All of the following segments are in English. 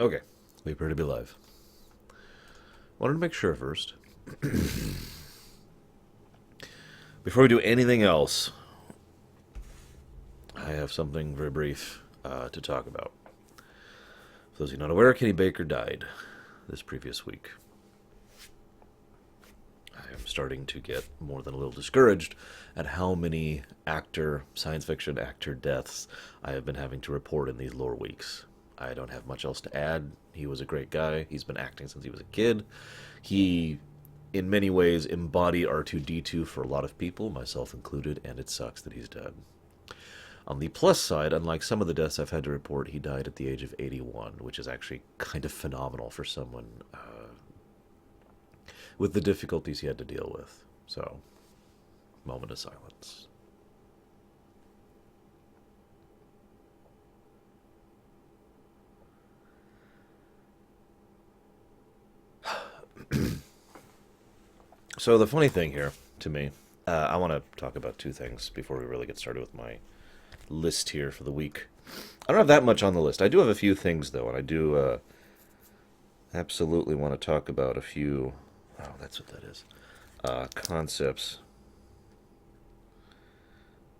Okay, we appear to be live. Wanted to make sure first. Before we do anything else, I have something very brief to talk about. For those of you not aware, Kenny Baker died this previous week. I am starting to get more than a little discouraged at how many science fiction actor deaths I have been having to report in these lore weeks. I don't have much else to add. He was a great guy. He's been acting since he was a kid. He, in many ways, embodied R2-D2 for a lot of people, myself included, and it sucks that he's dead. On the plus side, unlike some of the deaths I've had to report, he died at the age of 81, which is actually kind of phenomenal for someone with the difficulties he had to deal with. So, moment of silence. So the funny thing here, to me, I want to talk about two things before we really get started with my list here for the week. I don't have that much on the list. I do have a few things, though, and I do absolutely want to talk about a few... Oh, that's what that is. Concepts.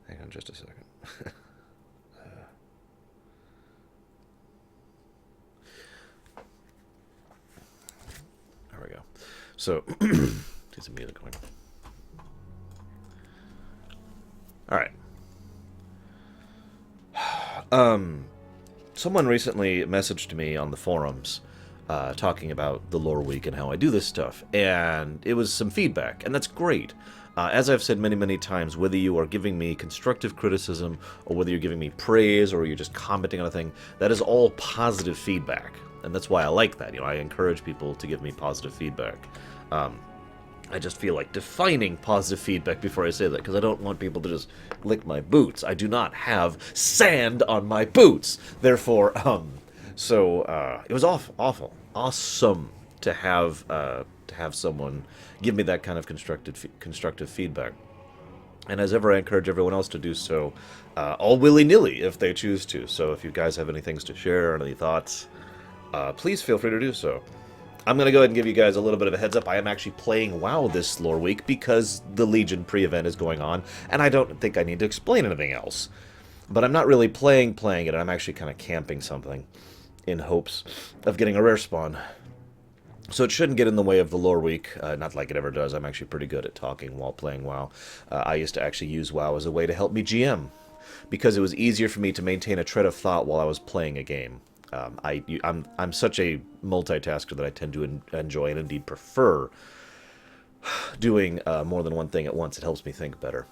Hang on just a second. There we go. So... Get some music going. All right. Someone recently messaged me on the forums talking about the Loreweek and how I do this stuff, and it was some feedback, and that's great. As I've said many, many times, whether you are giving me constructive criticism or whether you're giving me praise or you're just commenting on a thing, that is all positive feedback, and that's why I like that. I encourage people to give me positive feedback. I just feel like defining positive feedback before I say that, because I don't want people to just lick my boots. I do not have sand on my boots. Therefore, it was awesome to have someone give me that kind of constructive feedback. And as ever, I encourage everyone else to do so, all willy-nilly if they choose to. So if you guys have any things to share or any thoughts, please feel free to do so. I'm going to go ahead and give you guys a little bit of a heads up. I am actually playing WoW this lore week because the Legion pre-event is going on, and I don't think I need to explain anything else. But I'm not really playing it. I'm actually kind of camping something in hopes of getting a rare spawn. So it shouldn't get in the way of the lore week, not like it ever does. I'm actually pretty good at talking while playing WoW. I used to actually use WoW as a way to help me GM, because it was easier for me to maintain a thread of thought while I was playing a game. I'm such a multitasker that I tend to enjoy and indeed prefer doing more than one thing at once. It helps me think better.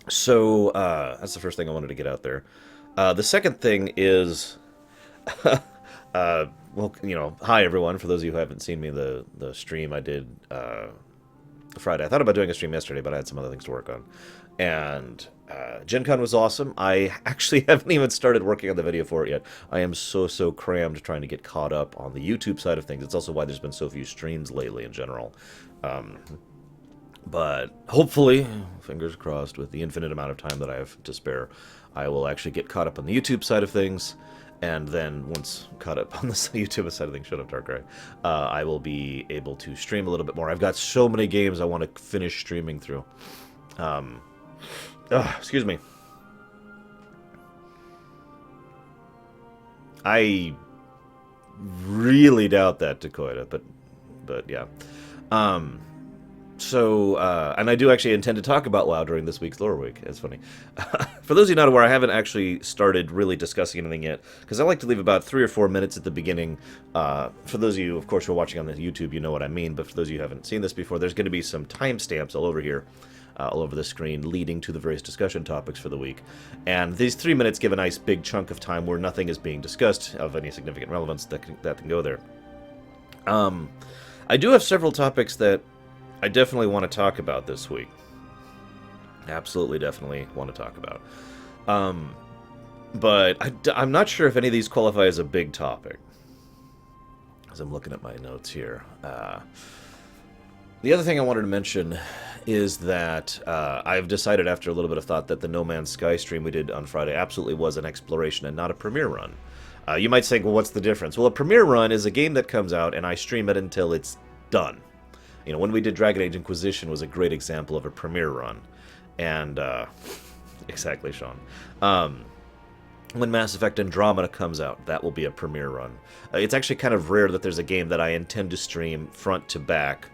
So that's the first thing I wanted to get out there. The second thing is, well, hi everyone. For those of you who haven't seen me, the stream I did Friday. I thought about doing a stream yesterday, but I had some other things to work on. And Gen Con was awesome. I actually haven't even started working on the video for it yet. I am so crammed trying to get caught up on the YouTube side of things. It's also why there's been so few streams lately in general. But hopefully, fingers crossed, with the infinite amount of time that I have to spare, I will actually get caught up on the YouTube side of things. And then once caught up on the YouTube side of things, shut up, Darkrai, I will be able to stream a little bit more. I've got so many games I want to finish streaming through. Excuse me. I really doubt that, Dakoita, but yeah. And I do actually intend to talk about WoW during this week's Lore Week. It's funny. For those of you not aware, I haven't actually started really discussing anything yet, because I like to leave about 3 or 4 minutes at the beginning. For those of you, of course, who are watching on the YouTube, you know what I mean, but for those of you who haven't seen this before, there's going to be some timestamps all over here, all over the screen, leading to the various discussion topics for the week. And these 3 minutes give a nice big chunk of time where nothing is being discussed of any significant relevance that can go there. I do have several topics that I definitely want to talk about this week. Absolutely, definitely want to talk about. But I'm not sure if any of these qualify as a big topic, as I'm looking at my notes here. The other thing I wanted to mention is that I've decided after a little bit of thought that the No Man's Sky stream we did on Friday absolutely was an exploration and not a premiere run. You might think, well, what's the difference? Well, a premiere run is a game that comes out, and I stream it until it's done. You know, when we did Dragon Age Inquisition was a great example of a premiere run. And, exactly, Sean. When Mass Effect Andromeda comes out, that will be a premiere run. It's actually kind of rare that there's a game that I intend to stream front to back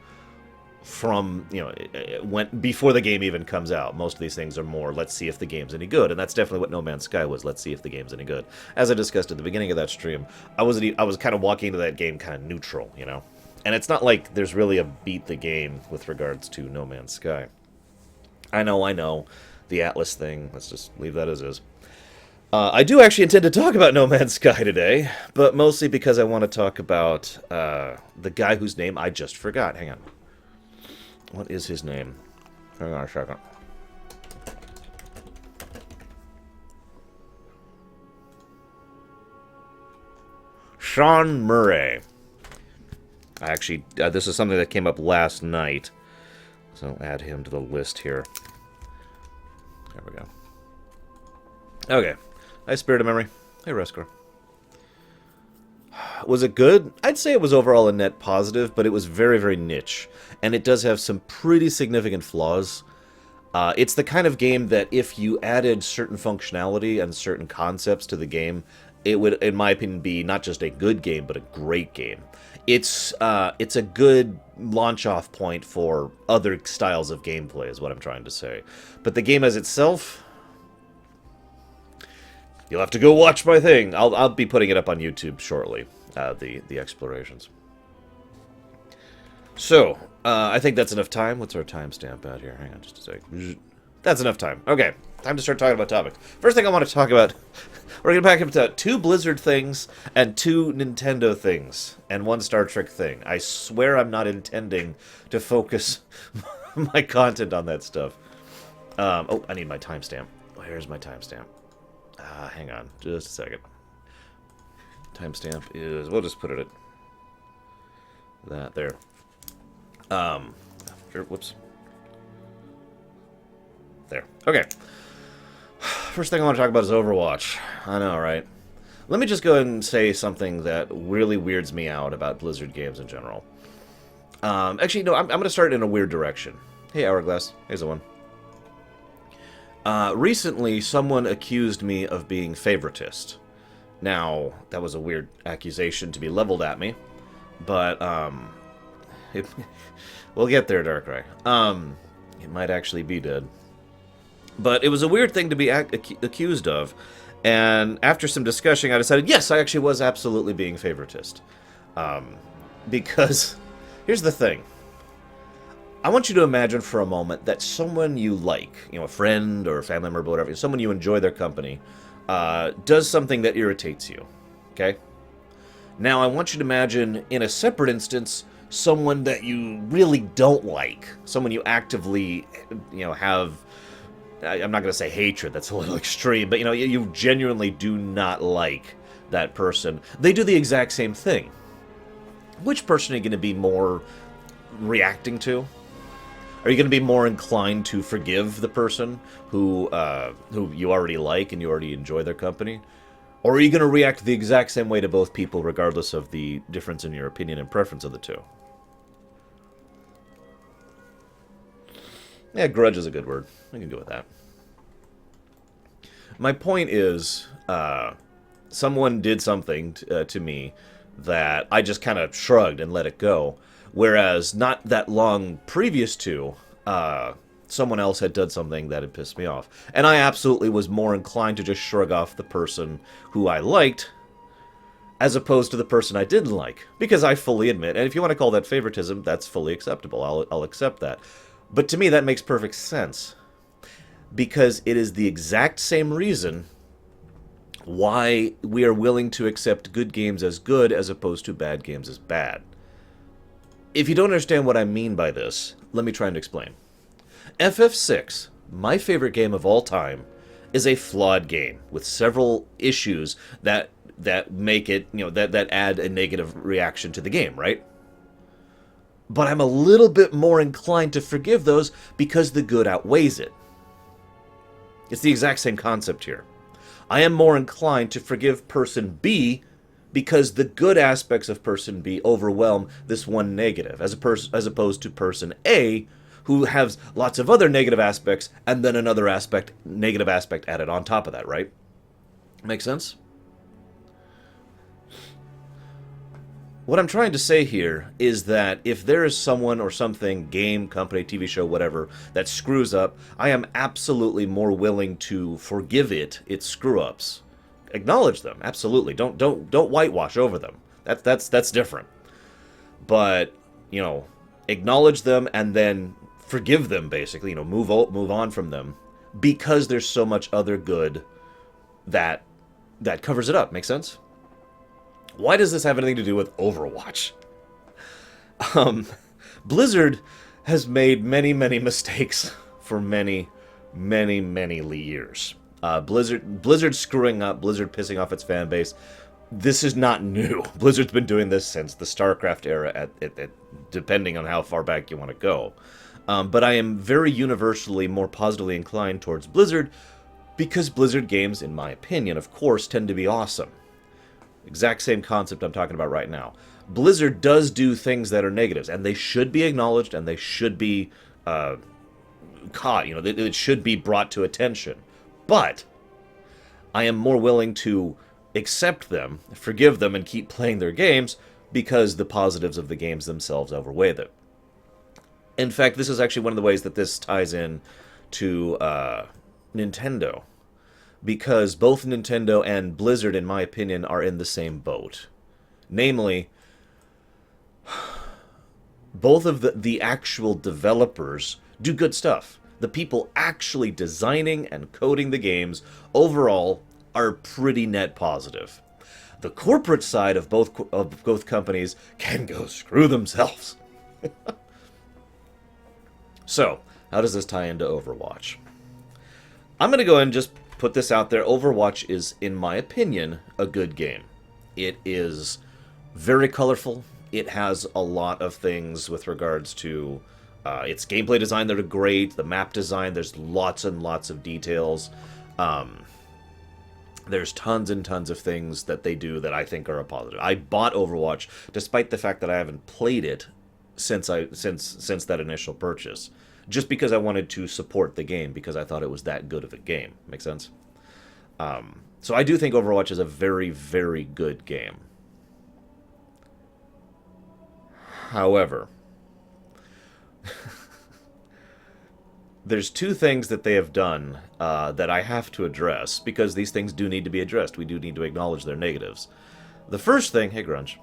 from, you know, before the game even comes out. Most of these things are more, let's see if the game's any good, and that's definitely what No Man's Sky was. Let's see if the game's any good. As I discussed at the beginning of that stream, I was kind of walking into that game kind of neutral, you know? And it's not like there's really a beat the game with regards to No Man's Sky. I know, the Atlas thing, let's just leave that as is. I do actually intend to talk about No Man's Sky today, but mostly because I want to talk about the guy whose name I just forgot. Hang on. What is his name? Hang on a second. Sean Murray. I actually, this is something that came up last night, so I'll add him to the list here. There we go. Okay. Hi, Spirit of Memory. Hey, Rescor. Was it good? I'd say it was overall a net positive, but it was very, very niche. And it does have some pretty significant flaws. It's the kind of game that if you added certain functionality and certain concepts to the game, it would, in my opinion, be not just a good game, but a great game. It's a good launch-off point for other styles of gameplay, is what I'm trying to say. But the game as itself, you'll have to go watch my thing. I'll be putting it up on YouTube shortly, the explorations. So, I think that's enough time. What's our timestamp at here? Hang on just a sec. That's enough time. Okay, time to start talking about topics. First thing I want to talk about, we're going to pack up to 2 Blizzard things and 2 Nintendo things and 1 Star Trek thing. I swear I'm not intending to focus my content on that stuff. Oh, I need my timestamp. Here's my timestamp. Hang on, just a second. Timestamp is, we'll just put it at that there. Whoops. There. Okay. First thing I want to talk about is Overwatch. I know, right? Let me just go ahead and say something that really weirds me out about Blizzard games in general. Actually, no, I'm going to start in a weird direction. Hey, Hourglass. Hey, Zoan. Recently, someone accused me of being favoritist. Now, that was a weird accusation to be leveled at me, but, we'll get there, Darkrai. It might actually be dead. But it was a weird thing to be accused of, and after some discussion, I decided, yes, I actually was absolutely being favoritist. Because, here's the thing. I want you to imagine for a moment that someone you like, you know, a friend or a family member or whatever, someone you enjoy their company, does something that irritates you, okay? Now, I want you to imagine, in a separate instance, someone that you really don't like, someone you actively, you know, have, I'm not going to say hatred, that's a little extreme, but, you know, you genuinely do not like that person. They do the exact same thing. Which person are you going to be more reacting to? Are you going to be more inclined to forgive the person who you already like and you already enjoy their company? Or are you going to react the exact same way to both people regardless of the difference in your opinion and preference of the two? Yeah, grudge is a good word. I can go with that. My point is, someone did something to me that I just kind of shrugged and let it go. Whereas, not that long previous to, someone else had done something that had pissed me off. And I absolutely was more inclined to just shrug off the person who I liked, as opposed to the person I didn't like. Because I fully admit, and if you want to call that favoritism, that's fully acceptable. I'll accept that. But to me, that makes perfect sense. Because it is the exact same reason why we are willing to accept good games as good as opposed to bad games as bad. If you don't understand what I mean by this, let me try and explain. FF6, my favorite game of all time, is a flawed game with several issues that make it, you know, that add a negative reaction to the game, right? But I'm a little bit more inclined to forgive those because the good outweighs it. It's the exact same concept here. I am more inclined to forgive person B because the good aspects of person B overwhelm this one negative, as opposed to person A, who has lots of other negative aspects and then another negative aspect added on top of that, right? Make sense? What I'm trying to say here is that if there is someone or something, game, company, TV show, whatever, that screws up, I am absolutely more willing to forgive its screw-ups. Acknowledge them, absolutely. Don't whitewash over them. That's different. But, acknowledge them and then forgive them, basically. Move on from them, because there's so much other good that covers it up. Make sense? Why does this have anything to do with Overwatch? Blizzard has made many, many mistakes for many, many, many years. Blizzard screwing up, Blizzard pissing off its fan base. This is not new. Blizzard's been doing this since the StarCraft era, depending on how far back you want to go. But I am very universally more positively inclined towards Blizzard, because Blizzard games, in my opinion, of course, tend to be awesome. Exact same concept I'm talking about right now. Blizzard does do things that are negatives, and they should be acknowledged, and they should be caught. It should be brought to attention. But I am more willing to accept them, forgive them, and keep playing their games because the positives of the games themselves outweigh them. In fact, this is actually one of the ways that this ties in to Nintendo. Because both Nintendo and Blizzard, in my opinion, are in the same boat. Namely, both of the actual developers do good stuff. The people actually designing and coding the games overall are pretty net positive. The corporate side of both companies can go screw themselves. So, how does this tie into Overwatch? I'm going to go ahead and just put this out there. Overwatch is, in my opinion, a good game. It is very colorful. It has a lot of things with regards to its gameplay design that are great. The map design, there's lots and lots of details. There's tons and tons of things that they do that I think are a positive. I bought Overwatch despite the fact that I haven't played it since that initial purchase, just because I wanted to support the game, because I thought it was that good of a game. Make sense? So I do think Overwatch is a very, very good game. However, there's two things that they have done that I have to address, because these things do need to be addressed. We do need to acknowledge their negatives. The first thing... Hey, Grunge.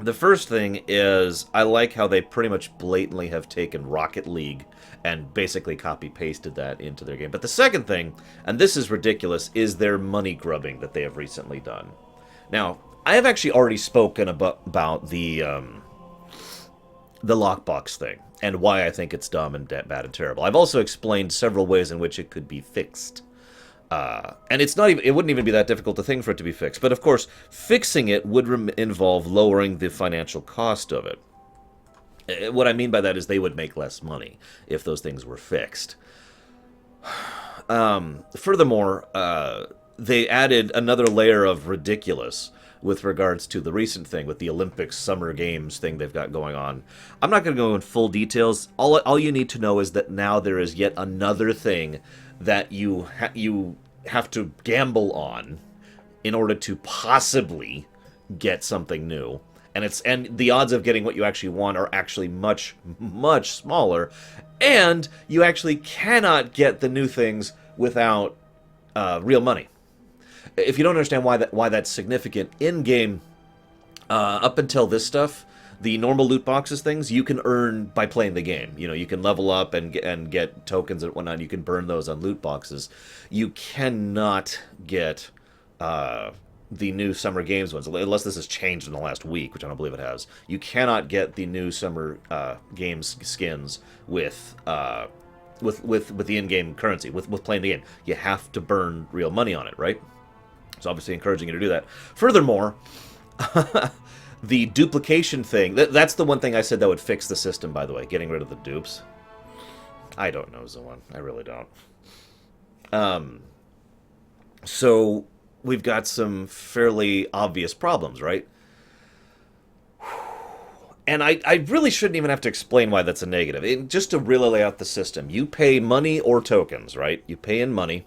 The first thing is, I like how they pretty much blatantly have taken Rocket League and basically copy-pasted that into their game. But the second thing, and this is ridiculous, is their money grubbing that they have recently done. Now, I have actually already spoken about the lockbox thing, and why I think it's dumb and bad and terrible. I've also explained several ways in which it could be fixed. And it's not even, it wouldn't even be that difficult a thing for it to be fixed. But of course, fixing it would involve lowering the financial cost of it. What I mean by that is they would make less money if those things were fixed. Furthermore, they added another layer of ridiculous with regards to the recent thing with the Olympics Summer Games thing they've got going on. I'm not going to go in full details. All you need to know is that now there is yet another thing that you have to gamble on in order to possibly get something new. And the odds of getting what you actually want are actually much, much smaller. And you actually cannot get the new things without real money. If you don't understand why that's significant, in-game, up until this stuff, the normal loot boxes things, you can earn by playing the game. You know, you can level up and get tokens and whatnot. You can burn those on loot boxes. You cannot get the new Summer Games ones, unless this has changed in the last week, which I don't believe it has. You cannot get the new Summer Games skins with the in-game currency, with playing the game. You have to burn real money on it, right? It's obviously encouraging you to do that. Furthermore, the duplication thing, that's the one thing I said that would fix the system, by the way, getting rid of the dupes. I don't know, Zoan. I really don't. So we've got some fairly obvious problems, right? And I really shouldn't even have to explain why that's a negative. Just to really lay out the system, you pay money or tokens, right? You pay in money.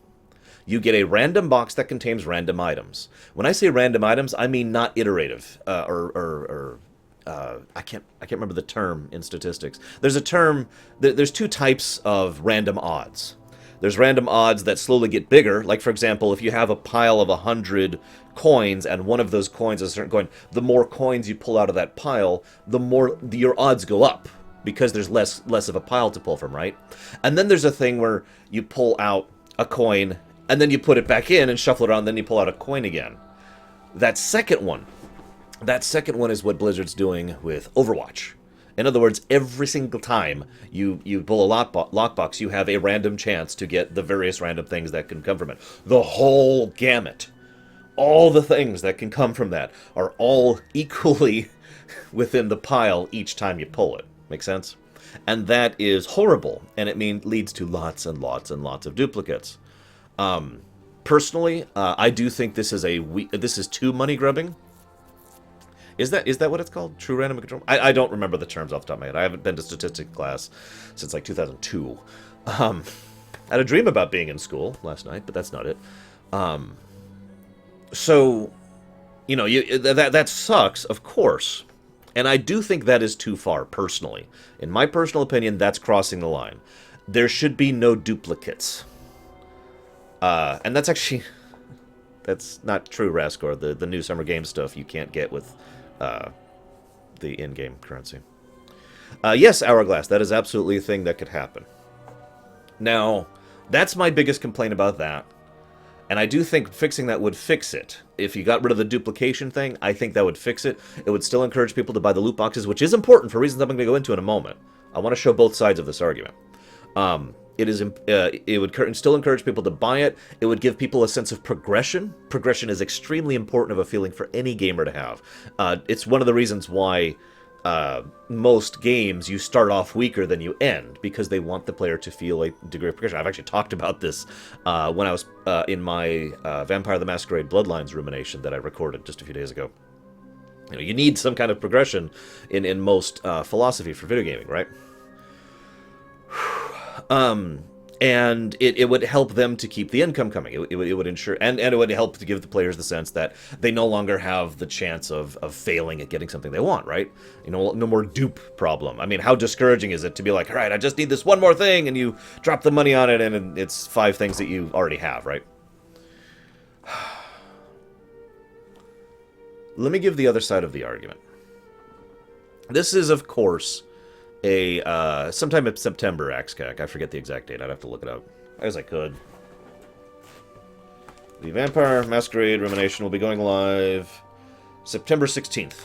You get a random box that contains random items. When I say random items, I mean not iterative or I can't remember the term in statistics. There's a term. There's two types of random odds. There's random odds that slowly get bigger. Like, for example, if you have a pile of 100 coins and one of those coins is a certain coin, the more coins you pull out of that pile, the more your odds go up because there's less of a pile to pull from, right? And then there's a thing where you pull out a coin and then you put it back in and shuffle it around, then you pull out a coin again. That second one, that second one is what Blizzard's doing with Overwatch. In other words, every single time you pull a lockbox, you have a random chance to get the various random things that can come from it. The whole gamut. All the things that can come from that are all equally within the pile each time you pull it. Make sense? And that is horrible, and it leads to lots and lots and lots of duplicates. Personally, I do think this is too money grubbing. Is that what it's called? True random control? I don't remember the terms off the top of my head. I haven't been to statistics class since like 2002. I had a dream about being in school last night, but that's not it. So, that sucks, of course. And I do think that is too far, personally. In my personal opinion, that's crossing the line. There should be no duplicates. And that's actually... That's not true, Raskor. The new Summer Game stuff you can't get with the in-game currency. Yes, Hourglass, that is absolutely a thing that could happen. Now, that's my biggest complaint about that. And I do think fixing that would fix it. If you got rid of the duplication thing, I think that would fix it. It would still encourage people to buy the loot boxes, which is important for reasons I'm going to go into in a moment. I want to show both sides of this argument. It would still encourage people to buy it. It would give people a sense of progression. Progression is extremely important of a feeling for any gamer to have. It's one of the reasons why most games you start off weaker than you end, because they want the player to feel a degree of progression. I've actually talked about this when I was in my Vampire the Masquerade Bloodlines rumination that I recorded just a few days ago. You need some kind of progression in most philosophy for video gaming, right? And it would help them to keep the income coming. It would ensure, and it would help to give the players the sense that they no longer have the chance of failing at getting something they want, right? No more dupe problem. I mean, how discouraging is it to be like, all right, I just need this one more thing, and you drop the money on it, and it's 5 things that you already have, right? Let me give the other side of the argument. This is, of course, sometime in September, AXCAC. I forget the exact date. I'd have to look it up as I could. The Vampire Masquerade Rumination will be going live September 16th.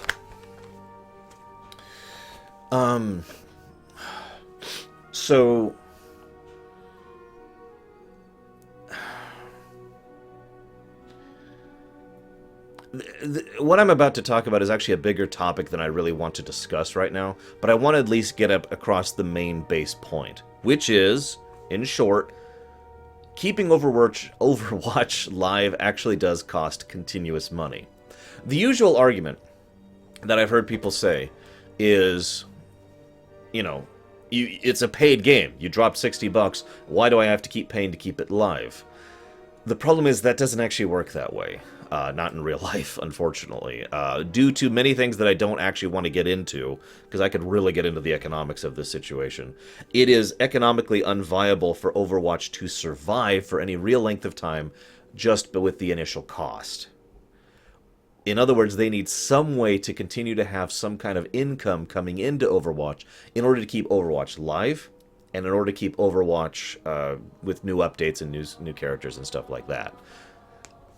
So what I'm about to talk about is actually a bigger topic than I really want to discuss right now, but I want to at least get across the main base point, which is, in short, keeping Overwatch live actually does cost continuous money. The usual argument that I've heard people say is, it's a paid game. You dropped $60. Why do I have to keep paying to keep it live? The problem is that doesn't actually work that way. Not in real life, unfortunately, due to many things that I don't actually want to get into, because I could really get into the economics of this situation. It is economically unviable for Overwatch to survive for any real length of time just with the initial cost. In other words, they need some way to continue to have some kind of income coming into Overwatch in order to keep Overwatch live, and in order to keep Overwatch with new updates and new characters and stuff like that.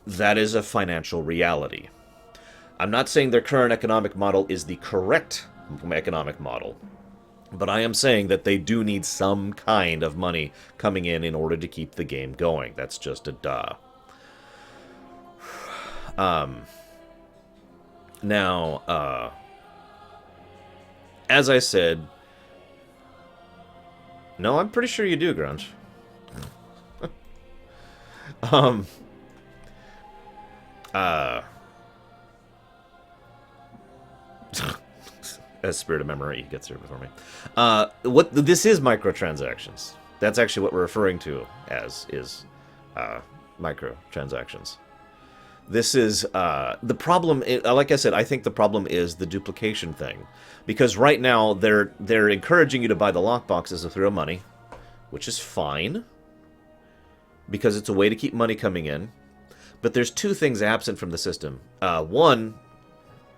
That is a financial reality. I'm not saying their current economic model is the correct economic model, but I am saying that they do need some kind of money coming in order to keep the game going. That's just a duh. Now, as I said... No, I'm pretty sure you do, Grunge. Uh, as Spirit of Memory gets here before me. What this is microtransactions. That's actually what we're referring to as is microtransactions. This is the problem. Like I said, I think the problem is the duplication thing, because right now they're encouraging you to buy the lockboxes to throw money, which is fine because it's a way to keep money coming in. But there's two things absent from the system. One,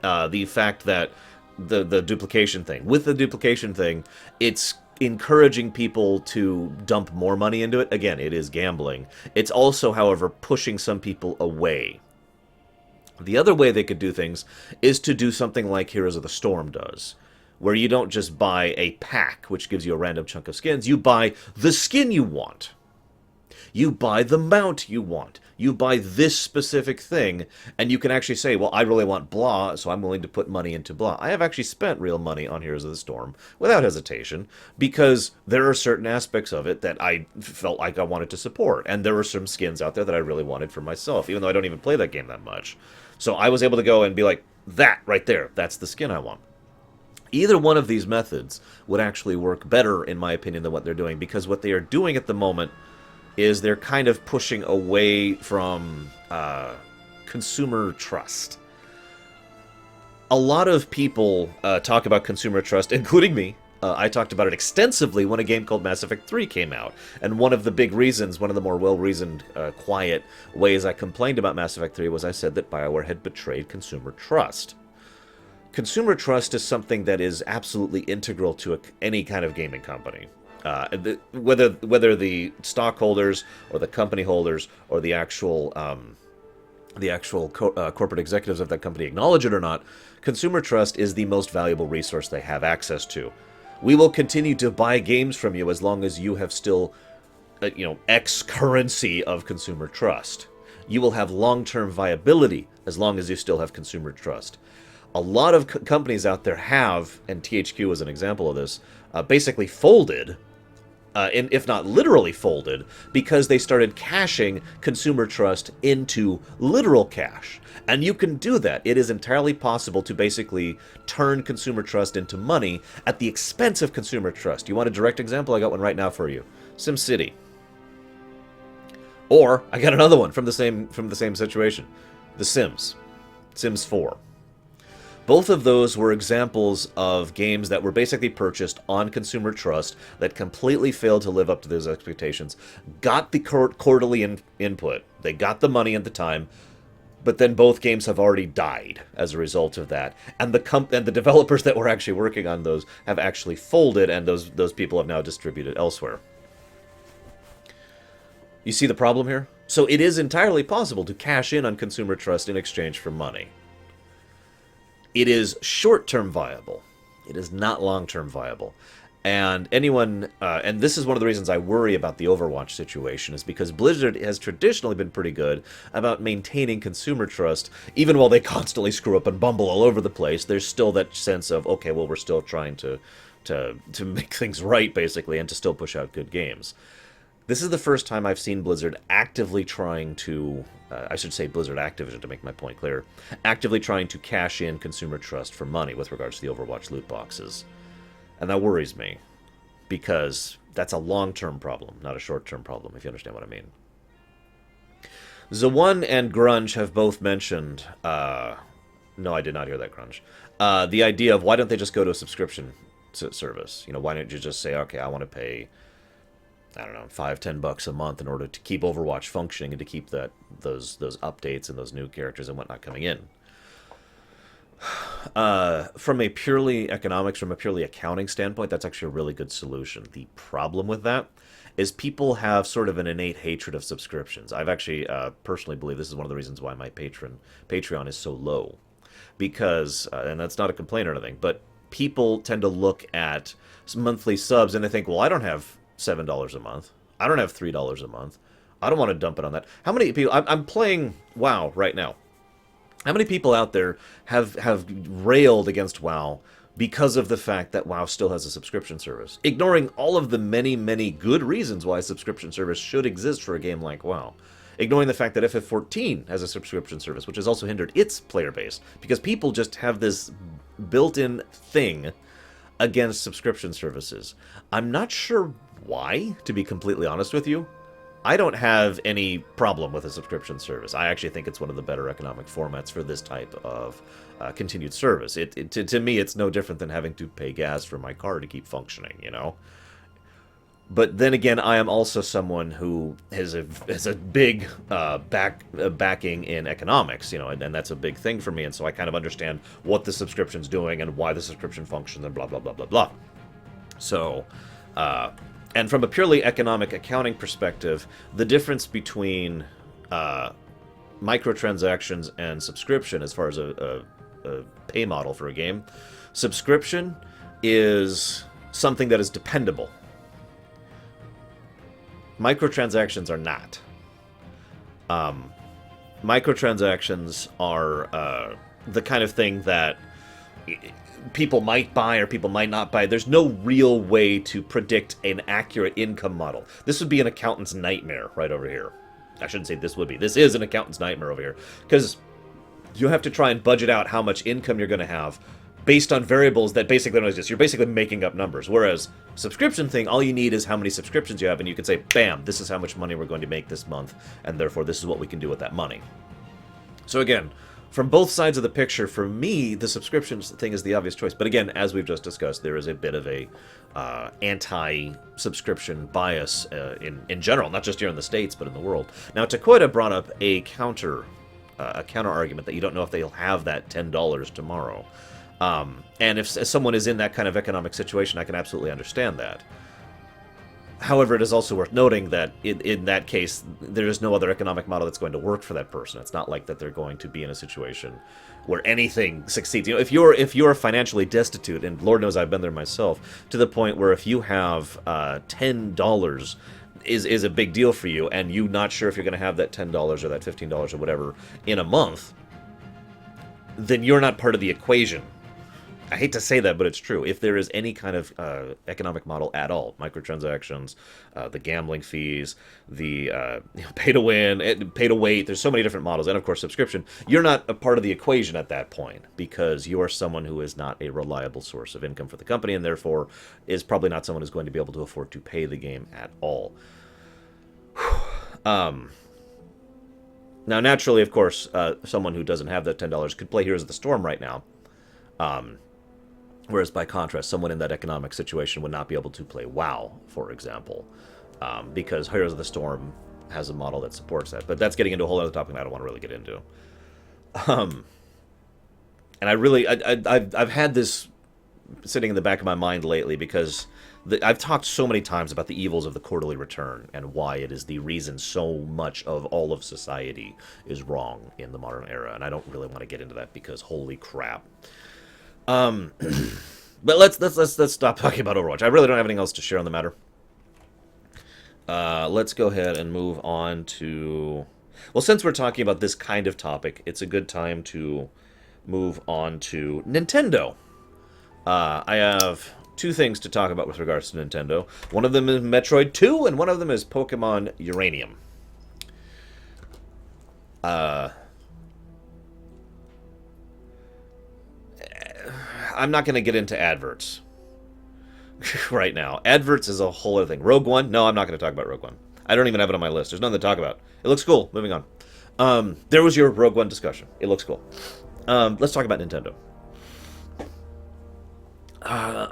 the fact that the duplication thing. With the duplication thing, it's encouraging people to dump more money into it. Again, it is gambling. It's also, however, pushing some people away. The other way they could do things is to do something like Heroes of the Storm does, where you don't just buy a pack, which gives you a random chunk of skins. You buy the skin you want. You buy the mount you want. You buy this specific thing, and you can actually say, well, I really want blah, so I'm willing to put money into blah. I have actually spent real money on Heroes of the Storm without hesitation, because there are certain aspects of it that I felt like I wanted to support, and there were some skins out there that I really wanted for myself, even though I don't even play that game that much. So I was able to go and be like, that right there, that's the skin I want. Either one of these methods would actually work better, in my opinion, than what they're doing, because what they are doing at the moment is they're kind of pushing away from consumer trust. A lot of people talk about consumer trust, including me. I talked about it extensively when a game called Mass Effect 3 came out. And one of the big reasons, one of the more well-reasoned, quiet ways I complained about Mass Effect 3 was I said that BioWare had betrayed consumer trust. Consumer trust is something that is absolutely integral to any kind of gaming company. Whether the stockholders or the company holders or the actual corporate executives of that company acknowledge it or not, consumer trust is the most valuable resource they have access to. We will continue to buy games from you as long as you have still, X currency of consumer trust. You will have long-term viability as long as you still have consumer trust. A lot of companies out there have, and THQ is an example of this, basically folded, if not literally folded, because they started cashing consumer trust into literal cash. And you can do that. It is entirely possible to basically turn consumer trust into money at the expense of consumer trust. You want a direct example? I got one right now for you. SimCity. Or I got another one from the same situation. The Sims. Sims 4. Both of those were examples of games that were basically purchased on consumer trust that completely failed to live up to those expectations. Got the quarterly input. They got the money at the time, but then both games have already died as a result of that. And the developers that were actually working on those have actually folded, and those people have now distributed elsewhere. You see the problem here? So it is entirely possible to cash in on consumer trust in exchange for money. It is short-term viable. It is not long-term viable. And and this is one of the reasons I worry about the Overwatch situation, is because Blizzard has traditionally been pretty good about maintaining consumer trust, even while they constantly screw up and bumble all over the place. There's still that sense of, okay, well, we're still trying to make things right, basically, and to still push out good games. This is the first time I've seen Blizzard actively trying to, I should say Blizzard Activision to make my point clear, actively trying to cash in consumer trust for money with regards to the Overwatch loot boxes. And that worries me, because that's a long-term problem, not a short-term problem, if you understand what I mean. Zawun and Grunge have both mentioned, no, I did not hear that, Grunge, the idea of why don't they just go to a subscription service? Why don't you just say, okay, I want to pay, I don't know, $5-10 a month in order to keep Overwatch functioning and to keep those updates and those new characters and whatnot coming in. From a purely accounting standpoint, that's actually a really good solution. The problem with that is people have sort of an innate hatred of subscriptions. I've actually personally believe this is one of the reasons why my Patreon is so low. Because, and that's not a complaint or anything, but people tend to look at monthly subs and they think, well, I don't have $7 a month. I don't have $3 a month. I don't want to dump it on that. How many people... I'm playing WoW right now. How many people out there have railed against WoW because of the fact that WoW still has a subscription service? Ignoring all of the many, many good reasons why a subscription service should exist for a game like WoW. ignoring the fact that FF14 has a subscription service, which has also hindered its player base, because people just have this built-in thing against subscription services. I'm not sure why, to be completely honest with you. I don't have any problem with a subscription service. I actually think it's one of the better economic formats for this type of continued service. To me, it's no different than having to pay gas for my car to keep functioning, you know? But then again, I am also someone who has a big backing in economics, you know, and that's a big thing for me, and so I kind of understand what the subscription's doing and why the subscription functions and blah, blah, blah, blah, blah. So, and from a purely economic accounting perspective, the difference between microtransactions and subscription, as far as a pay model for a game, subscription is something that is dependable. Microtransactions are not. Microtransactions are the kind of thing that people might buy or people might not buy. There's no real way to predict an accurate income model. This would be an accountant's nightmare right over here. I shouldn't say this would be. This is an accountant's nightmare over here. Because you have to try and budget out how much income you're going to have based on variables that basically don't exist. You're basically making up numbers. Whereas subscription thing, all you need is how many subscriptions you have, and you can say, bam, this is how much money we're going to make this month, and therefore this is what we can do with that money. So again, from both sides of the picture, for me, the subscriptions thing is the obvious choice. But again, as we've just discussed, there is a bit of a anti-subscription bias in general, not just here in the States, but in the world. Now, Takoida brought up a counter argument that you don't know if they'll have that $10 tomorrow. And if someone is in that kind of economic situation, I can absolutely understand that. However, it is also worth noting that in that case, there is no other economic model that's going to work for that person. It's not like that they're going to be in a situation where anything succeeds. You know, if you're financially destitute, and Lord knows I've been there myself, to the point where if you have $10 is a big deal for you, and you're not sure if you're going to have that $10 or that $15 or whatever in a month, then you're not part of the equation. I hate to say that, but it's true. If there is any kind of economic model at all, microtransactions, the gambling fees, the pay to win, pay to wait, there's so many different models, and of course subscription, you're not a part of the equation at that point because you are someone who is not a reliable source of income for the company, and therefore is probably not someone who's going to be able to afford to pay the game at all. Now, naturally, of course, someone who doesn't have that $10 could play Heroes of the Storm right now. Whereas, by contrast, someone in that economic situation would not be able to play WoW, for example, because Heroes of the Storm has a model that supports that. But that's getting into a whole other topic I don't want to really get into. And I've had this sitting in the back of my mind lately because I've talked so many times about the evils of the quarterly return and why it is the reason so much of all of society is wrong in the modern era. And I don't really want to get into that because holy crap. But let's stop talking about Overwatch. I really don't have anything else to share on the matter. Let's go ahead and move on to... Well, since we're talking about this kind of topic, it's a good time to move on to Nintendo. I have two things to talk about with regards to Nintendo. One of them is Metroid 2, and one of them is Pokemon Uranium. I'm not going to get into adverts right now. Adverts is a whole other thing. Rogue One? No, I'm not going to talk about Rogue One. I don't even have it on my list. There's nothing to talk about. It looks cool. Moving on. There was your Rogue One discussion. It looks cool. Let's talk about Nintendo.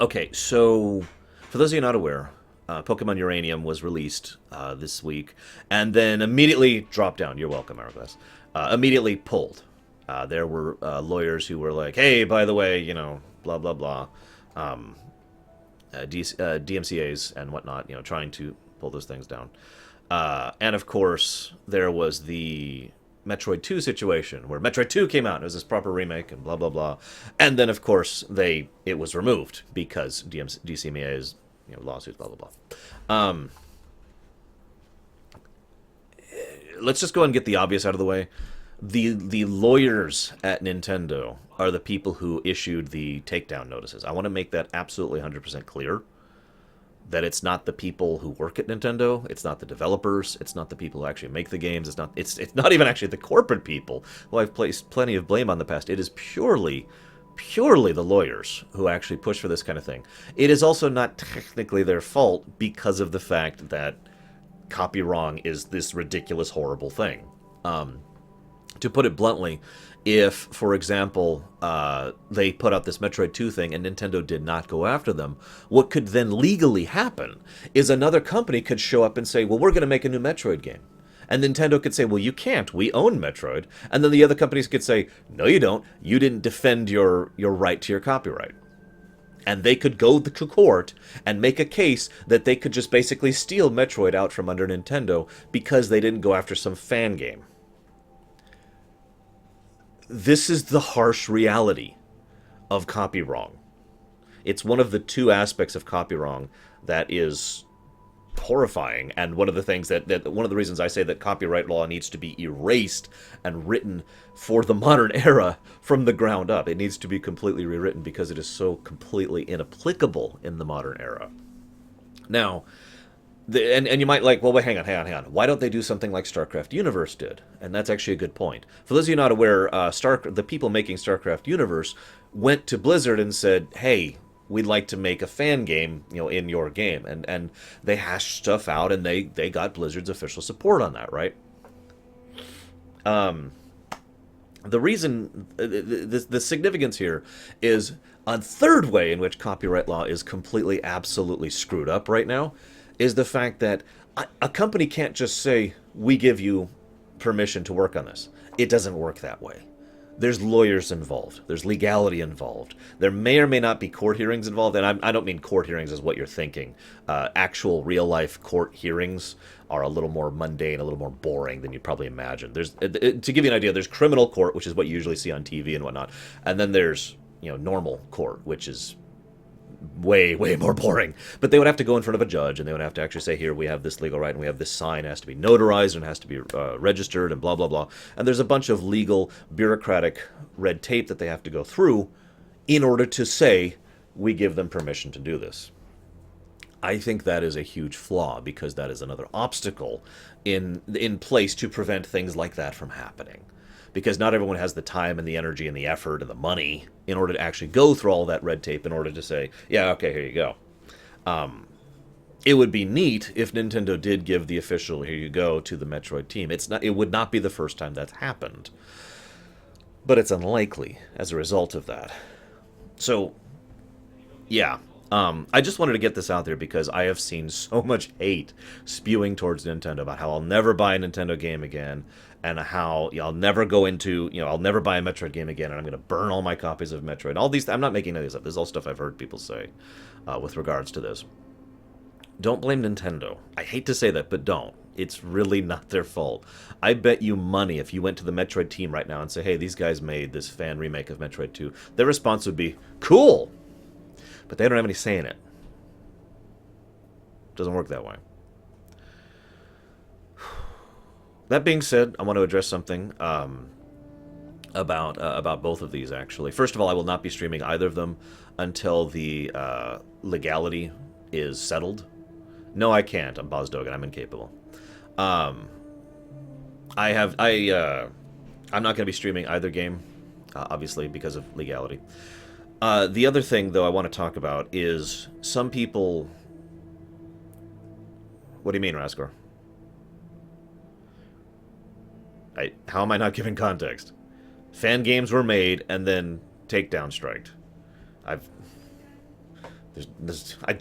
Okay, so for those of you not aware, Pokemon Uranium was released this week and then immediately dropped down. You're welcome, Hourglass. Immediately pulled. There were lawyers who were like, hey, by the way, you know, blah, blah, blah. DMCAs and whatnot, you know, trying to pull those things down. And, of course, there was the Metroid 2 situation, where Metroid 2 came out, and it was this proper remake, and blah, blah, blah. And then, of course, it was removed, because DCMA's, you know, lawsuits, blah, blah, blah. Let's just go ahead and get the obvious out of the way. The lawyers at Nintendo are the people who issued the takedown notices. I want to make that absolutely 100% clear. that it's not the people who work at Nintendo, it's not the developers, it's not the people who actually make the games, it's not even actually the corporate people who I've placed plenty of blame on in the past. It is purely the lawyers who actually push for this kind of thing. It is also not technically their fault because of the fact that copy wrong is this ridiculous, horrible thing. To put it bluntly, if, for example, they put out this Metroid 2 thing and Nintendo did not go after them, what could then legally happen is another company could show up and say, well, we're going to make a new Metroid game. And Nintendo could say, well, you can't. We own Metroid. And then the other companies could say, no, you don't. You didn't defend your right to your copyright. And they could go to court and make a case that they could just basically steal Metroid out from under Nintendo because they didn't go after some fan game. This is the harsh reality of copy wrong. It's one of the two aspects of copy wrong that is horrifying, and one of the things that one of the reasons I say that copyright law needs to be erased and written for the modern era from the ground up. It needs to be completely rewritten because it is so completely inapplicable in the modern era. Now, and you might like, well, wait, hang on. Why don't they do something like StarCraft Universe did? And that's actually a good point. For those of you not aware, the people making StarCraft Universe went to Blizzard and said, hey, we'd like to make a fan game, in your game. And they hashed stuff out, and they got Blizzard's official support on that, right? The reason, the significance here is a third way in which copyright law is completely, absolutely screwed up right now, is the fact that a company can't just say, we give you permission to work on this. It doesn't work that way. There's lawyers involved. There's legality involved. There may or may not be court hearings involved, and I don't mean court hearings as what you're thinking. Actual real-life court hearings are a little more mundane, a little more boring than you'd probably imagine. There's, to give you an idea, there's criminal court, which is what you usually see on TV and whatnot, and then there's normal court, which is way more boring. But they would have to go in front of a judge, and they would have to actually say, here, we have this legal right, and we have this sign, it has to be notarized, and it has to be registered, and blah, blah, blah. And there's a bunch of legal, bureaucratic red tape that they have to go through in order to say, we give them permission to do this. I think that is a huge flaw, because that is another obstacle in place to prevent things like that from happening. Because not everyone has the time and the energy and the effort and the money in order to actually go through all that red tape in order to say, yeah, okay, here you go. It would be neat if Nintendo did give the official, here you go, to the Metroid team. It would not be the first time that's happened. But it's unlikely as a result of that. So, yeah. I just wanted to get this out there because I have seen so much hate spewing towards Nintendo about how I'll never buy a Nintendo game again, and how I'll never go into, I'll never buy a Metroid game again, and I'm going to burn all my copies of Metroid. All these, I'm not making any of this up. This is all stuff I've heard people say with regards to this. Don't blame Nintendo. I hate to say that, but don't. It's really not their fault. I bet you money if you went to the Metroid team right now and say, hey, these guys made this fan remake of Metroid 2, their response would be, cool! But they don't have any say in it. Doesn't work that way. That being said, I want to address something about both of these, actually. First of all, I will not be streaming either of them until the legality is settled. No, I can't. I'm Boz Dogan. I'm incapable. I'm not going to be streaming either game, obviously, because of legality. The other thing, though, I want to talk about is some people... What do you mean, Raskor? How am I not giving context? Fan games were made and then takedown striked. I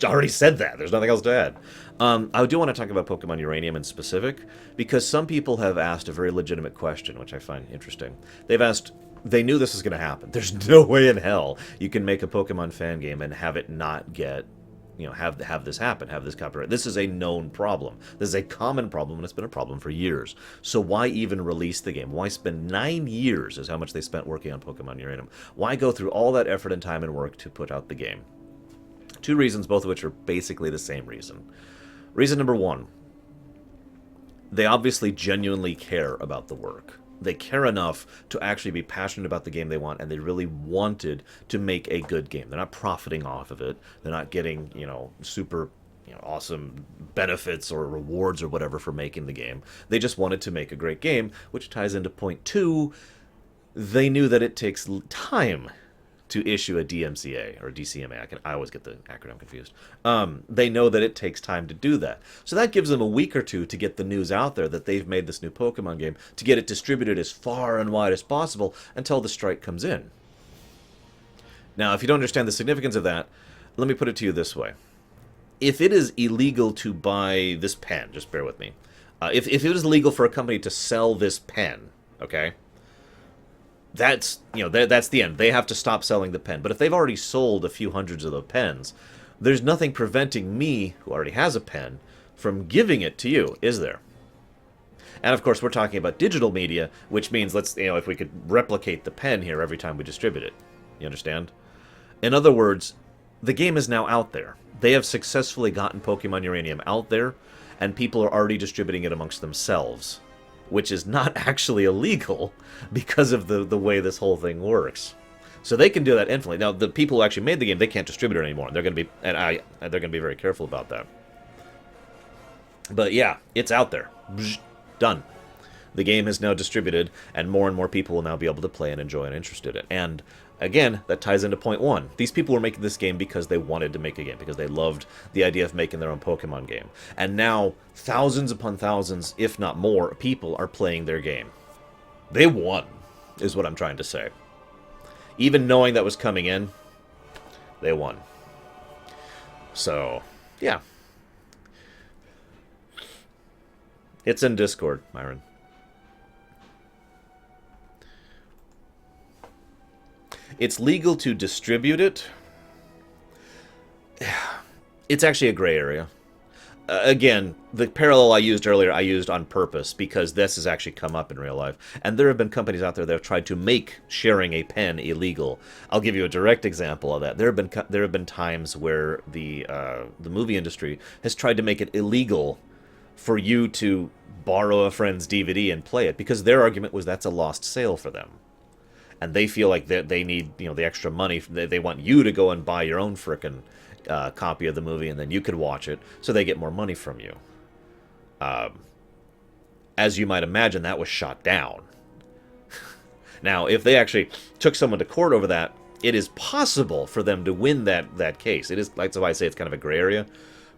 already said that. There's nothing else to add. I do want to talk about Pokemon Uranium in specific, because some people have asked a very legitimate question, which I find interesting. They've asked... They knew this was going to happen. There's no way in hell you can make a Pokemon fan game and have it not get, have this happen, have this copyright. This is a known problem. This is a common problem, and it's been a problem for years. So why even release the game? Why spend 9 years is how much they spent working on Pokemon Uranium? Why go through all that effort and time and work to put out the game? Two reasons, both of which are basically the same reason. Reason number one, they obviously genuinely care about the work. They care enough to actually be passionate about the game they want, and they really wanted to make a good game. They're not profiting off of it. They're not getting, super awesome benefits or rewards or whatever for making the game. They just wanted to make a great game, which ties into point 2. They knew that it takes time to issue a DMCA or DCMA. I always get the acronym confused. They know that it takes time to do that. So that gives them a week or two to get the news out there that they've made this new Pokemon game, to get it distributed as far and wide as possible until the strike comes in. Now, if you don't understand the significance of that, let me put it to you this way. If it is illegal to buy this pen, just bear with me. If it is illegal for a company to sell this pen, okay, that's the end. They have to stop selling the pen. But if they've already sold a few hundreds of the pens, there's nothing preventing me, who already has a pen, from giving it to you, is there? And of course, we're talking about digital media, which means if we could replicate the pen here every time we distribute it. You understand? In other words, the game is now out there. They have successfully gotten Pokemon Uranium out there, and people are already distributing it amongst themselves, which is not actually illegal because of the way this whole thing works. So they can do that infinitely. Now, the people who actually made the game, they can't distribute it anymore. They're going to be, they're going to be very careful about that. But yeah, it's out there. Done. The game is now distributed, and more people will now be able to play and enjoy and interested in it. And again, that ties into point 1. These people were making this game because they wanted to make a game, because they loved the idea of making their own Pokemon game. And now, thousands upon thousands, if not more, people are playing their game. They won, is what I'm trying to say. Even knowing that was coming in, they won. So, yeah. It's in Discord, Myron. It's legal to distribute it. It's actually a gray area. Again, the parallel I used earlier, I used on purpose because this has actually come up in real life. And there have been companies out there that have tried to make sharing a pen illegal. I'll give you a direct example of that. There have been times where the movie industry has tried to make it illegal for you to borrow a friend's DVD and play it, because their argument was that's a lost sale for them. And they feel like they need, the extra money. They want you to go and buy your own frickin' copy of the movie, and then you could watch it, so they get more money from you. As you might imagine, that was shot down. Now, if they actually took someone to court over that, it is possible for them to win that case. It is, that's why I say it's kind of a gray area.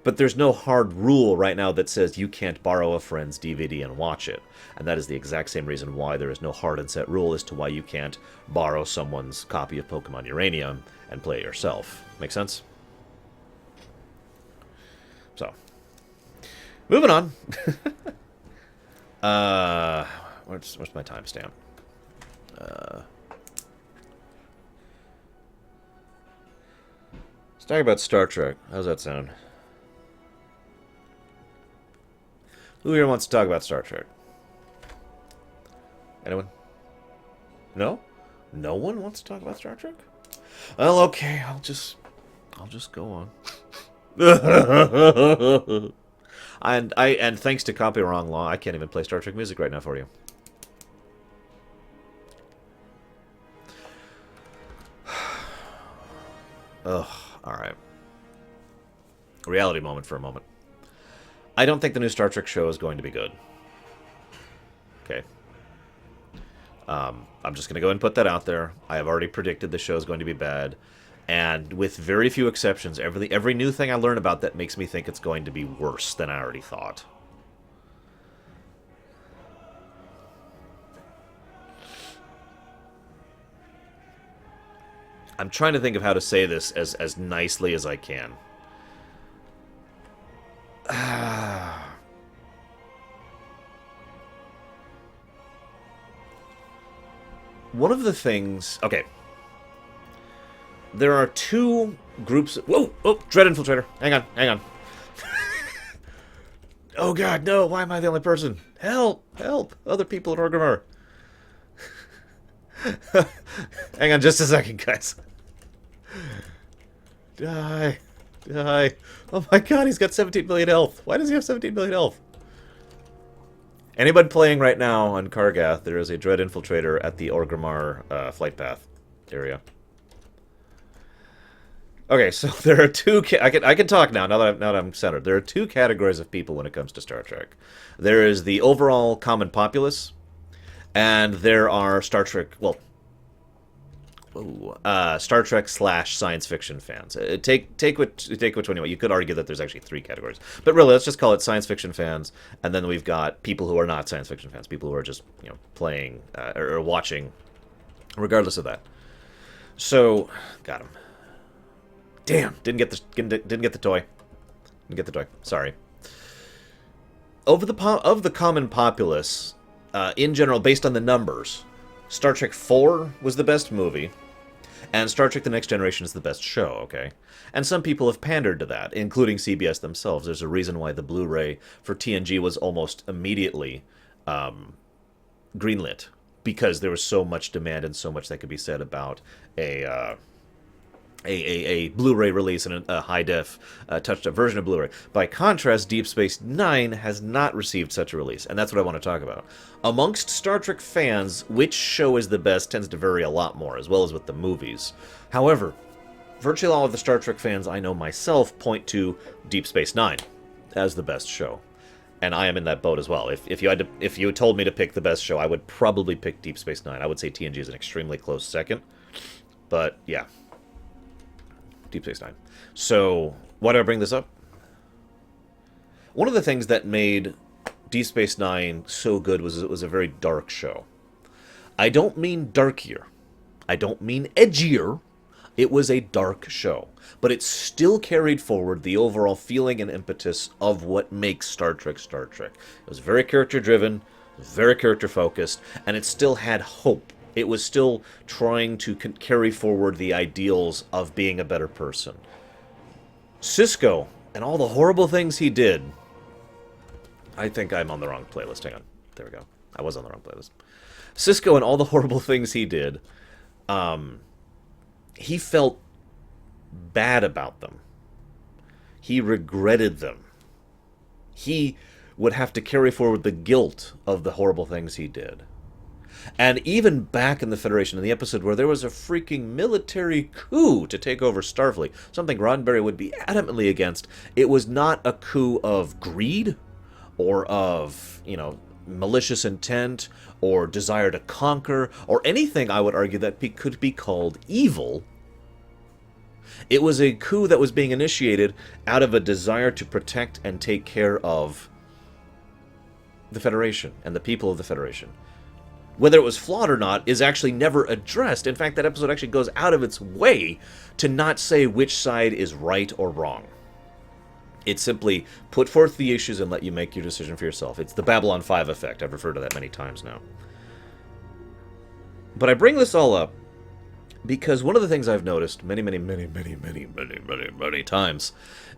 But there's no hard rule right now that says you can't borrow a friend's DVD and watch it. And that is the exact same reason why there is no hard and set rule as to why you can't borrow someone's copy of Pokemon Uranium and play it yourself. Make sense? So, moving on. Where's my timestamp? Let's talk about Star Trek. How's that sound? Who here wants to talk about Star Trek? Anyone? No? No one wants to talk about Star Trek? Well, okay, I'll just go on. and thanks to copyright law, I can't even play Star Trek music right now for you. Ugh, alright. Reality moment for a moment. I don't think the new Star Trek show is going to be good. Okay. I'm just going to go ahead and put that out there. I have already predicted the show is going to be bad. And with very few exceptions, every new thing I learn about that makes me think it's going to be worse than I already thought. I'm trying to think of how to say this as nicely as I can. One of the things... Okay. There are two groups... Whoa! Oh, Dread Infiltrator. Hang on. Oh god, no! Why am I the only person? Help! Help! Other people at Orgrimmar. Hang on just a second, guys. Die. Oh my god, he's got 17 million health. Why does he have 17 million health? Anybody playing right now on Kargath, there is a Dread Infiltrator at the Orgrimmar flight path area. Okay, so there are two. I can talk now that I'm centered. There are two categories of people when it comes to Star Trek. There is the overall common populace, and there are Star Trek. Well, Star Trek slash science fiction fans. Take which one you want. You could argue that there's actually three categories, but really, let's just call it science fiction fans, and then we've got people who are not science fiction fans, people who are just playing or watching, regardless of that. So, got him. Damn, didn't get the toy. Didn't get the toy. Sorry. Of the common populace, in general, based on the numbers, Star Trek 4 was the best movie, and Star Trek The Next Generation is the best show, okay? And some people have pandered to that, including CBS themselves. There's a reason why the Blu-ray for TNG was almost immediately greenlit, because there was so much demand and so much that could be said about a Blu-ray release and a high-def, touched-up version of Blu-ray. By contrast, Deep Space Nine has not received such a release, and that's what I want to talk about. Amongst Star Trek fans, which show is the best tends to vary a lot more, as well as with the movies. However, virtually all of the Star Trek fans I know myself point to Deep Space Nine as the best show. And I am in that boat as well. If you told me to pick the best show, I would probably pick Deep Space Nine. I would say TNG is an extremely close second. But, yeah. Deep Space Nine. So, why do I bring this up? One of the things that made Deep Space Nine so good was it was a very dark show. I don't mean darkier. I don't mean edgier. It was a dark show. But it still carried forward the overall feeling and impetus of what makes Star Trek Star Trek. It was very character-driven, very character-focused, and it still had hope. It was still trying to carry forward the ideals of being a better person. Sisko, and all the horrible things he did. I think I'm on the wrong playlist. Hang on. There we go. I was on the wrong playlist. Sisko and all the horrible things he did, he felt bad about them. He regretted them. He would have to carry forward the guilt of the horrible things he did. And even back in the Federation, in the episode where there was a freaking military coup to take over Starfleet, something Roddenberry would be adamantly against, it was not a coup of greed or of, malicious intent or desire to conquer or anything, I would argue, that could be called evil. It was a coup that was being initiated out of a desire to protect and take care of the Federation and the people of the Federation. Whether it was flawed or not is actually never addressed. In fact, that episode actually goes out of its way to not say which side is right or wrong. It simply put forth the issues and let you make your decision for yourself. It's the Babylon 5 effect. I've referred to that many times now. But I bring this all up because one of the things I've noticed many times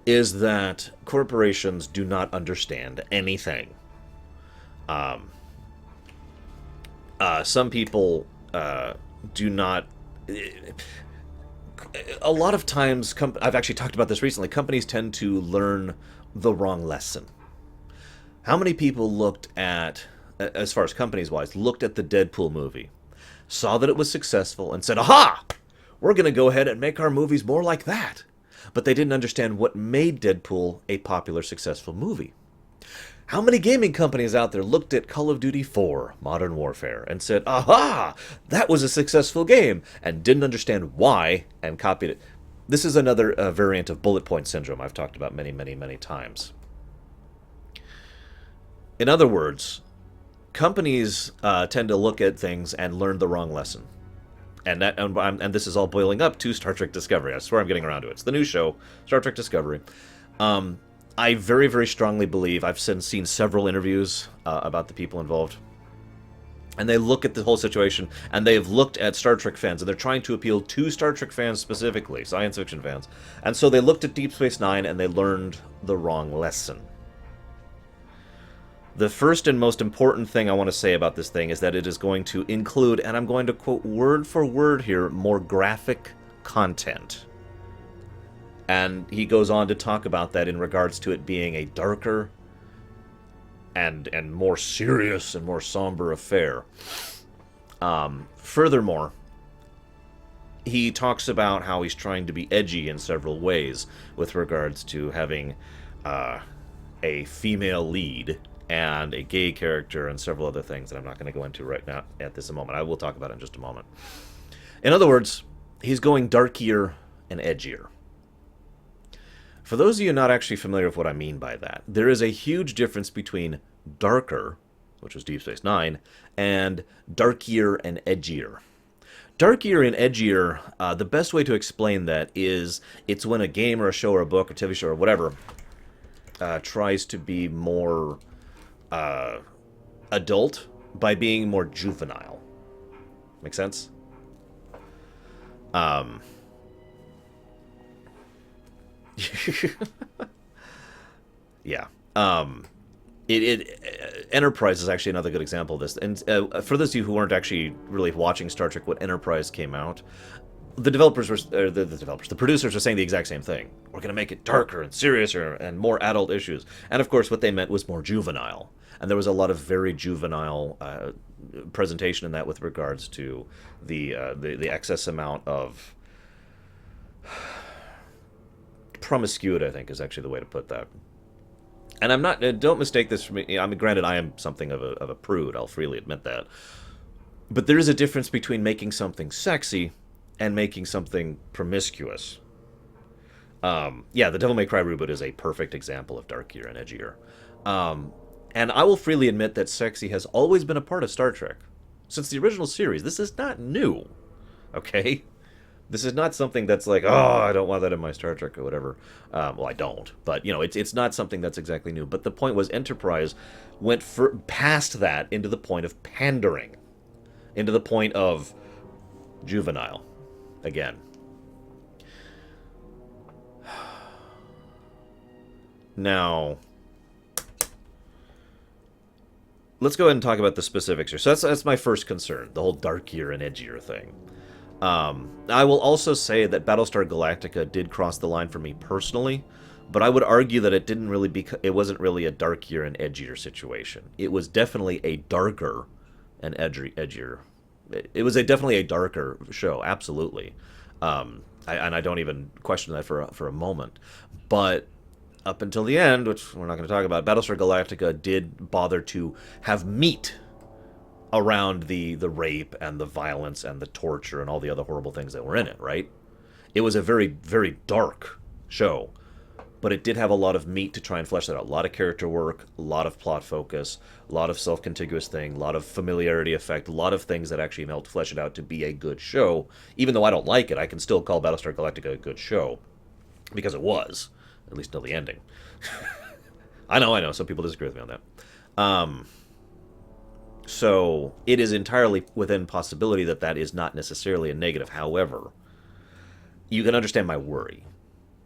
is that corporations do not understand anything. Some people do not. A lot of times, I've actually talked about this recently, companies tend to learn the wrong lesson. How many people looked at, as far as companies-wise, looked at the Deadpool movie, saw that it was successful, and said, aha! We're going to go ahead and make our movies more like that. But they didn't understand what made Deadpool a popular, successful movie. How many gaming companies out there looked at Call of Duty 4, Modern Warfare, and said, aha, that was a successful game, and didn't understand why, and copied it? This is another variant of bullet point syndrome I've talked about many times. In other words, companies tend to look at things and learn the wrong lesson. And this is all boiling up to Star Trek Discovery. I swear I'm getting around to it. It's the new show, Star Trek Discovery. I very strongly believe, I've seen several interviews about the people involved, and they look at the whole situation, and they have looked at Star Trek fans, and they're trying to appeal to Star Trek fans specifically, science fiction fans. And so they looked at Deep Space Nine, and they learned the wrong lesson. The first and most important thing I want to say about this thing is that it is going to include, and I'm going to quote word for word here, more graphic content. And he goes on to talk about that in regards to it being a darker and more serious and more somber affair. Furthermore, he talks about how he's trying to be edgy in several ways with regards to having a female lead and a gay character and several other things that I'm not going to go into right now at this moment. I will talk about it in just a moment. In other words, he's going darkier and edgier. For those of you not actually familiar with what I mean by that, there is a huge difference between darker, which was Deep Space Nine, and darkier and edgier. Darkier and edgier, the best way to explain that is it's when a game or a show or a book or TV show or whatever tries to be more adult by being more juvenile. Make sense? Yeah. Enterprise is actually another good example of this. And for those of you who weren't actually really watching Star Trek when Enterprise came out, the producers were saying the exact same thing. We're going to make it darker and seriouser and more adult issues. And of course, what they meant was more juvenile. And there was a lot of very juvenile presentation in that with regards to the excess amount of promiscuity, I think, is actually the way to put that. And I'm not, don't mistake this for me, I mean, granted, I am something of a prude, I'll freely admit that. But there is a difference between making something sexy and making something promiscuous. Yeah, the Devil May Cry reboot is a perfect example of darkier and edgier. And I will freely admit that sexy has always been a part of Star Trek. Since the original series, this is not new. Okay? This is not something that's like, oh, I don't want that in my Star Trek or whatever. Well, I don't. But, you know, it's not something that's exactly new. But the point was Enterprise went past that into the point of pandering. Into the point of juvenile. Again. Now, let's go ahead and talk about the specifics here. So that's my first concern, the whole darkier and edgier thing. I will also say that Battlestar Galactica did cross the line for me personally, but I would argue that it didn't really it wasn't really a darkier and edgier situation. It was definitely a darker and edgier. It was definitely a darker show, absolutely. And I don't even question that for a moment. But up until the end, which we're not going to talk about, Battlestar Galactica did bother to have meat around the rape and the violence and the torture and all the other horrible things that were in it, right? It was a very, very dark show, but it did have a lot of meat to try and flesh that out. A lot of character work, a lot of plot focus, a lot of self-contiguous thing, a lot of familiarity effect, a lot of things that actually helped flesh it out to be a good show. Even though I don't like it, I can still call Battlestar Galactica a good show, because it was, at least until the ending. I know, some people disagree with me on that. So it is entirely within possibility that that is not necessarily a negative. However, you can understand my worry.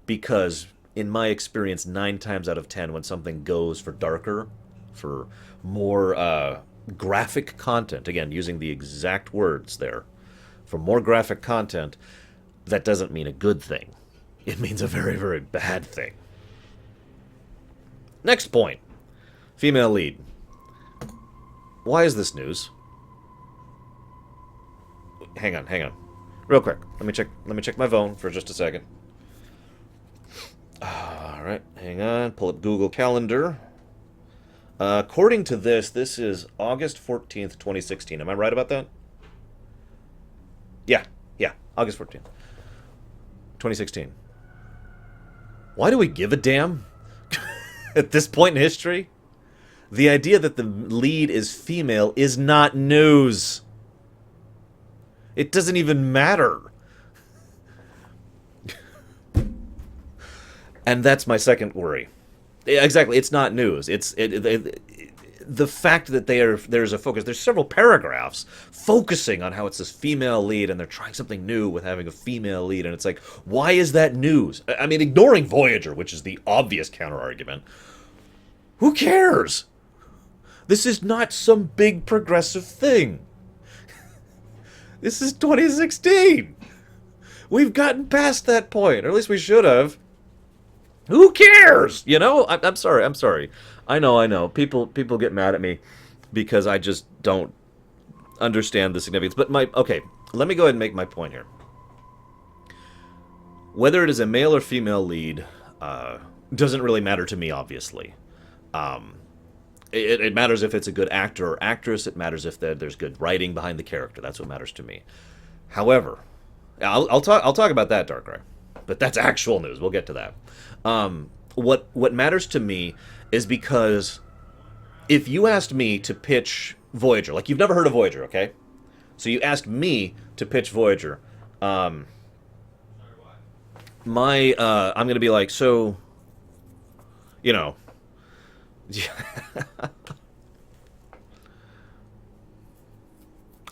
Because in my experience, 9 times out of 10, when something goes for darker, for more graphic content, again, using the exact words there, for more graphic content, that doesn't mean a good thing. It means a very, very bad thing. Next point. Female lead. Why is this news? Hang on. Real quick. Let me check my phone for just a second. Alright, hang on. Pull up Google Calendar. According to this is August 14th, 2016. Am I right about that? Yeah. August 14th. 2016. Why do we give a damn? At this point in history? The idea that the lead is female is not news. It doesn't even matter. And that's my second worry. Exactly, it's not news. It's the fact that there's a focus. There's several paragraphs focusing on how it's this female lead, and they're trying something new with having a female lead, and it's like, why is that news? I mean, ignoring Voyager, which is the obvious counter-argument, who cares? This is not some big progressive thing. This is 2016. We've gotten past that point, or at least we should have. Who cares? You know, I'm sorry. I know. People get mad at me because I just don't understand the significance. But okay, let me go ahead and make my point here. Whether it is a male or female lead doesn't really matter to me, obviously. It matters if it's a good actor or actress. It matters if there's good writing behind the character. That's what matters to me. However, I'll talk about that, Darkrai, but that's actual news. We'll get to that. What matters to me is because if you asked me to pitch Voyager, like you've never heard of Voyager, okay? So you asked me to pitch Voyager. I'm gonna be like, so, you know.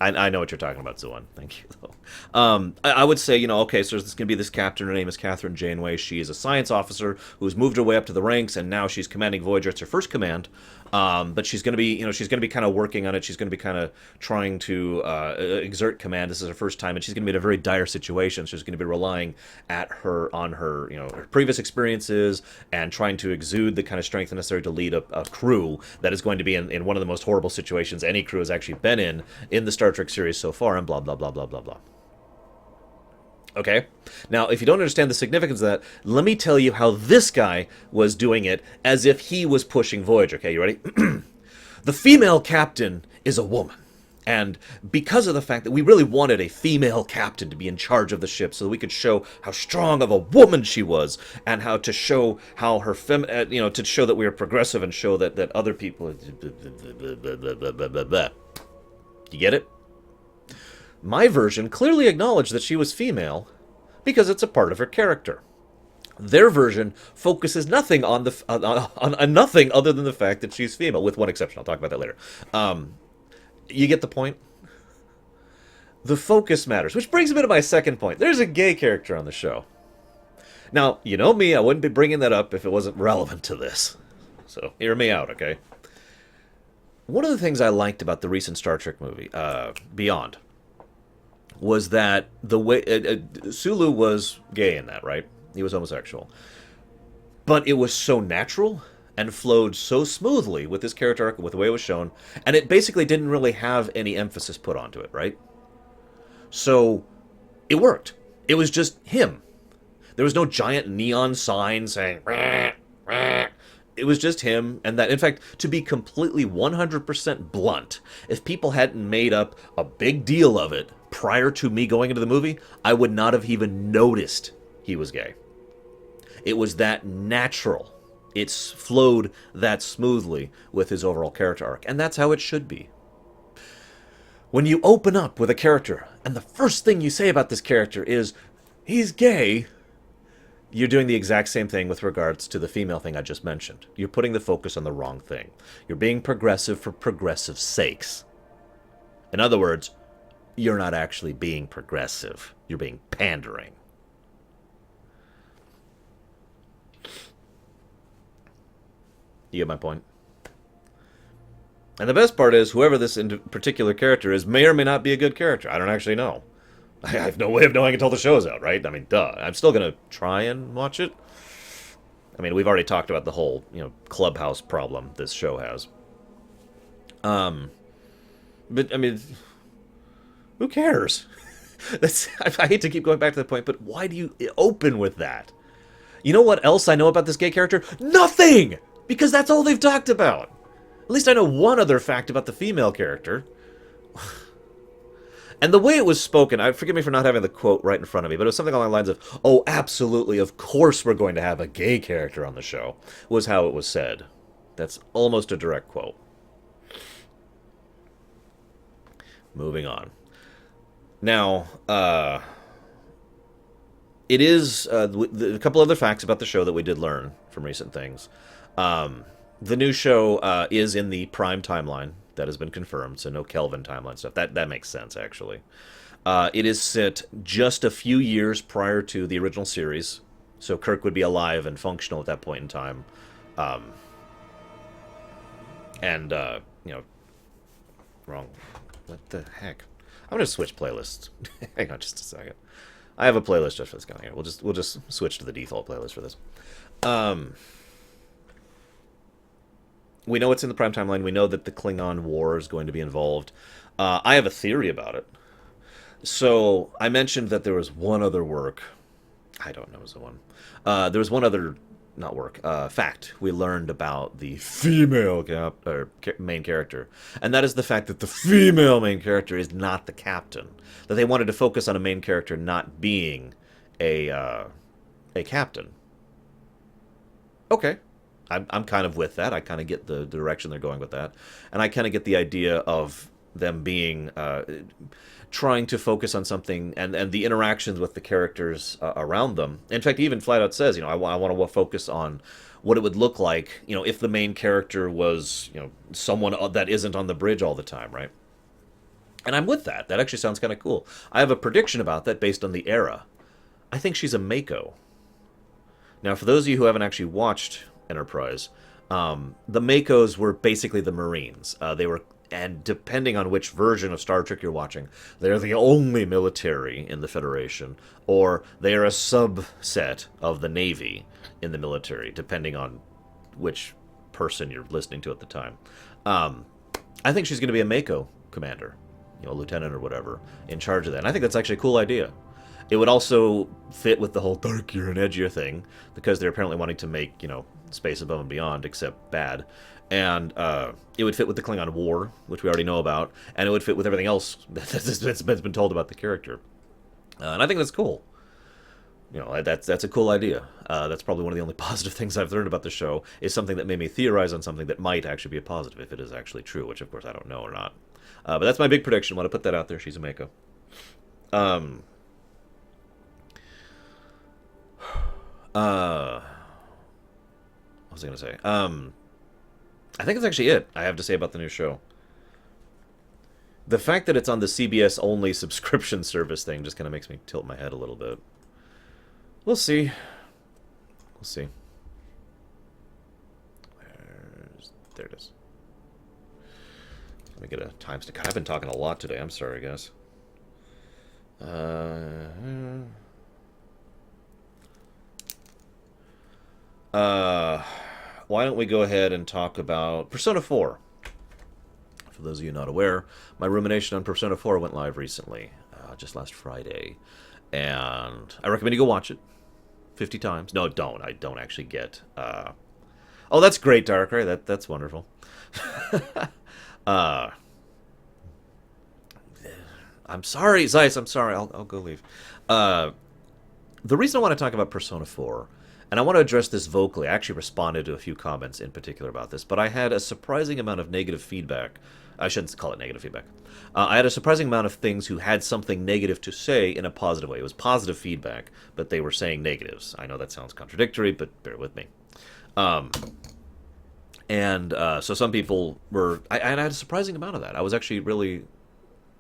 I know what you're talking about, Zuan. Thank you, though. I would say, okay, so there's going to be this captain. Her name is Catherine Janeway. She is a science officer who's moved her way up to the ranks, and now she's commanding Voyager. It's her first command. But she's going to be, she's going to be kind of working on it. She's going to be kind of trying to exert command. This is her first time, and she's going to be in a very dire situation. She's going to be relying on her, her previous experiences and trying to exude the kind of strength necessary to lead a crew that is going to be in one of the most horrible situations any crew has actually been in the Star Trek series so far, and blah, blah, blah, blah, blah, blah. Okay? Now, if you don't understand the significance of that, let me tell you how this guy was doing it as if he was pushing Voyager. Okay, you ready? The female captain is a woman. And because of the fact that we really wanted a female captain to be in charge of the ship so that we could show how strong of a woman she was, and how to show how her to show that we were progressive and show that other people... You get it? My version clearly acknowledged that she was female because it's a part of her character. Their version focuses nothing on nothing other than the fact that she's female, with one exception. I'll talk about that later. You get the point? The focus matters, which brings me to my second point. There's a gay character on the show. Now, you know me, I wouldn't be bringing that up if it wasn't relevant to this. So, hear me out, okay? One of the things I liked about the recent Star Trek movie, Beyond, was that the way... Sulu was gay in that, right? He was homosexual. But it was so natural and flowed so smoothly with this character arc, with the way it was shown, and it basically didn't really have any emphasis put onto it, right? So, it worked. It was just him. There was no giant neon sign saying... Rah, rah. It was just him, and that, in fact, to be completely 100% blunt, if people hadn't made up a big deal of it prior to me going into the movie, I would not have even noticed he was gay. It was that natural. It's flowed that smoothly with his overall character arc, and that's how it should be. When you open up with a character, and the first thing you say about this character is, he's gay... You're doing the exact same thing with regards to the female thing I just mentioned. You're putting the focus on the wrong thing. You're being progressive for progressive's sakes. In other words, you're not actually being progressive. You're being pandering. You get my point? And the best part is, whoever this particular character is may or may not be a good character. I don't actually know. I have no way of knowing until the show's out, right? I mean, duh. I'm still going to try and watch it. I mean, we've already talked about the whole, clubhouse problem this show has. But, I mean, who cares? I hate to keep going back to the point, but why do you open with that? You know what else I know about this gay character? Nothing! Because that's all they've talked about. At least I know one other fact about the female character. And the way it was spoken, forgive me for not having the quote right in front of me, but it was something along the lines of, oh, absolutely, of course we're going to have a gay character on the show, was how it was said. That's almost a direct quote. Moving on. Now, it is a couple other facts about the show that we did learn from recent things. The new show is in the Prime timeline. That has been confirmed, so no Kelvin timeline stuff. That makes sense, actually. It is set just a few years prior to the original series, so Kirk would be alive and functional at that point in time. Wrong. What the heck? I'm gonna switch playlists. Hang on just a second. I have a playlist just for this guy here. We'll just switch to the default playlist for this. We know it's in the Prime timeline. We know that the Klingon War is going to be involved. I have a theory about it. So, I mentioned that there was one other work I don't know is the one. There was one other, not work, fact we learned about the female main character, and that is the fact that the female main character is not the captain. That they wanted to focus on a main character not being a captain. Okay, I'm kind of with that. I kind of get the direction they're going with that, and I kind of get the idea of them being trying to focus on something and the interactions with the characters around them. In fact, he even flat out says, I want to focus on what it would look like, if the main character was, someone that isn't on the bridge all the time, right? And I'm with that. That actually sounds kind of cool. I have a prediction about that based on the era. I think she's a Mako. Now, for those of you who haven't actually watched Enterprise, the Makos were basically the Marines. They were, and depending on which version of Star Trek you're watching, they're the only military in the Federation, or they are a subset of the Navy in the military, depending on which person you're listening to at the time. I think she's going to be a Mako commander, lieutenant or whatever, in charge of that. And I think that's actually a cool idea. It would also fit with the whole darkier and edgier thing, because they're apparently wanting to make, Space Above and Beyond, except bad. And it would fit with the Klingon War, which we already know about, and it would fit with everything else that's been told about the character. And I think that's cool. That's a cool idea. That's probably one of the only positive things I've learned about the show, is something that made me theorize on something that might actually be a positive, if it is actually true, which, of course, I don't know or not. But that's my big prediction. I want to put that out there. She's a Mako. What was I going to say? I think that's actually it I have to say about the new show. The fact that it's on the CBS only subscription service thing just kind of makes me tilt my head a little bit. We'll see. We'll see. There it is. Let me get a timestamp. God, I've been talking a lot today. I'm sorry, guys. Why don't we go ahead and talk about Persona 4? For those of you not aware, my rumination on Persona 4 went live recently, just last Friday, and I recommend you go watch it 50 times. No, don't. I don't actually get... Oh, that's great, Darkrai. That's wonderful. I'm sorry, Zeiss. I'm sorry. I'll go leave. The reason I want to talk about Persona 4, and I want to address this vocally. I actually responded to a few comments in particular about this, but I had a surprising amount of negative feedback. I shouldn't call it negative feedback. I had a surprising amount of things who had something negative to say in a positive way. It was positive feedback, but they were saying negatives. I know that sounds contradictory, but bear with me. So some people were... I had a surprising amount of that. I was actually really...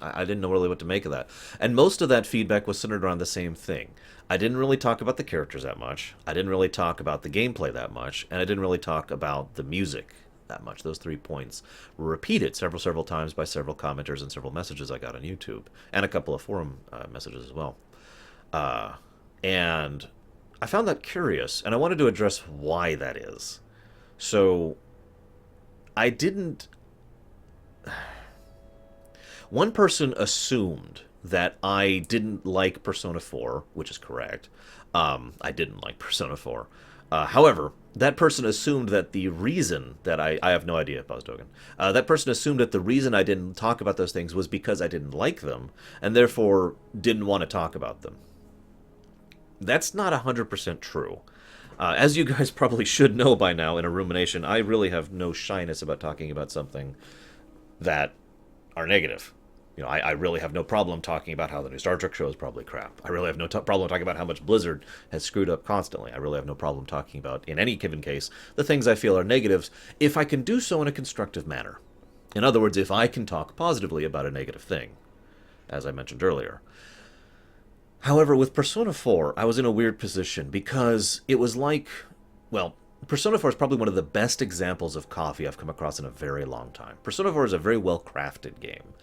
I didn't know really what to make of that. And most of that feedback was centered around the same thing. I didn't really talk about the characters that much. I didn't really talk about the gameplay that much. And I didn't really talk about the music that much. Those 3 points were repeated several times by several commenters and several messages I got on YouTube. And a couple of forum messages as well. And I found that curious. And I wanted to address why that is. So I didn't... One person assumed that I didn't like Persona 4, which is correct. I didn't like Persona 4. However, that person assumed that the reason that I have no idea, Bozdogan. That person assumed that the reason I didn't talk about those things was because I didn't like them, and therefore didn't want to talk about them. That's not 100% true. As you guys probably should know by now in a rumination, I really have no shyness about talking about something that are negative. I really have no problem talking about how the new Star Trek show is probably crap. I really have no problem talking about how much Blizzard has screwed up constantly. I really have no problem talking about, in any given case, the things I feel are negatives, if I can do so in a constructive manner. In other words, if I can talk positively about a negative thing, as I mentioned earlier. However, with Persona 4, I was in a weird position, because it was like, well... Persona 4 is probably one of the best examples of coffee I've come across in a very long time. Persona 4 is a very well-crafted game.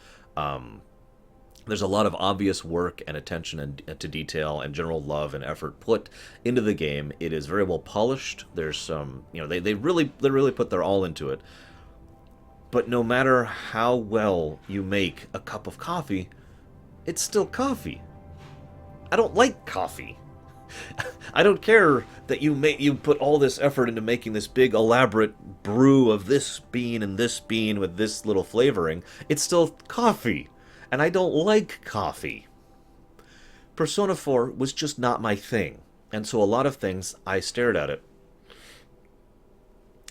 There's a lot of obvious work and attention to detail and general love and effort put into the game. It is very well polished. There's some, they really put their all into it. But no matter how well you make a cup of coffee, it's still coffee. I don't like coffee. I don't care that you put all this effort into making this big elaborate brew of this bean and this bean with this little flavoring. It's still coffee, and I don't like coffee. Persona 4 was just not my thing, and so a lot of things I stared at it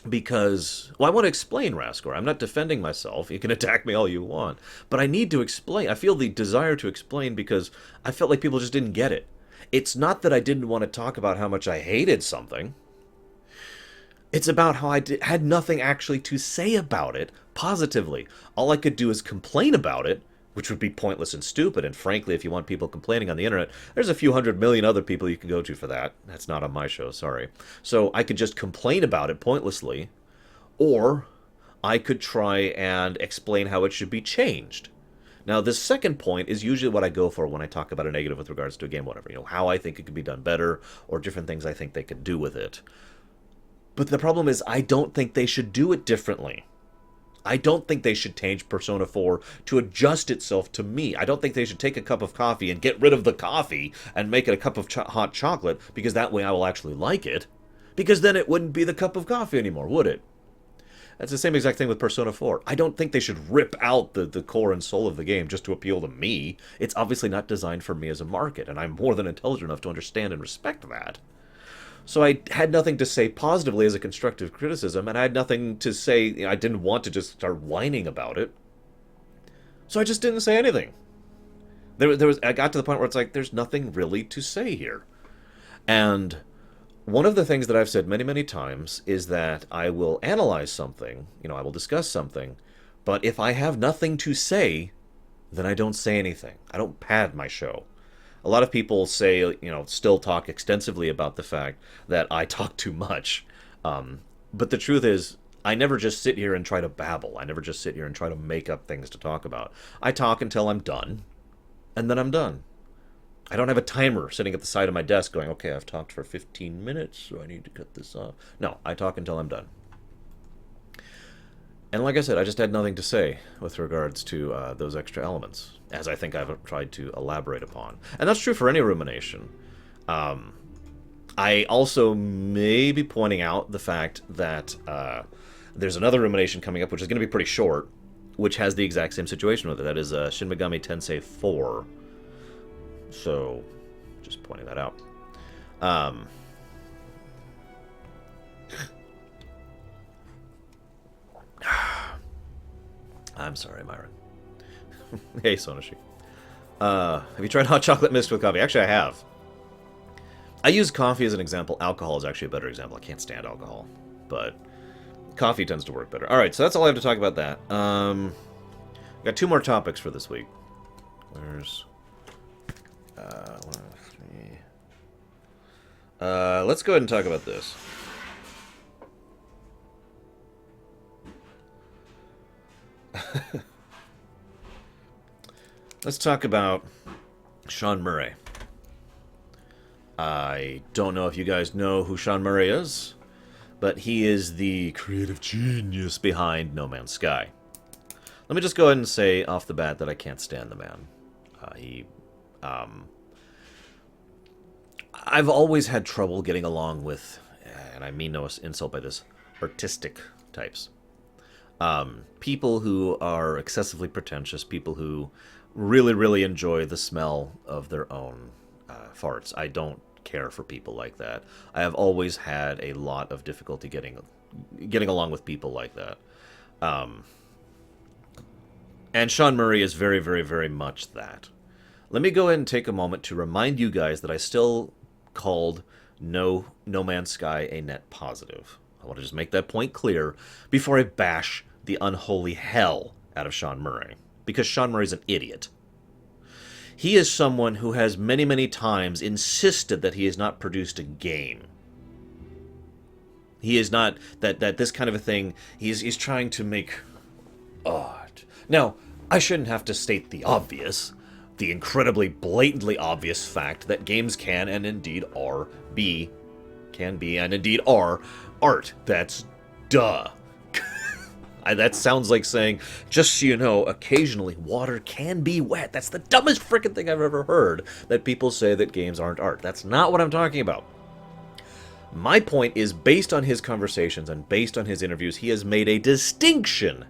because, well, I want to explain, Raskor. I'm not defending myself. You can attack me all you want, but I need to explain. I feel the desire to explain because I felt like people just didn't get it. It's not that I didn't want to talk about how much I hated something. It's about how I had nothing actually to say about it positively. All I could do is complain about it, which would be pointless and stupid. And frankly, if you want people complaining on the internet, there's a few 100 million other people you can go to for that. That's not on my show, sorry. So I could just complain about it pointlessly, or I could try and explain how it should be changed. Now, this second point is usually what I go for when I talk about a negative with regards to a game, whatever. You know, how I think it could be done better, or different things I think they could do with it. But the problem is, I don't think they should do it differently. I don't think they should change Persona 4 to adjust itself to me. I don't think they should take a cup of coffee and get rid of the coffee and make it a cup of hot chocolate, because that way I will actually like it. Because then it wouldn't be the cup of coffee anymore, would it? That's the same exact thing with Persona 4. I don't think they should rip out the core and soul of the game just to appeal to me. It's obviously not designed for me as a market, and I'm more than intelligent enough to understand and respect that. So I had nothing to say positively as a constructive criticism, and I had nothing to say, you know, I didn't want to just start whining about it. So I just didn't say anything. I got to the point where it's like, there's nothing really to say here. And one of the things that I've said many, many times is that I will analyze something, you know, I will discuss something, but if I have nothing to say, then I don't say anything. I don't pad my show. A lot of people say, you know, still talk extensively about the fact that I talk too much. But the truth is, I never just sit here and try to babble. I never just sit here and try to make up things to talk about. I talk until I'm done, and then I'm done. I don't have a timer sitting at the side of my desk going, okay, I've talked for 15 minutes, so I need to cut this off. No, I talk until I'm done. And like I said, I just had nothing to say with regards to those extra elements, as I think I've tried to elaborate upon. And that's true for any rumination. I also may be pointing out the fact that there's another rumination coming up, which is going to be pretty short, which has the exact same situation with it. That is Shin Megami Tensei 4. So, just pointing that out. I'm sorry, Myron. Hey, Sonoshi. Have you tried hot chocolate mixed with coffee? Actually, I have. I use coffee as an example. Alcohol is actually a better example. I can't stand alcohol, but coffee tends to work better. Alright, so that's all I have to talk about that. Got 2 more topics for this week. Where's... 1, 3... let's go ahead and talk about this. Let's talk about Sean Murray. I don't know if you guys know who Sean Murray is, but he is the creative genius behind No Man's Sky. Let me just go ahead and say off the bat that I can't stand the man. I've always had trouble getting along with, and I mean no insult by this, artistic types. People who are excessively pretentious, people who really, really enjoy the smell of their own farts. I don't care for people like that. I have always had a lot of difficulty getting along with people like that. And Sean Murray is very, very, very much that. Let me go ahead and take a moment to remind you guys that I still called No Man's Sky a net positive. I want to just make that point clear before I bash the unholy hell out of Sean Murray. Because Sean Murray's an idiot. He is someone who has many, many times insisted that he has not produced a game. He is not, that this kind of a thing, he's trying to make art. Now, I shouldn't have to state the obvious, the incredibly blatantly obvious fact that games can and indeed are can be and indeed are art. That's duh. That sounds like saying, just so you know, occasionally water can be wet. That's the dumbest freaking thing I've ever heard, that people say that games aren't art. That's not what I'm talking about. My point is, based on his conversations and based on his interviews, he has made a distinction,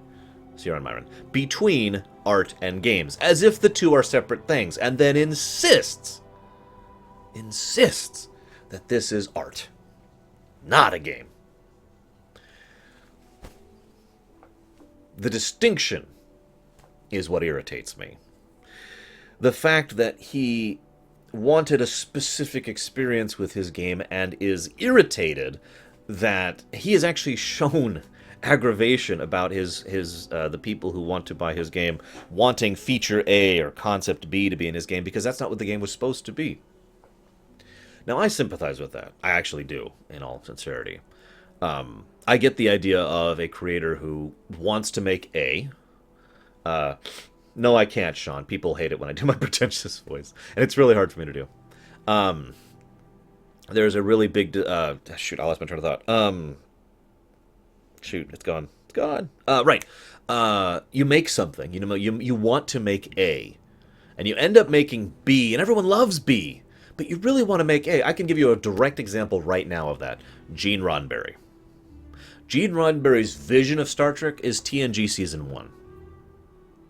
Sierra Myron, between art and games, as if the two are separate things, and then insists that this is art, not a game. The distinction is what irritates me. The fact that he wanted a specific experience with his game and is irritated that he has actually shown aggravation about the people who want to buy his game wanting feature A or concept B to be in his game, because that's not what the game was supposed to be. Now, I sympathize with that. I actually do, in all sincerity. I get the idea of a creator who wants to make A. No, I can't, Sean. People hate it when I do my pretentious voice, and it's really hard for me to do. There's a really big... shoot, I lost my train of thought. Shoot, it's gone. It's gone. Right. You make something. You want to make A, and you end up making B, and everyone loves B, but you really want to make A. I can give you a direct example right now of that. Gene Roddenberry. Gene Roddenberry's vision of Star Trek is TNG Season 1.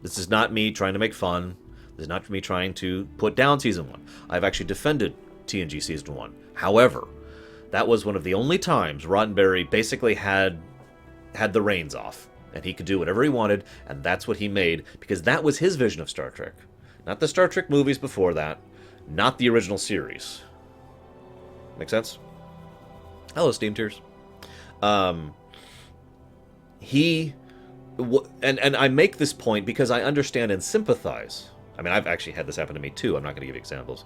This is not me trying to make fun. This is not me trying to put down Season 1. I've actually defended TNG Season 1. However, that was one of the only times Roddenberry basically had the reins off, and he could do whatever he wanted, and that's what he made, because that was his vision of Star Trek. Not the Star Trek movies before that, not the original series. Make sense? Hello, Steam Tears. And I make this point because I understand and sympathize. I mean, I've actually had this happen to me too. I'm not going to give examples.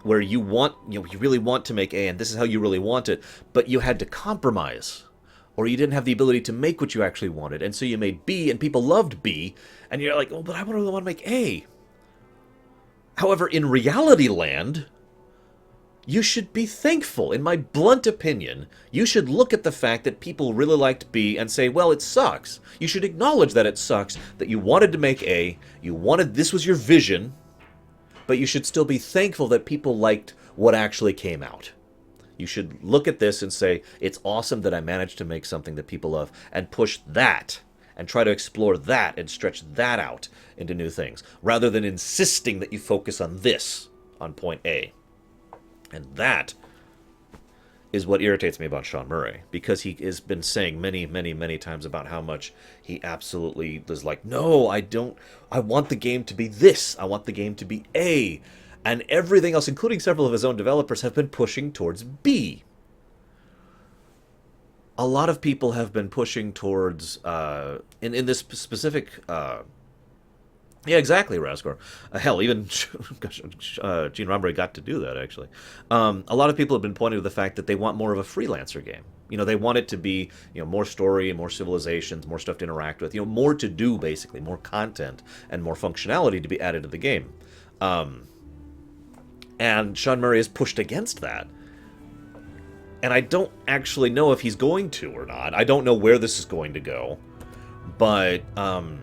Where you really want to make A, and this is how you really want it, but you had to compromise, or you didn't have the ability to make what you actually wanted, and so you made B, and people loved B, and you're like, oh, but I really want to make A. However, in reality land, you should be thankful. In my blunt opinion, you should look at the fact that people really liked B and say, well, it sucks. You should acknowledge that it sucks, that you wanted to make A, this was your vision, but you should still be thankful that people liked what actually came out. You should look at this and say, it's awesome that I managed to make something that people love, and push that, and try to explore that, and stretch that out into new things, rather than insisting that you focus on this, on point A. And that is what irritates me about Sean Murray, because he has been saying many, many, many times about how much he absolutely was like, no, I want the game to be this, I want the game to be A, and everything else, including several of his own developers, have been pushing towards B. A lot of people have been pushing towards, in this specific... yeah, exactly, Raskor. Hell, even Gene Roddenberry got to do that, actually. A lot of people have been pointing to the fact that they want more of a freelancer game. They want it to be, more story, more civilizations, more stuff to interact with, more to do, basically, more content and more functionality to be added to the game. And Sean Murray has pushed against that. And I don't actually know if he's going to or not. I don't know where this is going to go. But I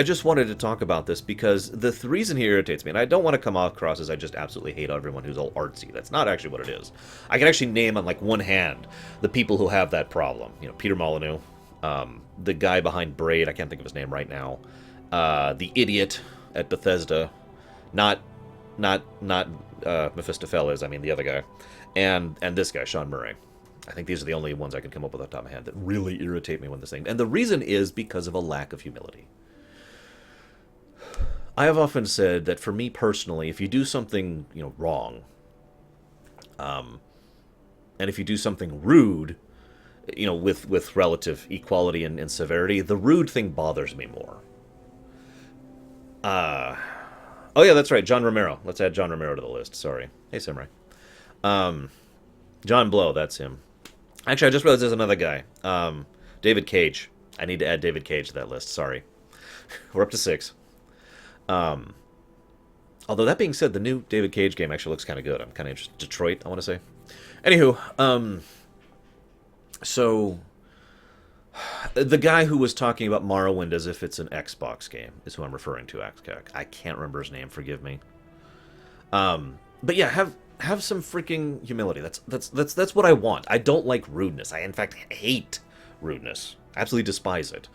just wanted to talk about this because the reason he irritates me, and I don't want to come across as I just absolutely hate everyone who's all artsy. That's not actually what it is. I can actually name on one hand the people who have that problem. Peter Molyneux, the guy behind Braid, I can't think of his name right now, the idiot at Bethesda, not Mephistopheles, I mean the other guy, and this guy, Sean Murray. I think these are the only ones I can come up with off the top of my head that really irritate me when this thing... And the reason is because of a lack of humility. I have often said that for me personally, if you do something, wrong, and if you do something rude, with relative equality and severity, the rude thing bothers me more. Oh yeah, that's right, John Romero. Let's add John Romero to the list. Sorry. Hey, Samurai. John Blow, that's him. Actually, I just realized there's another guy. David Cage. I need to add David Cage to that list. Sorry. We're up to 6. Although, that being said, the new David Cage game actually looks kind of good. I'm kind of interested. Detroit, I want to say. Anywho, so The guy who was talking about Morrowind as if it's an Xbox game is who I'm referring to. I can't remember his name. Forgive me. But yeah, have some freaking humility. That's what I want. I don't like rudeness. I in fact hate rudeness. Absolutely despise it.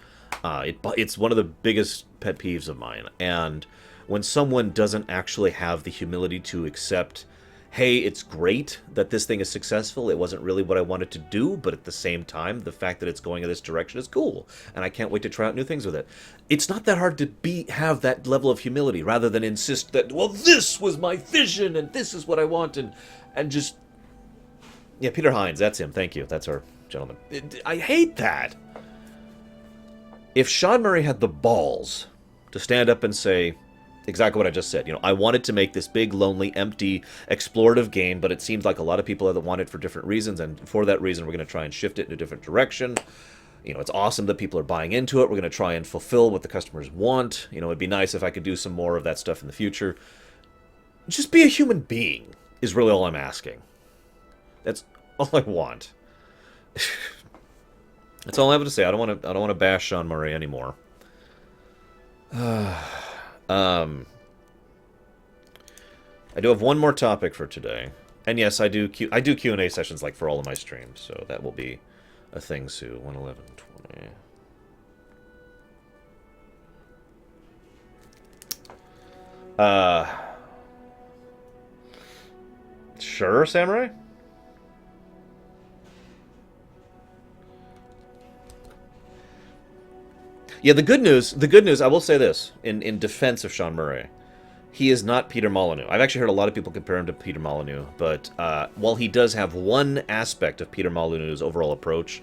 It's one of the biggest pet peeves of mine. And when someone doesn't actually have the humility to accept, hey, it's great that this thing is successful. It wasn't really what I wanted to do, but at the same time, the fact that it's going in this direction is cool, and I can't wait to try out new things with it. It's not that hard to have that level of humility, rather than insist that, well, this was my vision, and this is what I want, and just... Yeah, Peter Hines, that's him. Thank you. That's our gentleman. I hate that. If Sean Murray had the balls to stand up and say exactly what I just said, you know, I wanted to make this big, lonely, empty, explorative game, but it seems like a lot of people that want it for different reasons, and for that reason, we're going to try and shift it in a different direction. You know, it's awesome that people are buying into it. We're going to try and fulfill what the customers want. You know, it'd be nice if I could do some more of that stuff in the future. Just be a human being is really all I'm asking. That's all I want. That's all I have to say. I don't want to bash Sean Murray anymore. I do have one more topic for today, and yes, I do Q&A sessions like for all of my streams, so that will be a thing soon. 111:20. Sure, Samurai. Yeah, the good news, I will say this, in defense of Sean Murray, he is not Peter Molyneux. I've actually heard a lot of people compare him to Peter Molyneux, but while he does have one aspect of Peter Molyneux's overall approach,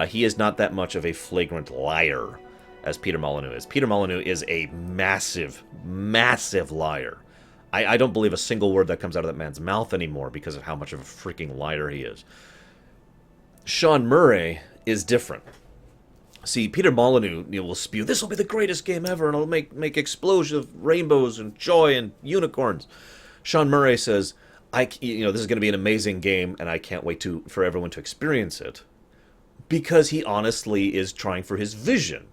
he is not that much of a flagrant liar as Peter Molyneux is. Peter Molyneux is a massive, massive liar. I don't believe a single word that comes out of that man's mouth anymore because of how much of a freaking liar he is. Sean Murray is different. See, Peter Molyneux will spew, this will be the greatest game ever, and it'll make explosions of rainbows and joy and unicorns. Sean Murray says, this is going to be an amazing game, and I can't wait for everyone to experience it. Because he honestly is trying for his vision.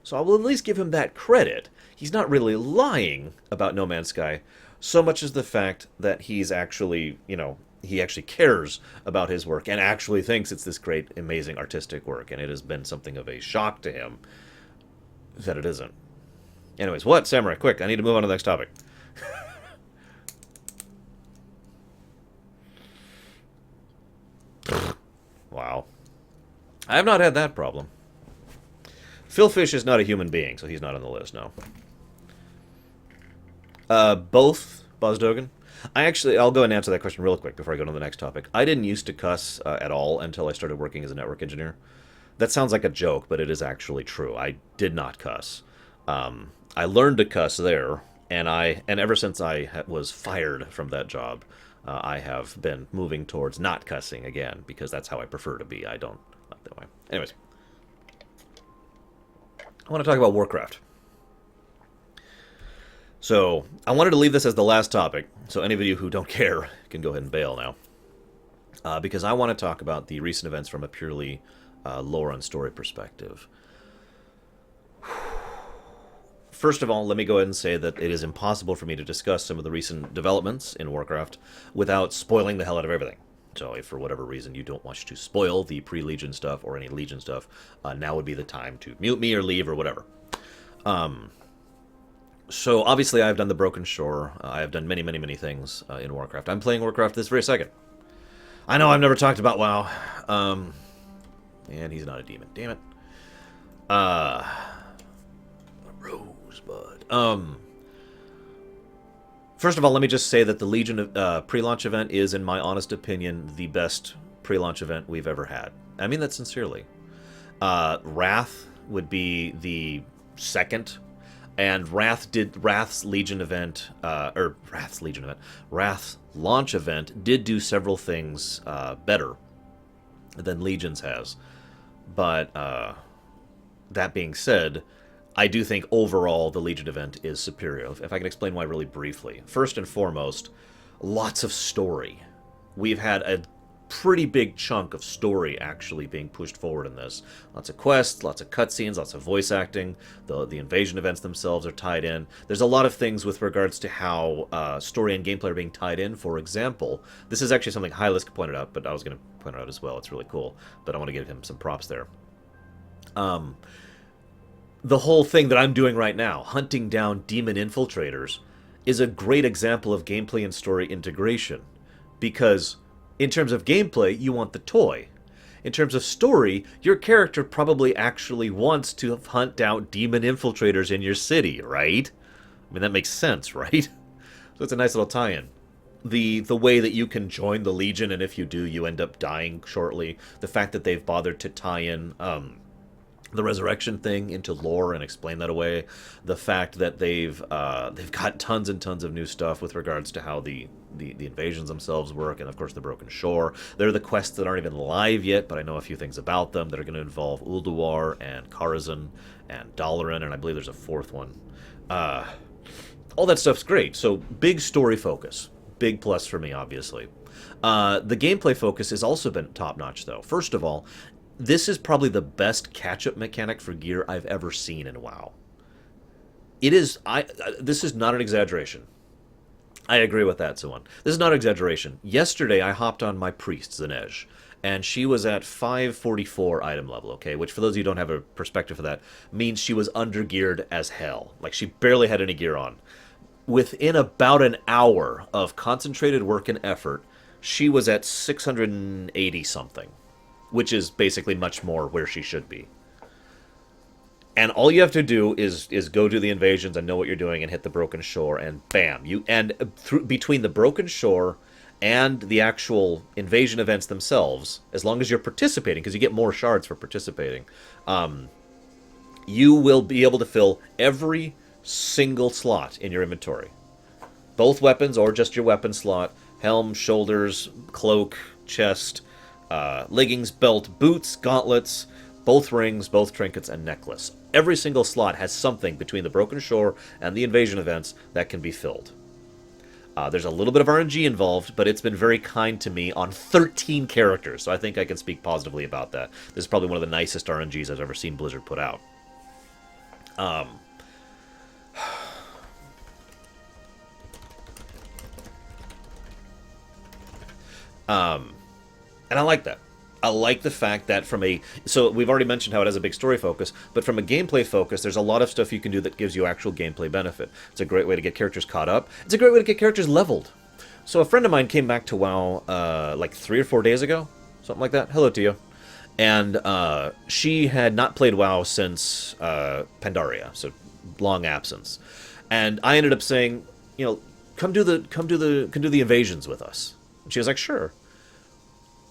So I will at least give him that credit. He's not really lying about No Man's Sky, so much as the fact that he's actually, he actually cares about his work and actually thinks it's this great, amazing artistic work, and it has been something of a shock to him that it isn't. Anyways, what? Samurai, quick, I need to move on to the next topic. Wow. I have not had that problem. Phil Fish is not a human being, so he's not on the list, no. Both, Bozdogan. I'll go and answer that question real quick before I go to the next topic. I didn't used to cuss at all until I started working as a network engineer. That sounds like a joke, but it is actually true. I did not cuss. I learned to cuss there, and ever since I was fired from that job, I have been moving towards not cussing again, because that's how I prefer to be. I don't like that way. Anyways, I want to talk about Warcraft. So, I wanted to leave this as the last topic, so any of you who don't care can go ahead and bail now. Because I want to talk about the recent events from a purely lore and story perspective. First of all, let me go ahead and say that it is impossible for me to discuss some of the recent developments in Warcraft without spoiling the hell out of everything. So if for whatever reason you don't want to spoil the pre-Legion stuff or any Legion stuff, now would be the time to mute me or leave or whatever. So, obviously, I've done the Broken Shore. I have done many, many, many things in Warcraft. I'm playing Warcraft this very second. I know I've never talked about WoW. And he's not a demon. Damn it. Rosebud. First of all, let me just say that the Legion pre-launch event is, in my honest opinion, the best pre-launch event we've ever had. I mean that sincerely. Wrath would be the second. And Wrath's Legion event, Wrath's launch event did do several things better than Legion's has. But that being said, I do think overall the Legion event is superior. If I can explain why really briefly. First and foremost, lots of story. We've had a pretty big chunk of story actually being pushed forward in this. Lots of quests, lots of cutscenes, lots of voice acting. The invasion events themselves are tied in. There's a lot of things with regards to how story and gameplay are being tied in. For example, this is actually something Hylisk pointed out, but I was going to point it out as well. It's really cool, but I want to give him some props there. The whole thing that I'm doing right now, hunting down demon infiltrators, is a great example of gameplay and story integration, because in terms of gameplay, you want the toy. In terms of story, your character probably actually wants to hunt down demon infiltrators in your city, right? I mean, that makes sense, right? So it's a nice little tie-in. The way that you can join the Legion, and if you do, you end up dying shortly. The fact that they've bothered to tie in the resurrection thing into lore and explain that away. The fact that they've got tons and tons of new stuff with regards to how the invasions themselves work, and of course the Broken Shore. There are the quests that aren't even live yet, but I know a few things about them that are going to involve Ulduar and Karazhan and Dalaran, and I believe there's a fourth one. All that stuff's great. So big story focus. Big plus for me, obviously. The gameplay focus has also been top-notch, though. First of all, this is probably the best catch-up mechanic for gear I've ever seen in WoW. It is... this is not an exaggeration. I agree with that, Suwon. This is not an exaggeration. Yesterday, I hopped on my priest, Zanej, and she was at 544 item level, okay? Which, for those of you who don't have a perspective for that, means she was under-geared as hell. Like, she barely had any gear on. Within about an hour of concentrated work and effort, she was at 680-something. Which is basically much more where she should be. And all you have to do is go do the invasions and know what you're doing and hit the Broken Shore, and bam, between the Broken Shore and the actual invasion events themselves, as long as you're participating, because you get more shards for participating, you will be able to fill every single slot in your inventory. Both weapons or just your weapon slot, helm, shoulders, cloak, chest, leggings, belt, boots, gauntlets, both rings, both trinkets, and necklace. Every single slot has something between the Broken Shore and the invasion events that can be filled. There's a little bit of RNG involved, but it's been very kind to me on 13 characters, so I think I can speak positively about that. This is probably one of the nicest RNGs I've ever seen Blizzard put out. And I like that. I like the fact that so we've already mentioned how it has a big story focus, but from a gameplay focus, there's a lot of stuff you can do that gives you actual gameplay benefit. It's a great way to get characters caught up. It's a great way to get characters leveled. So a friend of mine came back to WoW like 3 or 4 days ago, something like that. Hello to you. And she had not played WoW since Pandaria, so long absence. And I ended up saying, come do the invasions with us. And she was like, sure.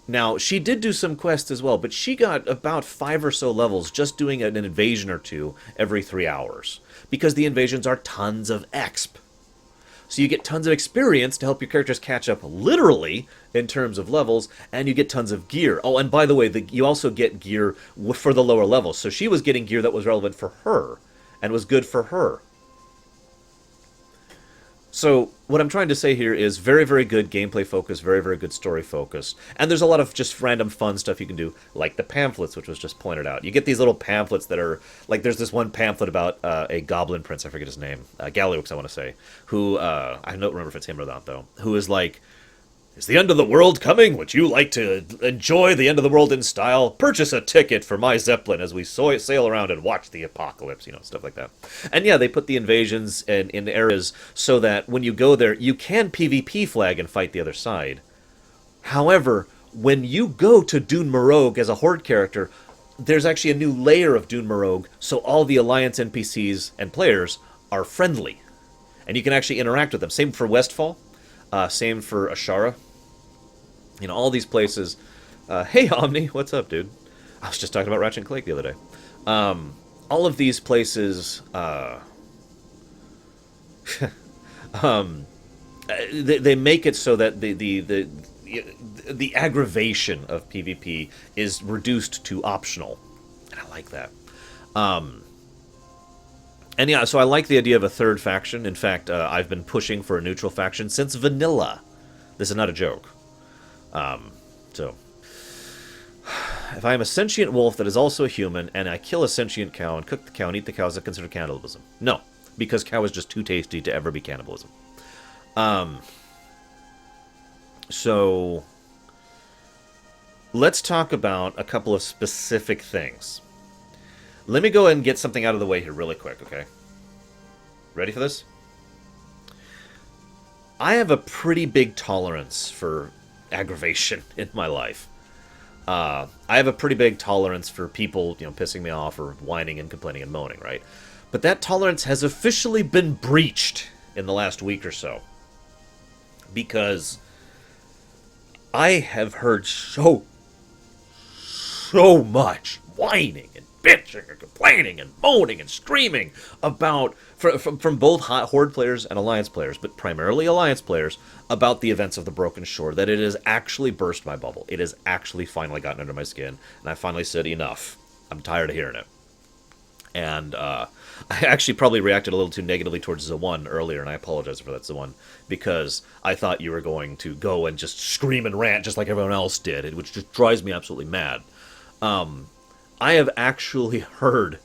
Now, she did do some quests as well, but she got about 5 or so levels just doing an invasion or two every 3 hours. Because the invasions are tons of exp. So you get tons of experience to help your characters catch up literally in terms of levels, and you get tons of gear. Oh, and by the way, you also get gear for the lower levels. So she was getting gear that was relevant for her, and was good for her. So what I'm trying to say here is very, very good gameplay focus, very, very good story focus. And there's a lot of just random fun stuff you can do, like the pamphlets, which was just pointed out. You get these little pamphlets that are, like there's this one pamphlet about a goblin prince, I forget his name, Galliux, I want to say, who, I don't remember if it's him or not, though, who is like, is the end of the world coming? Would you like to enjoy the end of the world in style? Purchase a ticket for my Zeppelin as we sail around and watch the apocalypse, stuff like that. And yeah, they put the invasions in areas so that when you go there, you can PvP flag and fight the other side. However, when you go to Dune Morrogue as a Horde character, there's actually a new layer of Dune Morrogue, so all the Alliance NPCs and players are friendly. And you can actually interact with them. Same for Westfall. Same for Ashara. All these places. Hey, Omni, what's up, dude? I was just talking about Ratchet and Clank the other day. All of these places, they make it so that the aggravation of PvP is reduced to optional, and I like that. And yeah, so I like the idea of a third faction. In fact, I've been pushing for a neutral faction since vanilla. This is not a joke. So, if I am a sentient wolf that is also a human, and I kill a sentient cow and cook the cow and eat the cow, is that considered cannibalism? No, because cow is just too tasty to ever be cannibalism. So, let's talk about a couple of specific things. Let me go ahead and get something out of the way here really quick, okay? Ready for this? I have a pretty big tolerance for aggravation in my life. I have a pretty big tolerance for people, pissing me off or whining and complaining and moaning, right? But that tolerance has officially been breached in the last week or so. Because I have heard so much whining and bitching and complaining and moaning and screaming about, from both Horde players and Alliance players, but primarily Alliance players, about the events of the Broken Shore, that it has actually burst my bubble. It has actually finally gotten under my skin, and I finally said, enough. I'm tired of hearing it. And I actually probably reacted a little too negatively towards Zawan earlier, and I apologize for that, Zawan, because I thought you were going to go and just scream and rant just like everyone else did, which just drives me absolutely mad. I have actually heard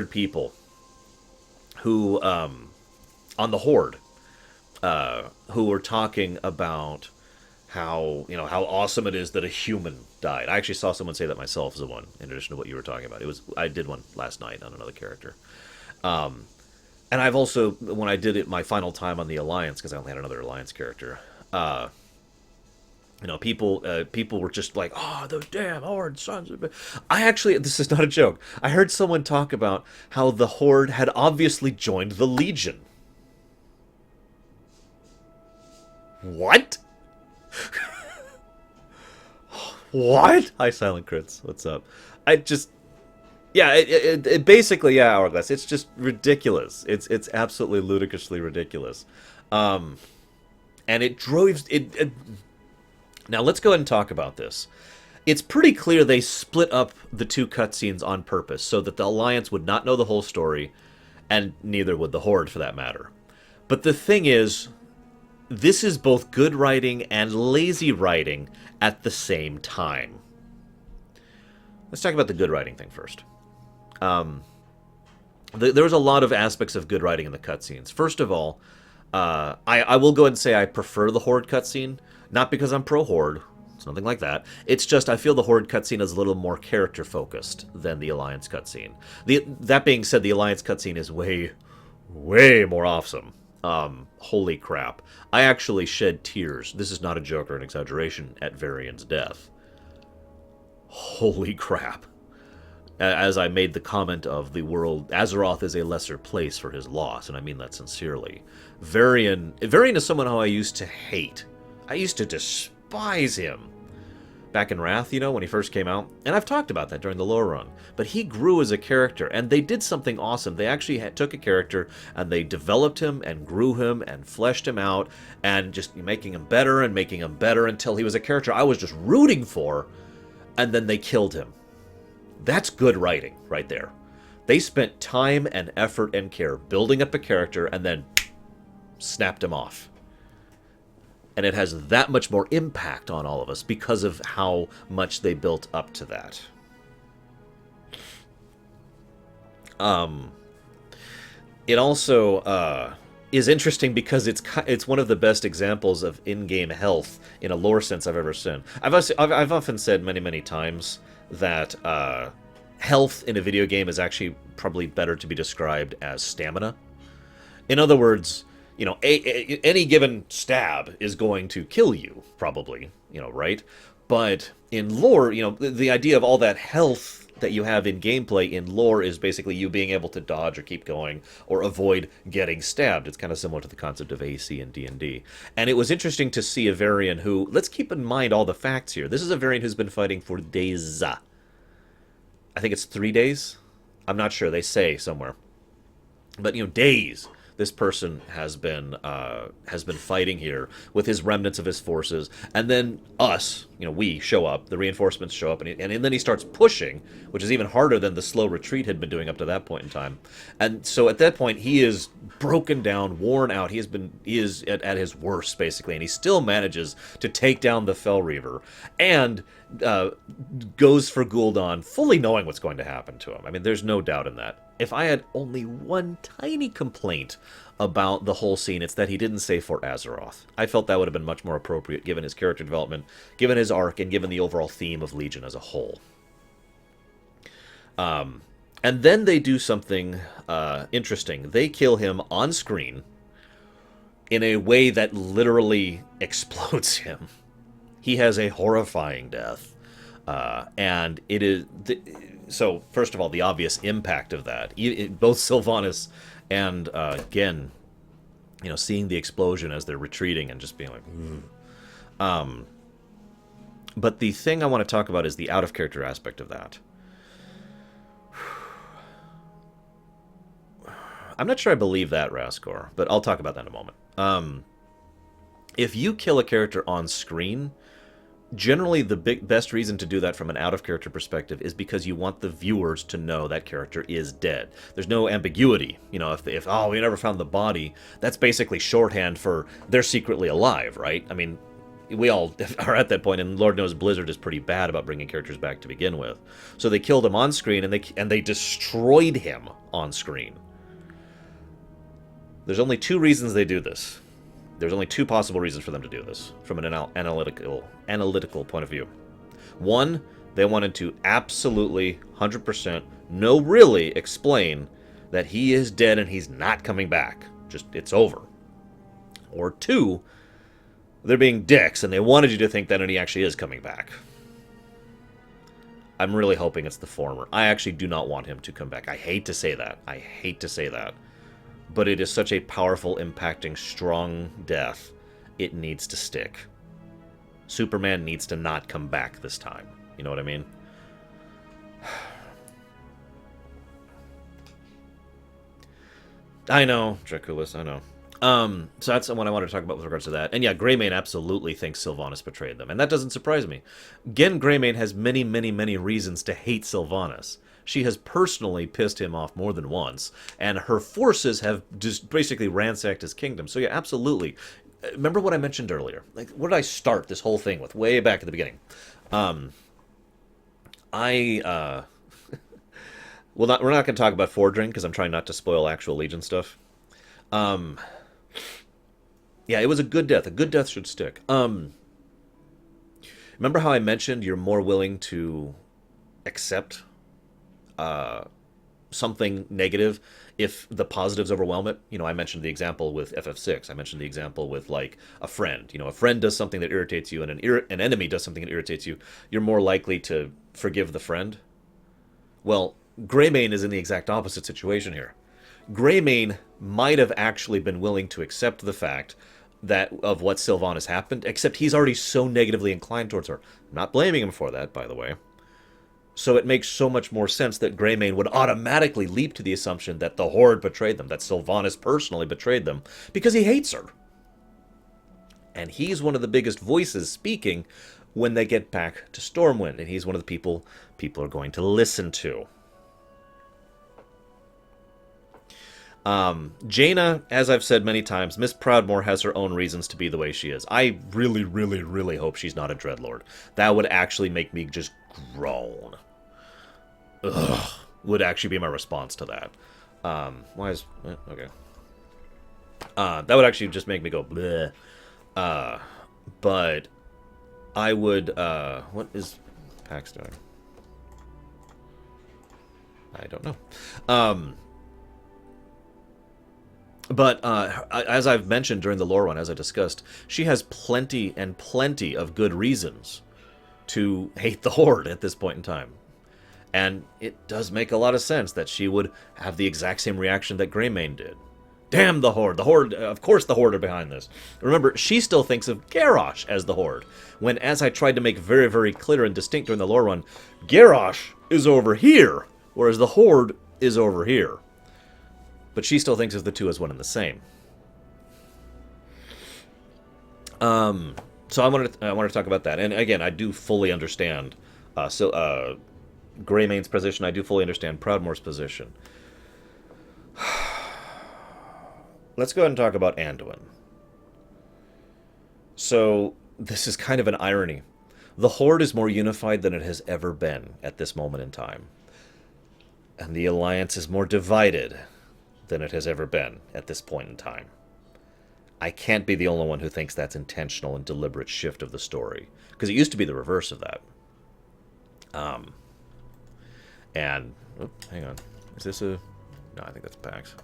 people who, on the Horde, who were talking about how awesome it is that a human died. I actually saw someone say that myself as a one, in addition to what you were talking about. I did one last night on another character. And I've also, when I did it my final time on the Alliance, because I only had another Alliance character, people were just like, oh, those damn Horde sons of... this is not a joke. I heard someone talk about how the Horde had obviously joined the Legion. What? What? Hi, Silent Crits. What's up? It basically, Hourglass. It's just ridiculous. It's absolutely ludicrously ridiculous. And it drove... Now, let's go ahead and talk about this. It's pretty clear they split up the two cutscenes on purpose so that the Alliance would not know the whole story, and neither would the Horde, for that matter. But the thing is, this is both good writing and lazy writing at the same time. Let's talk about the good writing thing first. There was a lot of aspects of good writing in the cutscenes. First of all, I will go ahead and say I prefer the Horde cutscene. Not because I'm pro-Horde, it's nothing like that. It's just I feel the Horde cutscene is a little more character-focused than the Alliance cutscene. That being said, the Alliance cutscene is way, way more awesome. Holy crap. I actually shed tears, this is not a joke or an exaggeration, at Varian's death. Holy crap. As I made the comment of the world, Azeroth is a lesser place for his loss, and I mean that sincerely. Varian is someone who I used to hate. I used to despise him back in Wrath, when he first came out. And I've talked about that during the lore run. But he grew as a character, and they did something awesome. They actually took a character, and they developed him, and grew him, and fleshed him out, and just making him better, and making him better, until he was a character I was just rooting for, and then they killed him. That's good writing, right there. They spent time and effort and care building up a character, and then snapped him off. And it has that much more impact on all of us because of how much they built up to that. It also is interesting because it's one of the best examples of in-game health in a lore sense I've ever seen. I've often said many times that health in a video game is actually probably better to be described as stamina. In other words, any given stab is going to kill you, probably, right? But in lore, the idea of all that health that you have in gameplay in lore is basically you being able to dodge or keep going or avoid getting stabbed. It's kind of similar to the concept of AC in D&D. And it was interesting to see a Varian who, let's keep in mind all the facts here. This is a Varian who's been fighting for days. I think it's 3 days? I'm not sure, they say somewhere. But, days. this person has been fighting here with his remnants of his forces, and then us, we show up, the reinforcements show up, and then he starts pushing, which is even harder than the slow retreat had been doing up to that point in time. And so at that point, he is broken down, worn out. He is at his worst, basically, and he still manages to take down the Fel Reaver and goes for Gul'dan, fully knowing what's going to happen to him. I mean, there's no doubt in that. If I had only one tiny complaint about the whole scene, it's that he didn't say for Azeroth. I felt that would have been much more appropriate given his character development, given his arc, and given the overall theme of Legion as a whole. And then they do something interesting. They kill him on screen in a way that literally explodes him. He has a horrifying death. And it is... So, first of all, the obvious impact of that. Both Sylvanas and Gen, seeing the explosion as they're retreating and just being like... But the thing I want to talk about is the out-of-character aspect of that. I'm not sure I believe that, Raskor, but I'll talk about that in a moment. If you kill a character on screen... Generally, the best reason to do that from an out-of-character perspective is because you want the viewers to know that character is dead. There's no ambiguity. If we never found the body, that's basically shorthand for they're secretly alive, right? I mean, we all are at that point, and Lord knows Blizzard is pretty bad about bringing characters back to begin with. So they killed him on screen, and they destroyed him on screen. There's only two reasons they do this. There's only two possible reasons for them to do this, from an analytical point of view. One, they wanted to absolutely, 100%, really explain that he is dead and he's not coming back. Just, it's over. Or two, they're being dicks and they wanted you to think that he actually is coming back. I'm really hoping it's the former. I actually do not want him to come back. I hate to say that. But it is such a powerful, impacting, strong death. It needs to stick. Superman needs to not come back this time. You know what I mean? I know, Draculis, I know. So that's what I wanted to talk about with regards to that. And yeah, Greymane absolutely thinks Sylvanas betrayed them. And that doesn't surprise me. Again, Greymane has many, many, many reasons to hate Sylvanas. She has personally pissed him off more than once, and her forces have just basically ransacked his kingdom. So yeah, absolutely. Remember what I mentioned earlier? Like, what did I start this whole thing with way back at the beginning? Well, we're not going to talk about Fordring because I'm trying not to spoil actual Legion stuff. Yeah, it was a good death. A good death should stick. Remember how I mentioned you're more willing to accept something negative if the positives overwhelm it? I mentioned the example with FF6. I mentioned the example with, like, a friend. A friend does something that irritates you, and an enemy does something that irritates you. You're more likely to forgive the friend. Well, Greymane is in the exact opposite situation here. Greymane might have actually been willing to accept the fact that of what Sylvanas happened, except he's already so negatively inclined towards her. I'm not blaming him for that, by the way. So it makes so much more sense that Greymane would automatically leap to the assumption that the Horde betrayed them, that Sylvanas personally betrayed them, because he hates her. And he's one of the biggest voices speaking when they get back to Stormwind, and he's one of the people are going to listen to. Jaina, as I've said many times, Miss Proudmoore has her own reasons to be the way she is. I really, really, really hope she's not a Dreadlord. That would actually make me just groan. Ugh. Would actually be my response to that. Why is... Okay. That would actually just make me go bleh. But I would... what is Pax doing? I don't know. But as I've mentioned during the lore one, as I discussed, she has plenty and plenty of good reasons to hate the Horde at this point in time. And it does make a lot of sense that she would have the exact same reaction that Greymane did. Damn the Horde! The Horde, of course the Horde are behind this. Remember, she still thinks of Garrosh as the Horde, when, as I tried to make very, very clear and distinct during the lore run, Garrosh is over here, whereas the Horde is over here. But she still thinks of the two as one and the same. So I wanted to talk about that. And again, I do fully understand Greymane's position. I do fully understand Proudmoore's position. Let's go ahead and talk about Anduin. So this is kind of an irony. The Horde is more unified than it has ever been at this moment in time. And the Alliance is more divided than it has ever been at this point in time. I can't be the only one who thinks that's intentional and deliberate shift of the story. Because it used to be the reverse of that. And... Oh, hang on. Is this a... No, I think that's PAX.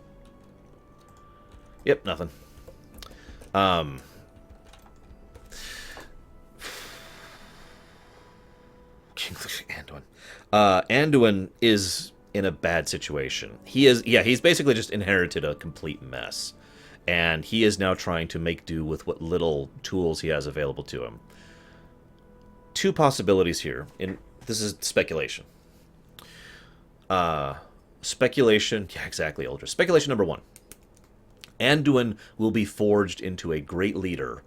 Yep, nothing. Anduin. Anduin is in a bad situation. He's basically just inherited a complete mess. And he is now trying to make do with what little tools he has available to him. Two possibilities here. This is speculation. Speculation... Yeah, exactly, Eldris. Speculation number one. Anduin will be forged into a great leader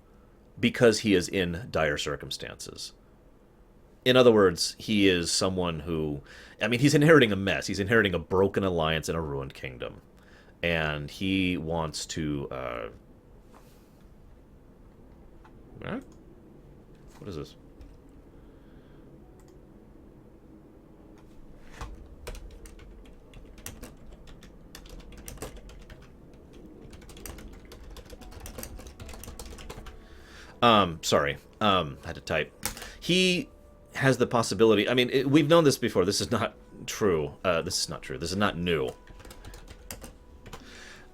because he is in dire circumstances. In other words, he is someone who... I mean, he's inheriting a mess. He's inheriting a broken alliance and a ruined kingdom. And he wants to... What is this? Sorry. Had to type. He has the possibility... I mean, we've known this before. This is not true. This is not true. This is not new.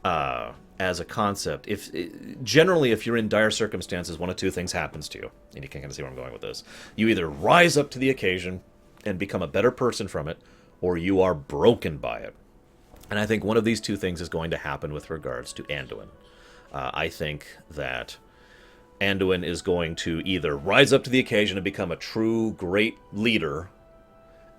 As a concept. Generally, if you're in dire circumstances, one of two things happens to you. And you can kind of see where I'm going with this. You either rise up to the occasion and become a better person from it, or you are broken by it. And I think one of these two things is going to happen with regards to Anduin. I think that Anduin is going to either rise up to the occasion and become a true great leader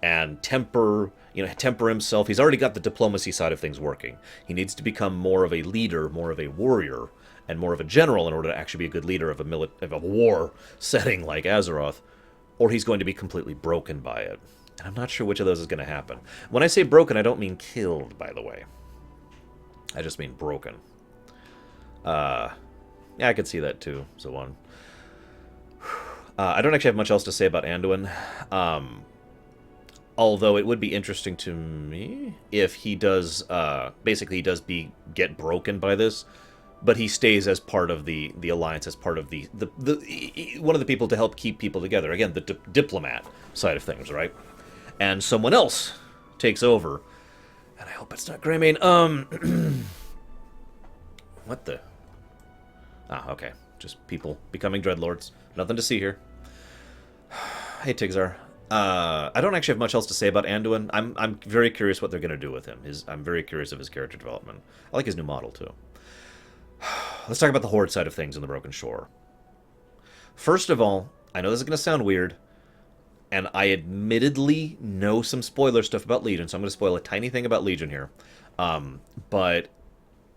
and temper himself. He's already got the diplomacy side of things working. He needs to become more of a leader, more of a warrior, and more of a general in order to actually be a good leader of a war setting like Azeroth, or he's going to be completely broken by it. And I'm not sure which of those is going to happen. When I say broken, I don't mean killed, by the way. I just mean broken. Yeah, I could see that too, so on. I don't actually have much else to say about Anduin. Although it would be interesting to me if he does, basically he does get broken by this, but he stays as part of the Alliance, as part of the one of the people to help keep people together. Again, the diplomat side of things, right? And someone else takes over. And I hope it's not Greymane. What the... Ah, okay. Just people becoming dreadlords. Nothing to see here. Hey, Tigzar. I don't actually have much else to say about Anduin. I'm very curious what they're going to do with him. I'm very curious of his character development. I like his new model, too. Let's talk about the Horde side of things in the Broken Shore. First of all, I know this is going to sound weird, and I admittedly know some spoiler stuff about Legion, so I'm going to spoil a tiny thing about Legion here. But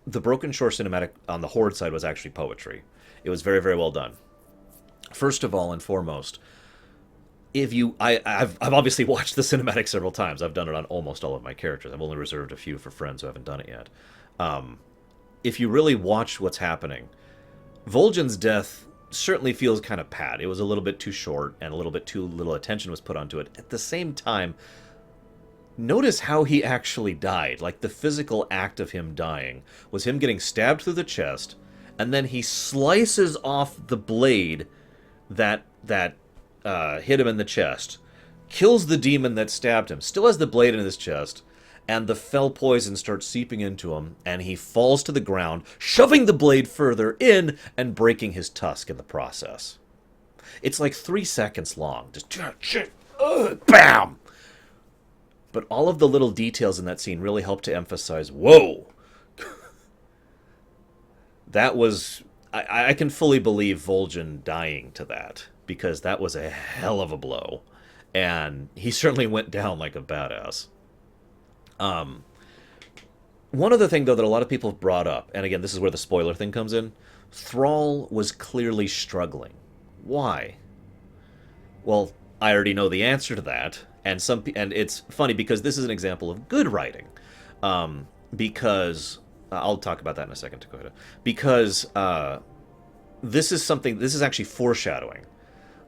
the Broken Shore cinematic on the Horde side was actually poetry. It was very, very well done. First of all and foremost, I've obviously watched the cinematic several times. I've done it on almost all of my characters. I've only reserved a few for friends who haven't done it yet. If you really watch what's happening, Vol'jin's death certainly feels kind of pat. It was a little bit too short, and a little bit too little attention was put onto it. At the same time, notice how he actually died. Like, the physical act of him dying was him getting stabbed through the chest, and then he slices off the blade that hit him in the chest, kills the demon that stabbed him, still has the blade in his chest, and the fell poison starts seeping into him, and he falls to the ground, shoving the blade further in and breaking his tusk in the process. It's like 3 seconds long. Just bam! But all of the little details in that scene really help to emphasize, whoa! That was... I can fully believe Vol'jin dying to that, because that was a hell of a blow. And he certainly went down like a badass. One other thing, though, that a lot of people have brought up, and again, this is where the spoiler thing comes in, Thrall was clearly struggling. Why? Well, I already know the answer to that, and it's funny because this is an example of good writing, because I'll talk about that in a second, Dakota. Because this is actually foreshadowing.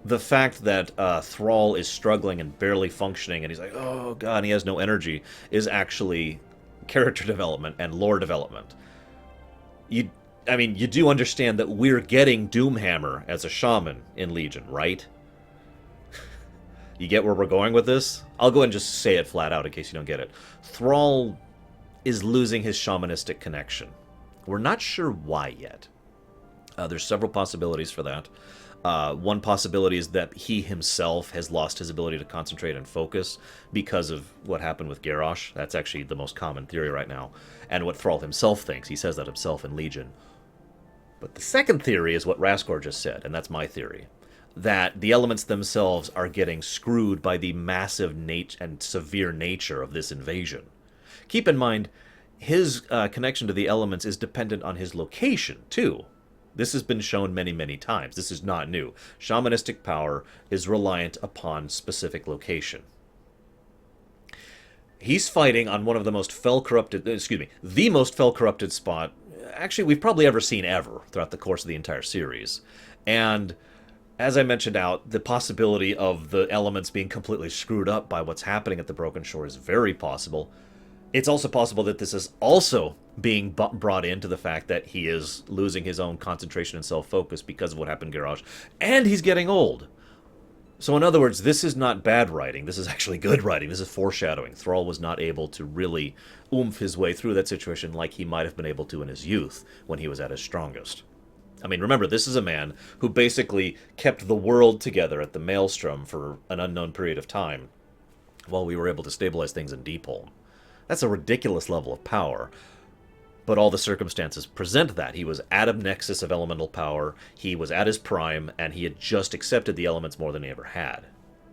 The fact that Thrall is struggling and barely functioning, and he's like, oh god, and he has no energy, is actually character development and lore development. You do understand that we're getting Doomhammer as a shaman in Legion, right? You get where we're going with this? I'll go ahead and just say it flat out in case you don't get it. Thrall is losing his shamanistic connection. We're not sure why yet. There's several possibilities for that. One possibility is that he himself has lost his ability to concentrate and focus because of what happened with Garrosh. That's actually the most common theory right now. And what Thrall himself thinks. He says that himself in Legion. But the second theory is what Raskor just said, and that's my theory. That the elements themselves are getting screwed by the massive and severe nature of this invasion. Keep in mind, his connection to the elements is dependent on his location, too. This has been shown many, many times. This is not new. Shamanistic power is reliant upon specific location. He's fighting on one of the most the most fel-corrupted spot, actually, we've probably ever seen ever throughout the course of the entire series. And as I mentioned out, the possibility of the elements being completely screwed up by what's happening at the Broken Shore is very possible. It's also possible that this is also being brought into the fact that he is losing his own concentration and self-focus because of what happened in Garrosh, and he's getting old. So in other words, this is not bad writing. This is actually good writing. This is foreshadowing. Thrall was not able to really oomph his way through that situation like he might have been able to in his youth when he was at his strongest. I mean, remember, this is a man who basically kept the world together at the Maelstrom for an unknown period of time while we were able to stabilize things in Deepholm. That's a ridiculous level of power, but all the circumstances present that. He was at a nexus of elemental power, he was at his prime, and he had just accepted the elements more than he ever had.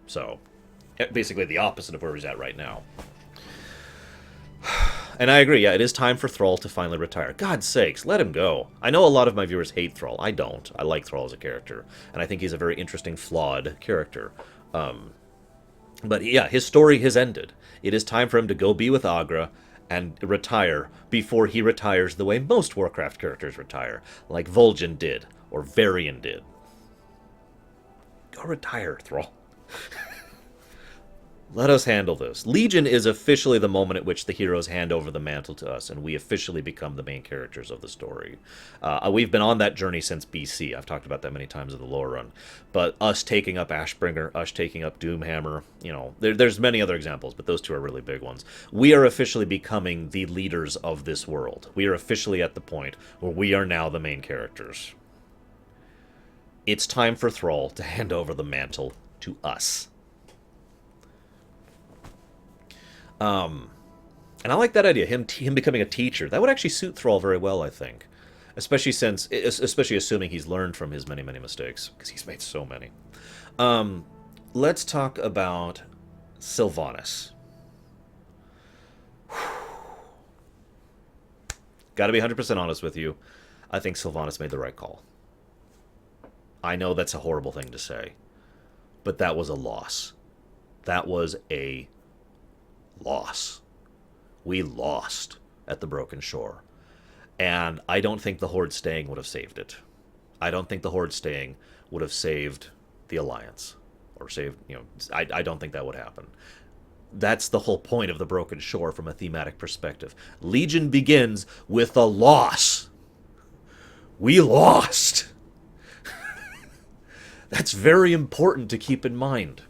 So, basically the opposite of where he's at right now. And I agree, yeah, it is time for Thrall to finally retire. God's sakes, let him go. I know a lot of my viewers hate Thrall. I don't. I like Thrall as a character, and I think he's a very interesting, flawed character. But yeah, his story has ended. It is time for him to go be with Agra and retire before he retires the way most Warcraft characters retire, like Vol'jin did, or Varian did. Go retire, Thrall. Let us handle this. Legion is officially the moment at which the heroes hand over the mantle to us, and we officially become the main characters of the story. We've been on that journey since BC. I've talked about that many times in the lore run. But us taking up Ashbringer, us taking up Doomhammer, there's many other examples, but those two are really big ones. We are officially becoming the leaders of this world. We are officially at the point where we are now the main characters. It's time for Thrall to hand over the mantle to us. And I like that idea, him becoming a teacher. That would actually suit Thrall very well, I think. Especially assuming he's learned from his many, many mistakes, because he's made so many. Let's talk about Sylvanas. Gotta be 100% honest with you. I think Sylvanas made the right call. I know that's a horrible thing to say, but that was a loss. That was a loss. We lost at the Broken Shore. And I don't think the Horde staying would have saved it. I don't think the Horde staying would have saved the Alliance. Or saved, I don't think that would happen. That's the whole point of the Broken Shore from a thematic perspective. Legion begins with a loss. We lost. That's very important to keep in mind.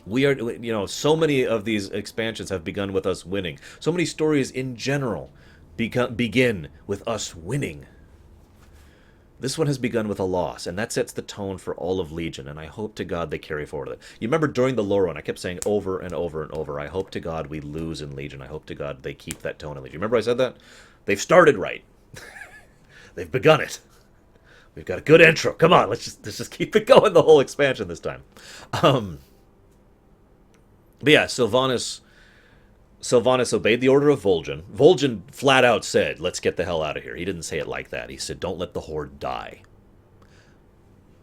We are, so many of these expansions have begun with us winning. So many stories in general begin with us winning. This one has begun with a loss, and that sets the tone for all of Legion, and I hope to God they carry forward it. You remember during the lore run, I kept saying over and over and over, I hope to God we lose in Legion. I hope to God they keep that tone in Legion. Remember I said that? They've started right. They've begun it. We've got a good intro. Come on, let's just keep it going the whole expansion this time. But yeah, Sylvanas, Sylvanas obeyed the order of Vol'jin. Vol'jin flat out said, let's get the hell out of here. He didn't say it like that. He said, don't let the Horde die.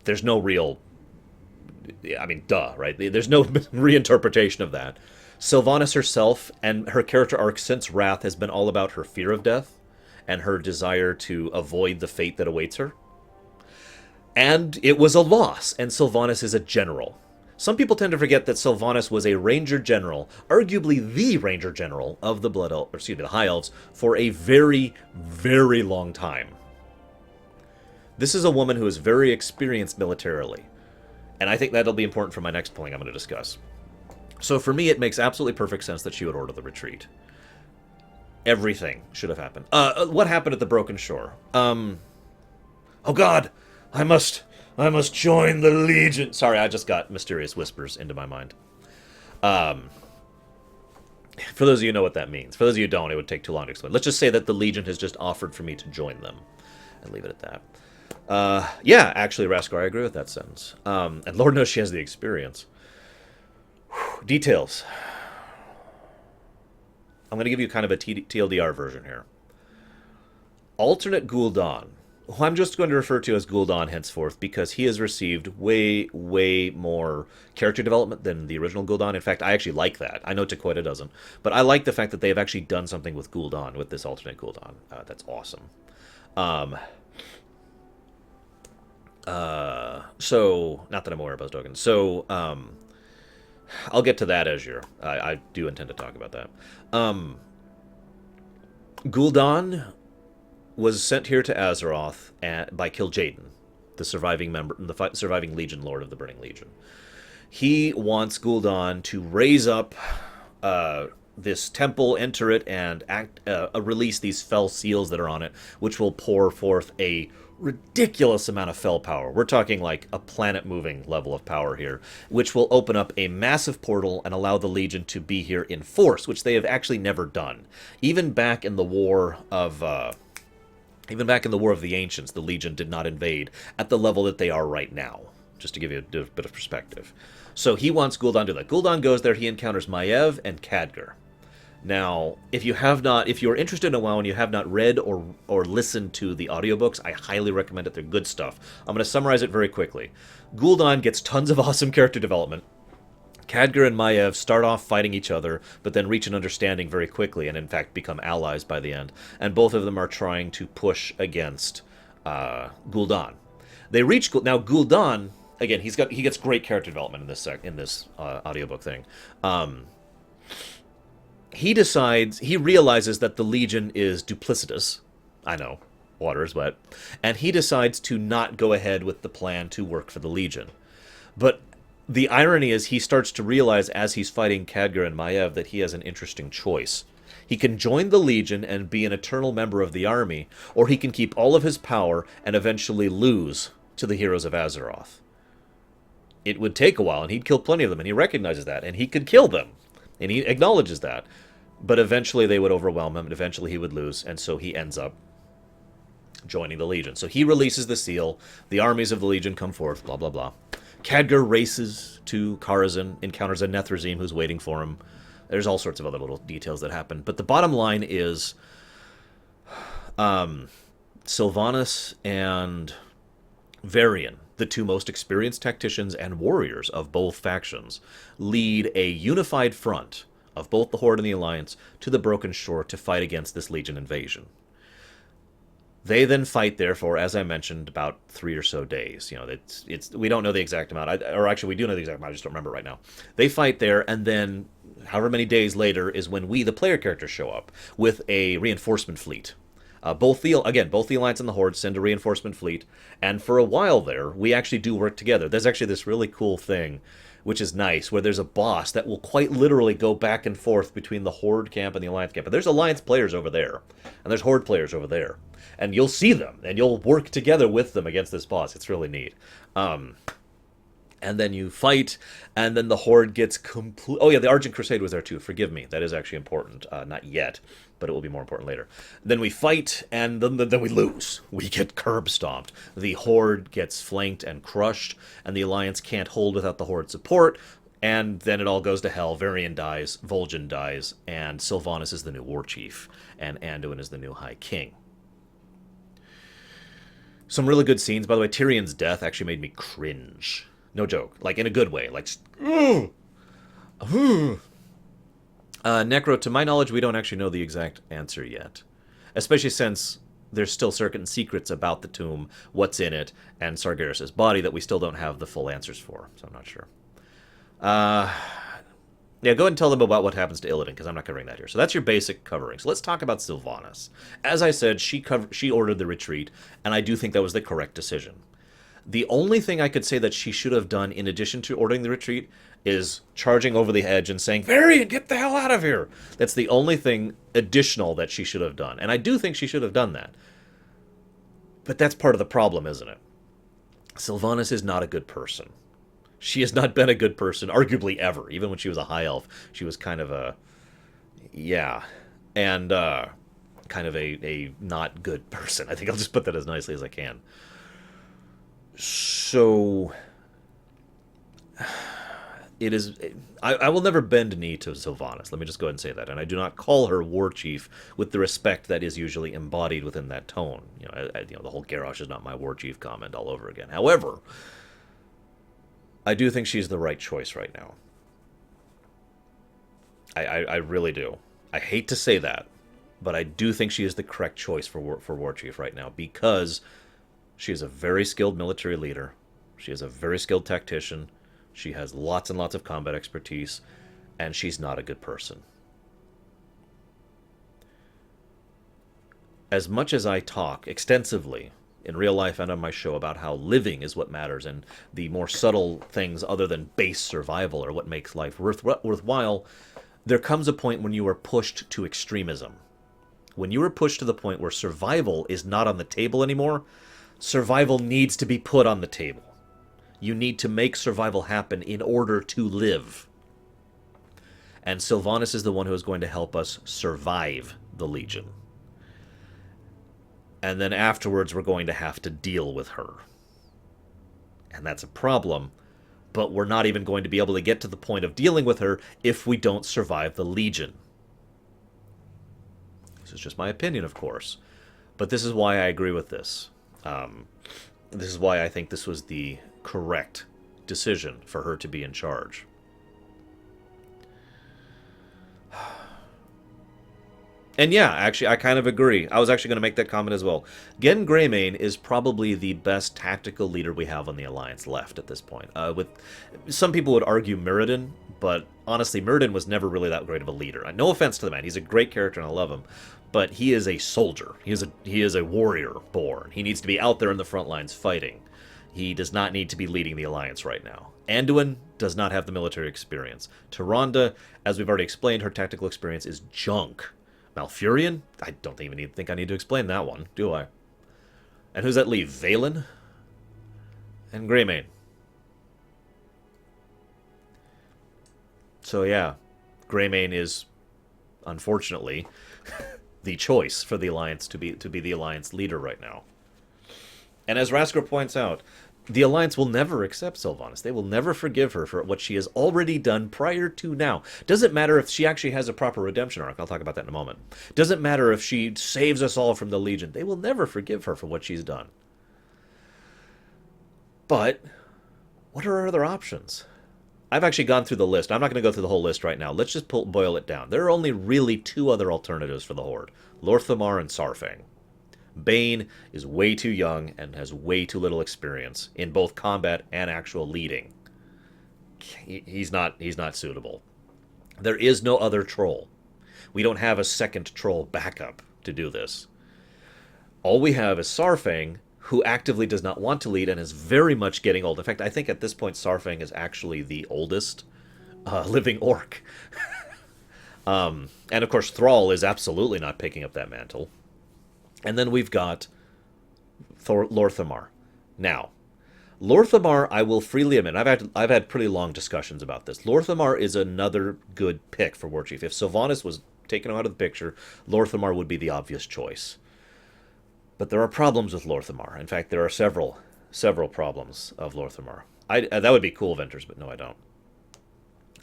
There's no real... I mean, duh, right? There's no reinterpretation of that. Sylvanas herself and her character arc since Wrath has been all about her fear of death and her desire to avoid the fate that awaits her. And it was a loss, and Sylvanas is a general. Some people tend to forget that Sylvanas was a ranger general, arguably the ranger general of the the High Elves, for a very, very long time. This is a woman who is very experienced militarily, and I think that'll be important for my next point I'm going to discuss. So for me, it makes absolutely perfect sense that she would order the retreat. Everything should have happened. What happened at the Broken Shore? Oh God, I must join the Legion. Sorry, I just got mysterious whispers into my mind. For those of you who know what that means. For those of you who don't, it would take too long to explain. Let's just say that the Legion has just offered for me to join them. And leave it at that. Yeah, actually, Raskar, I agree with that sentence. And Lord knows she has the experience. Whew, details. I'm going to give you kind of a TLDR version here. Alternate Gul'dan, who I'm just going to refer to as Gul'dan henceforth because he has received way, way more character development than the original Gul'dan. In fact, I actually like that. I know Tequila doesn't, but I like the fact that they have actually done something with Gul'dan, with this alternate Gul'dan. That's awesome. So, not that I'm aware of tokens. So, I'll get to that, Azure. I do intend to talk about that. Gul'dan was sent here to Azeroth by Kil'jaeden, the surviving member, the surviving Legion Lord of the Burning Legion. He wants Gul'dan to raise up this temple, enter it, and release these fell seals that are on it, which will pour forth a ridiculous amount of fell power. We're talking like a planet-moving level of power here, which will open up a massive portal and allow the Legion to be here in force, which they have actually never done. Even back in the War of the Ancients, the Legion did not invade at the level that they are right now, just to give you a bit of perspective. So he wants Gul'dan to do that. Gul'dan goes there, he encounters Maiev and Khadgar. Now, if you're interested in WoW and you have not read or listened to the audiobooks, I highly recommend it. They're good stuff. I'm going to summarize it very quickly. Gul'dan gets tons of awesome character development. Khadgar and Maiev start off fighting each other, but then reach an understanding very quickly and, in fact, become allies by the end. And both of them are trying to push against Gul'dan. Now, Gul'dan, again, he gets great character development in this audiobook thing. He realizes that the Legion is duplicitous. I know, water is wet. And he decides to not go ahead with the plan to work for the Legion. But the irony is he starts to realize as he's fighting Khadgar and Maiev that he has an interesting choice. He can join the Legion and be an eternal member of the army, or he can keep all of his power and eventually lose to the heroes of Azeroth. It would take a while, and he'd kill plenty of them, and he recognizes that, and he could kill them. And he acknowledges that. But eventually they would overwhelm him, and eventually he would lose, and so he ends up joining the Legion. So he releases the seal, the armies of the Legion come forth, blah, blah, blah. Khadgar races to Karazhan, encounters a Nethrezim who's waiting for him. There's all sorts of other little details that happen. But the bottom line is Sylvanas and Varian, the two most experienced tacticians and warriors of both factions, lead a unified front of both the Horde and the Alliance to the Broken Shore to fight against this Legion invasion. They then fight there for, as I mentioned, about 3 or so days. You know, we don't know the exact amount, or actually we do know the exact amount, I just don't remember right now. They fight there, and then however many days later is when we, the player characters, show up with a reinforcement fleet. Both the Alliance and the Horde send a reinforcement fleet, and for a while there, we actually do work together. There's actually this really cool thing, which is nice, where there's a boss that will quite literally go back and forth between the Horde camp and the Alliance camp. And there's Alliance players over there, and there's Horde players over there. And you'll see them, and you'll work together with them against this boss. It's really neat. And then you fight, and then the Horde gets complete... Oh yeah, the Argent Crusade was there too. Forgive me. That is actually important. Not yet, but it will be more important later. Then we fight, and then we lose. We get curb stomped. The Horde gets flanked and crushed, and the Alliance can't hold without the Horde support. And then it all goes to hell. Varian dies, Vol'jin dies, and Sylvanas is the new war chief, and Anduin is the new High King. Some really good scenes, by the way. Tyrion's death actually made me cringe. No joke. Like, in a good way. Like, Necro, to my knowledge, we don't actually know the exact answer yet. Especially since there's still certain secrets about the tomb, what's in it, and Sargeras' body that we still don't have the full answers for. So I'm not sure. Yeah, go ahead and tell them about what happens to Illidan, because I'm not covering that here. So that's your basic covering. So let's talk about Sylvanas. As I said, she ordered the retreat, and I do think that was the correct decision. The only thing I could say that she should have done in addition to ordering the retreat is charging over the edge and saying, Varian, get the hell out of here! That's the only thing additional that she should have done. And I do think she should have done that. But that's part of the problem, isn't it? Sylvanas is not a good person. She has not been a good person, arguably ever. Even when she was a high elf, she was kind of a... Yeah. And kind of a not good person. I think I'll just put that as nicely as I can. So... It is... I will never bend a knee to Sylvanas. Let me just go ahead and say that. And I do not call her war chief with the respect that is usually embodied within that tone. You know, the whole Garrosh is not my war chief comment all over again. However... I do think she's the right choice right now. I really do. I hate to say that, but I do think she is the correct choice for War Chief right now, because she is a very skilled military leader. She is a very skilled tactician. She has lots and lots of combat expertise, and she's not a good person. As much as I talk extensively in real life and on my show about how living is what matters, and the more subtle things other than base survival are what makes life worthwhile, there comes a point when you are pushed to extremism. When you are pushed to the point where survival is not on the table anymore, survival needs to be put on the table. You need to make survival happen in order to live. And Sylvanas is the one who is going to help us survive the Legion. And then afterwards, we're going to have to deal with her. And that's a problem, but we're not even going to be able to get to the point of dealing with her if we don't survive the Legion. This is just my opinion, of course, but this is why I agree with this. This is why I think this was the correct decision for her to be in charge. And yeah, actually, I kind of agree. I was actually going to make that comment as well. Gen Greymane is probably the best tactical leader we have on the Alliance left at this point. With some people would argue Mirrodin, but honestly, Mirrodin was never really that great of a leader. No offense to the man; he's a great character and I love him, but he is a soldier. He is a warrior born. He needs to be out there in the front lines fighting. He does not need to be leading the Alliance right now. Anduin does not have the military experience. Tyrande, as we've already explained, her tactical experience is junk. Malfurion? I don't even think I need to explain that one, do I? And who's that leave? Valen? And Greymane. So yeah, Greymane is, unfortunately, the choice for the Alliance to be the Alliance leader right now. And as Rasker points out, the Alliance will never accept Sylvanas. They will never forgive her for what she has already done prior to now. Doesn't matter if she actually has a proper redemption arc. I'll talk about that in a moment. Doesn't matter if she saves us all from the Legion. They will never forgive her for what she's done. But what are our other options? I've actually gone through the list. I'm not going to go through the whole list right now. Let's just boil it down. There are only really two other alternatives for the Horde. Lor'themar and Saurfang. Bane is way too young and has way too little experience in both combat and actual leading. He's not suitable. There is no other troll. We don't have a second troll backup to do this. All we have is Saurfang, who actively does not want to lead and is very much getting old. In fact, I think at this point Saurfang is actually the oldest living orc. And of course Thrall is absolutely not picking up that mantle. And then we've got Lor'themar. Now, Lor'themar, I will freely admit, I've had pretty long discussions about this. Lor'themar is another good pick for War Chief. If Sylvanas was taken out of the picture, Lor'themar would be the obvious choice. But there are problems with Lor'themar. In fact, there are several problems of Lor'themar. That would be cool, Venters, but no, I don't.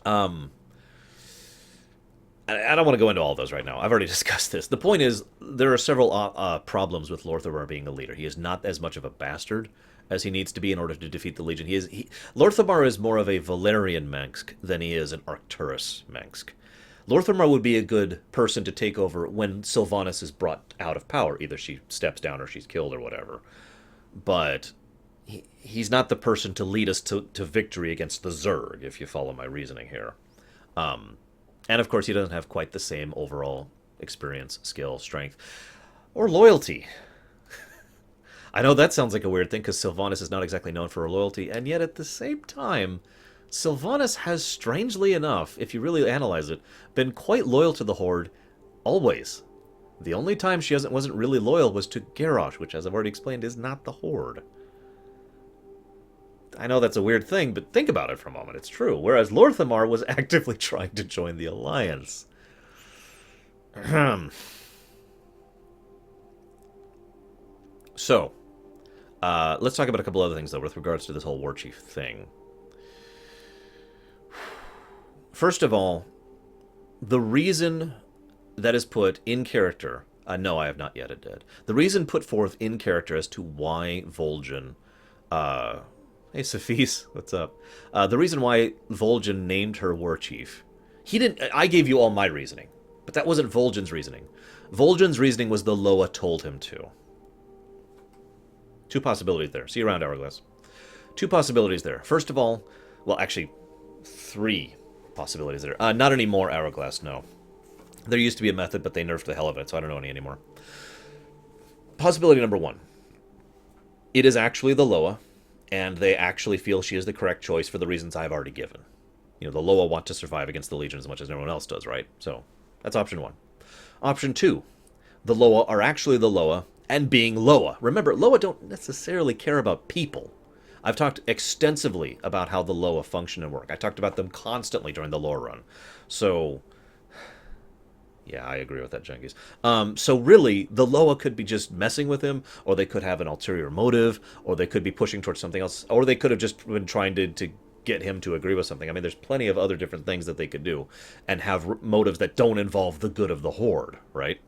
Um, I don't want to go into all those right now. I've already discussed this. The point is, there are several problems with Lorthamar being a leader. He is not as much of a bastard as he needs to be in order to defeat the Legion. Lorthamar is more of a Valerian Mengsk than he is an Arcturus Mengsk. Lorthamar would be a good person to take over when Sylvanas is brought out of power. Either she steps down or she's killed or whatever. But he's not the person to lead us to victory against the Zerg, if you follow my reasoning here. And of course, he doesn't have quite the same overall experience, skill, strength, or loyalty. I know that sounds like a weird thing because Sylvanas is not exactly known for her loyalty, and yet at the same time, Sylvanas has, strangely enough, if you really analyze it, been quite loyal to the Horde always. The only time she wasn't really loyal was to Garrosh, which, as I've already explained, is not the Horde. I know that's a weird thing, but think about it for a moment. It's true. Whereas Lorthamar was actively trying to join the Alliance. So, let's talk about a couple other things, though, with regards to this whole War Chief thing. First of all, the reason that is put in character... no, I have not yet dead. The reason put forth in character as to why Vol'jin... hey, Sophis, what's up? The reason why Vol'jin named her War Chief... He didn't... I gave you all my reasoning, but that wasn't Vol'jin's reasoning. Vol'jin's reasoning was the Loa told him to. Two possibilities there. See you around, Hourglass. Two possibilities there. First of all... Well, actually, three possibilities there. Not anymore, Hourglass, no. There used to be a method, but they nerfed the hell of it, so I don't know any anymore. Possibility number one. It is actually the Loa, and they actually feel she is the correct choice for the reasons I've already given. You know, the Loa want to survive against the Legion as much as everyone else does, right? So, that's option one. Option two. The Loa are actually the Loa, and being Loa. Remember, Loa don't necessarily care about people. I've talked extensively about how the Loa function and work. I talked about them constantly during the lore run. So... yeah, I agree with that, Junkies. So really, the Loa could be just messing with him, or they could have an ulterior motive, or they could be pushing towards something else, or they could have just been trying to get him to agree with something. I mean, there's plenty of other different things that they could do, and have motives that don't involve the good of the Horde, right?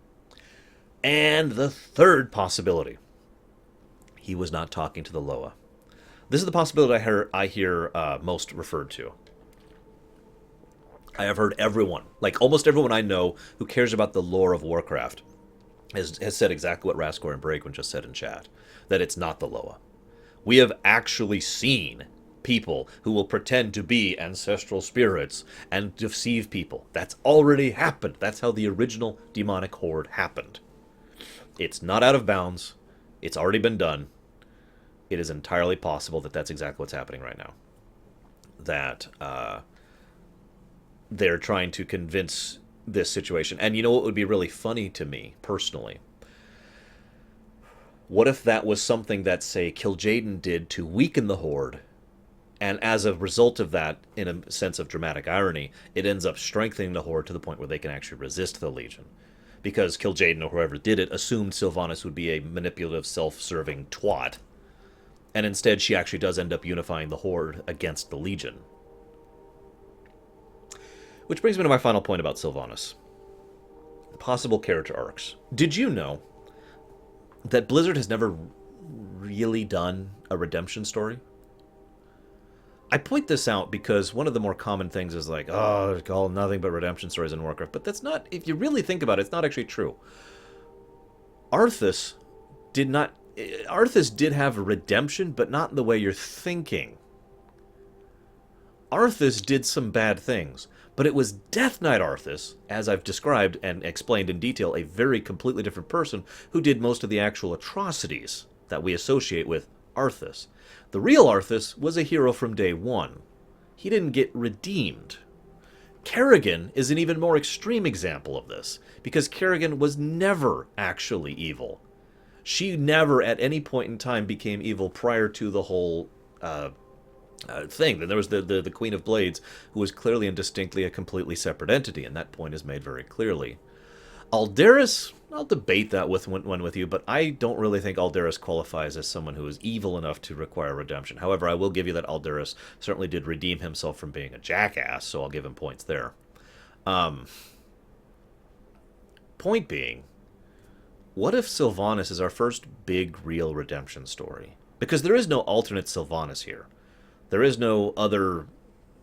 And the third possibility. He was not talking to the Loa. This is the possibility I hear most referred to. I have heard everyone, like almost everyone I know who cares about the lore of Warcraft, has said exactly what Raskor and Brakeman just said in chat, that it's not the Loa. We have actually seen people who will pretend to be ancestral spirits and deceive people. That's already happened. That's how the original demonic horde happened. It's not out of bounds. It's already been done. It is entirely possible that that's exactly what's happening right now. That, they're trying to convince this situation. And you know what would be really funny to me, personally? What if that was something that, say, Kil'jaeden did to weaken the Horde, and as a result of that, in a sense of dramatic irony, it ends up strengthening the Horde to the point where they can actually resist the Legion? Because Kil'jaeden, or whoever did it, assumed Sylvanas would be a manipulative, self-serving twat. And instead, she actually does end up unifying the Horde against the Legion. Which brings me to my final point about Sylvanas. Possible character arcs. Did you know that Blizzard has never really done a redemption story? I point this out because one of the more common things is like, oh, it's all nothing but redemption stories in Warcraft. But that's not, if you really think about it, it's not actually true. Arthas did have a redemption, but not in the way you're thinking. Arthas did some bad things. But it was Death Knight Arthas, as I've described and explained in detail, a very completely different person who did most of the actual atrocities that we associate with Arthas. The real Arthas was a hero from day one. He didn't get redeemed. Kerrigan is an even more extreme example of this, because Kerrigan was never actually evil. She never at any point in time became evil prior to the whole thing. Then there was the Queen of Blades, who was clearly and distinctly a completely separate entity, and that point is made very clearly. Aldaris, I'll debate that with one with you, but I don't really think Aldaris qualifies as someone who is evil enough to require redemption. However, I will give you that Aldaris certainly did redeem himself from being a jackass, so I'll give him points there. Um, Point being, what if Sylvanas is our first big, real redemption story? Because there is no alternate Sylvanas here. There is no other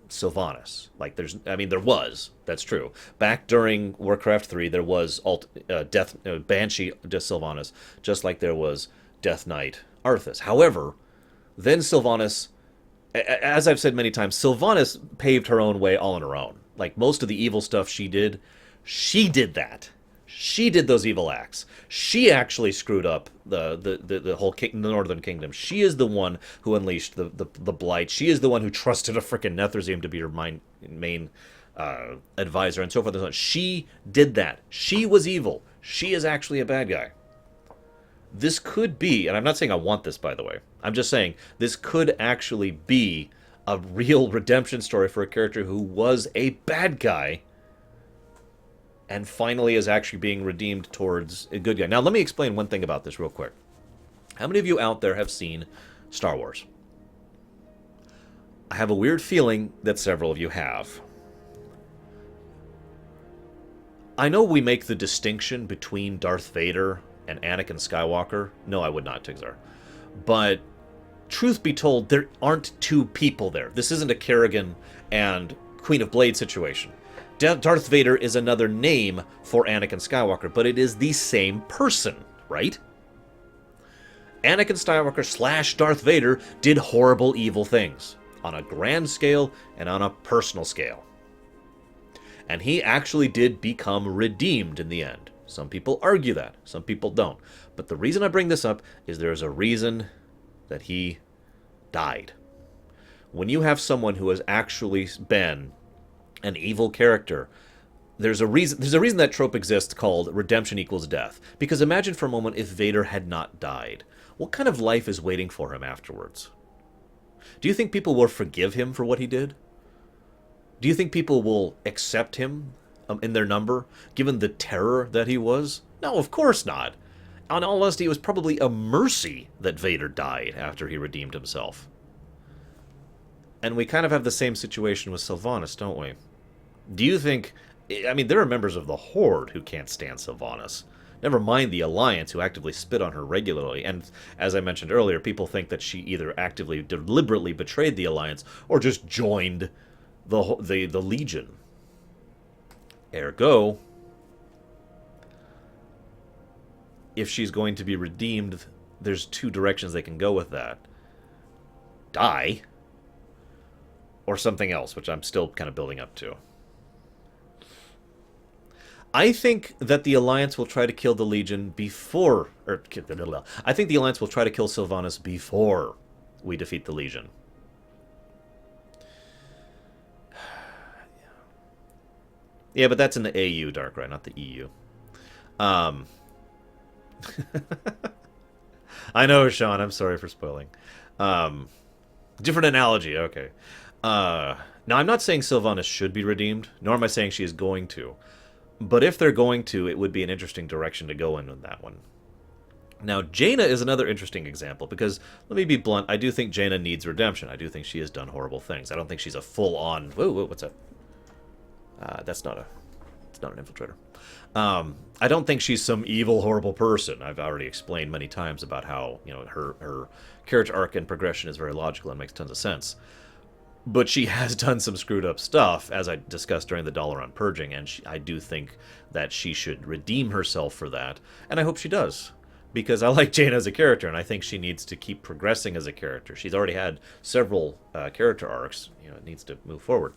Sylvanas. Like, I mean, there was. That's true. Back during Warcraft 3, there was Banshee Sylvanas, just like there was Death Knight Arthas. However, then Sylvanas, as I've said many times, Sylvanas paved her own way all on her own. Like, most of the evil stuff she did that. She did those evil acts. She actually screwed up the whole the Northern Kingdom. She is the one who unleashed the Blight. She is the one who trusted a freaking Netherzeum to be her main advisor and so forth and so on. She did that. She was evil. She is actually a bad guy. This could be, and I'm not saying I want this, by the way. I'm just saying this could actually be a real redemption story for a character who was a bad guy and finally is actually being redeemed towards a good guy. Now, let me explain one thing about this real quick. How many of you out there have seen Star Wars? I have a weird feeling that several of you have. I know we make the distinction between Darth Vader and Anakin Skywalker. No, I would not, Tigzar. But truth be told, there aren't two people there. This isn't a Kerrigan and Queen of Blade situation. Darth Vader is another name for Anakin Skywalker, but it is the same person, right? Anakin Skywalker / Darth Vader did horrible, evil things on a grand scale and on a personal scale. And he actually did become redeemed in the end. Some people argue that, some people don't. But the reason I bring this up is there's a reason that he died. When you have someone who has actually been an evil character, there's a reason that trope exists called redemption equals death. Because imagine for a moment if Vader had not died. What kind of life is waiting for him afterwards? Do you think people will forgive him for what he did? Do you think people will accept him in their number, given the terror that he was? No, of course not. In all honesty, it was probably a mercy that Vader died after he redeemed himself. And we kind of have the same situation with Sylvanas, don't we? Do you think... I mean, there are members of the Horde who can't stand Sylvanas. Never mind the Alliance, who actively spit on her regularly. And, as I mentioned earlier, people think that she either actively, deliberately betrayed the Alliance, or just joined the Legion. Ergo, if she's going to be redeemed, there's two directions they can go with that. Die, or something else, which I'm still kind of building up to. I think that the Alliance will try to kill the Legion before... I think the Alliance will try to kill Sylvanas before we defeat the Legion. Yeah, but that's in the AU, Darkrai, not the EU. I know, Sean, I'm sorry for spoiling. Different analogy, okay. Now, I'm not saying Sylvanas should be redeemed, nor am I saying she is going to. But if they're going to, it would be an interesting direction to go in that one. Now, Jaina is another interesting example, because, let me be blunt, I do think Jaina needs redemption. I do think she has done horrible things. I don't think she's a full-on... Whoa, what's that? It's not an infiltrator. I don't think she's some evil, horrible person. I've already explained many times about how, you know, her character arc and progression is very logical and makes tons of sense. But she has done some screwed up stuff, as I discussed during the Dalaran Purging, and I do think that she should redeem herself for that, and I hope she does. Because I like Jaina as a character, and I think she needs to keep progressing as a character. She's already had several character arcs. You know, it needs to move forward.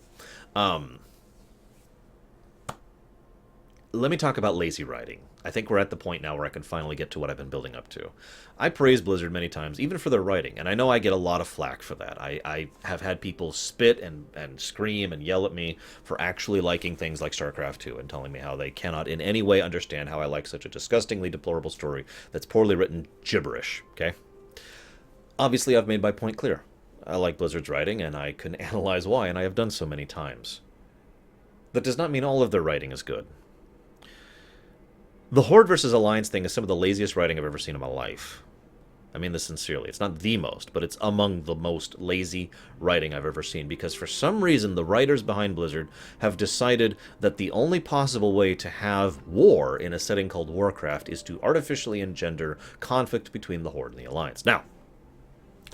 Let me talk about lazy writing. I think we're at the point now where I can finally get to what I've been building up to. I praise Blizzard many times, even for their writing, and I know I get a lot of flack for that. I have had people spit and scream and yell at me for actually liking things like StarCraft 2 and telling me how they cannot in any way understand how I like such a disgustingly deplorable story that's poorly written gibberish, okay? Obviously, I've made my point clear. I like Blizzard's writing, and I can analyze why, and I have done so many times. That does not mean all of their writing is good. The Horde versus Alliance thing is some of the laziest writing I've ever seen in my life. I mean this sincerely. It's not the most, but it's among the most lazy writing I've ever seen, because for some reason the writers behind Blizzard have decided that the only possible way to have war in a setting called Warcraft is to artificially engender conflict between the Horde and the Alliance. Now,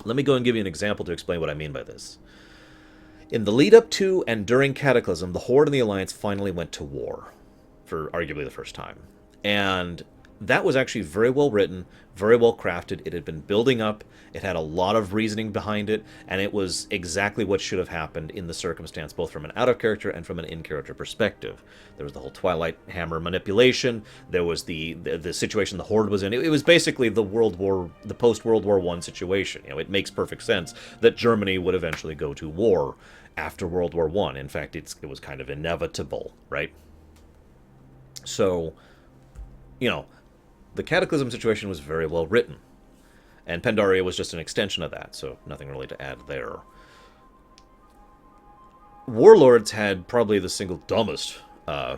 let me go and give you an example to explain what I mean by this. In the lead up to and during Cataclysm, the Horde and the Alliance finally went to war, for arguably the first time. And that was actually very well written, very well crafted. It had been building up, it had a lot of reasoning behind it, and it was exactly what should have happened in the circumstance, both from an out-of-character and from an in-character perspective. There was the whole Twilight Hammer manipulation, there was the situation the Horde was in. It was basically the post-World War I situation. You know, it makes perfect sense that Germany would eventually go to war after World War I. In fact, it was kind of inevitable, right? So, you know, the Cataclysm situation was very well written, and Pandaria was just an extension of that, so nothing really to add there. Warlords had probably the single dumbest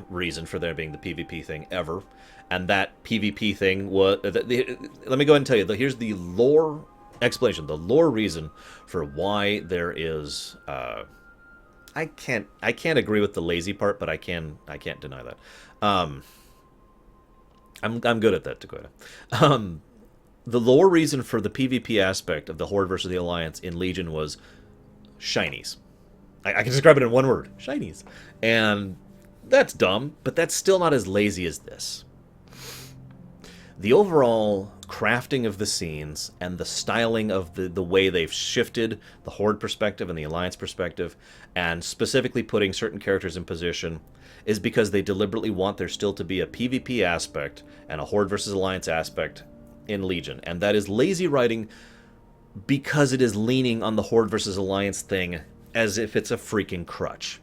reason for there being the PvP thing ever, and that PvP thing was... let me go ahead and tell you, here's the lore explanation, the lore reason for why there is... I can't agree with the lazy part, but I can't deny that. I'm good at that, Dakota. The lore reason for the PvP aspect of the Horde versus the Alliance in Legion was shinies. I can describe it in one word. Shinies. And that's dumb, but that's still not as lazy as this. The overall crafting of the scenes and the styling of the way they've shifted the Horde perspective and the Alliance perspective, and specifically putting certain characters in position, is because they deliberately want there still to be a PvP aspect and a Horde versus Alliance aspect in Legion. And that is lazy writing because it is leaning on the Horde versus Alliance thing as if it's a freaking crutch.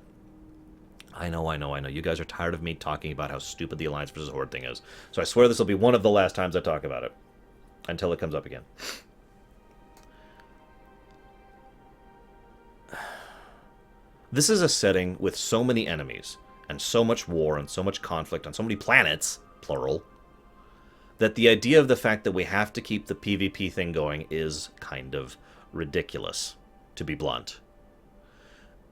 I know. You guys are tired of me talking about how stupid the Alliance versus Horde thing is. So I swear this will be one of the last times I talk about it. Until it comes up again. This is a setting with so many enemies, and so much war, and so much conflict, on so many planets, plural, that the idea of the fact that we have to keep the PvP thing going is kind of ridiculous, to be blunt.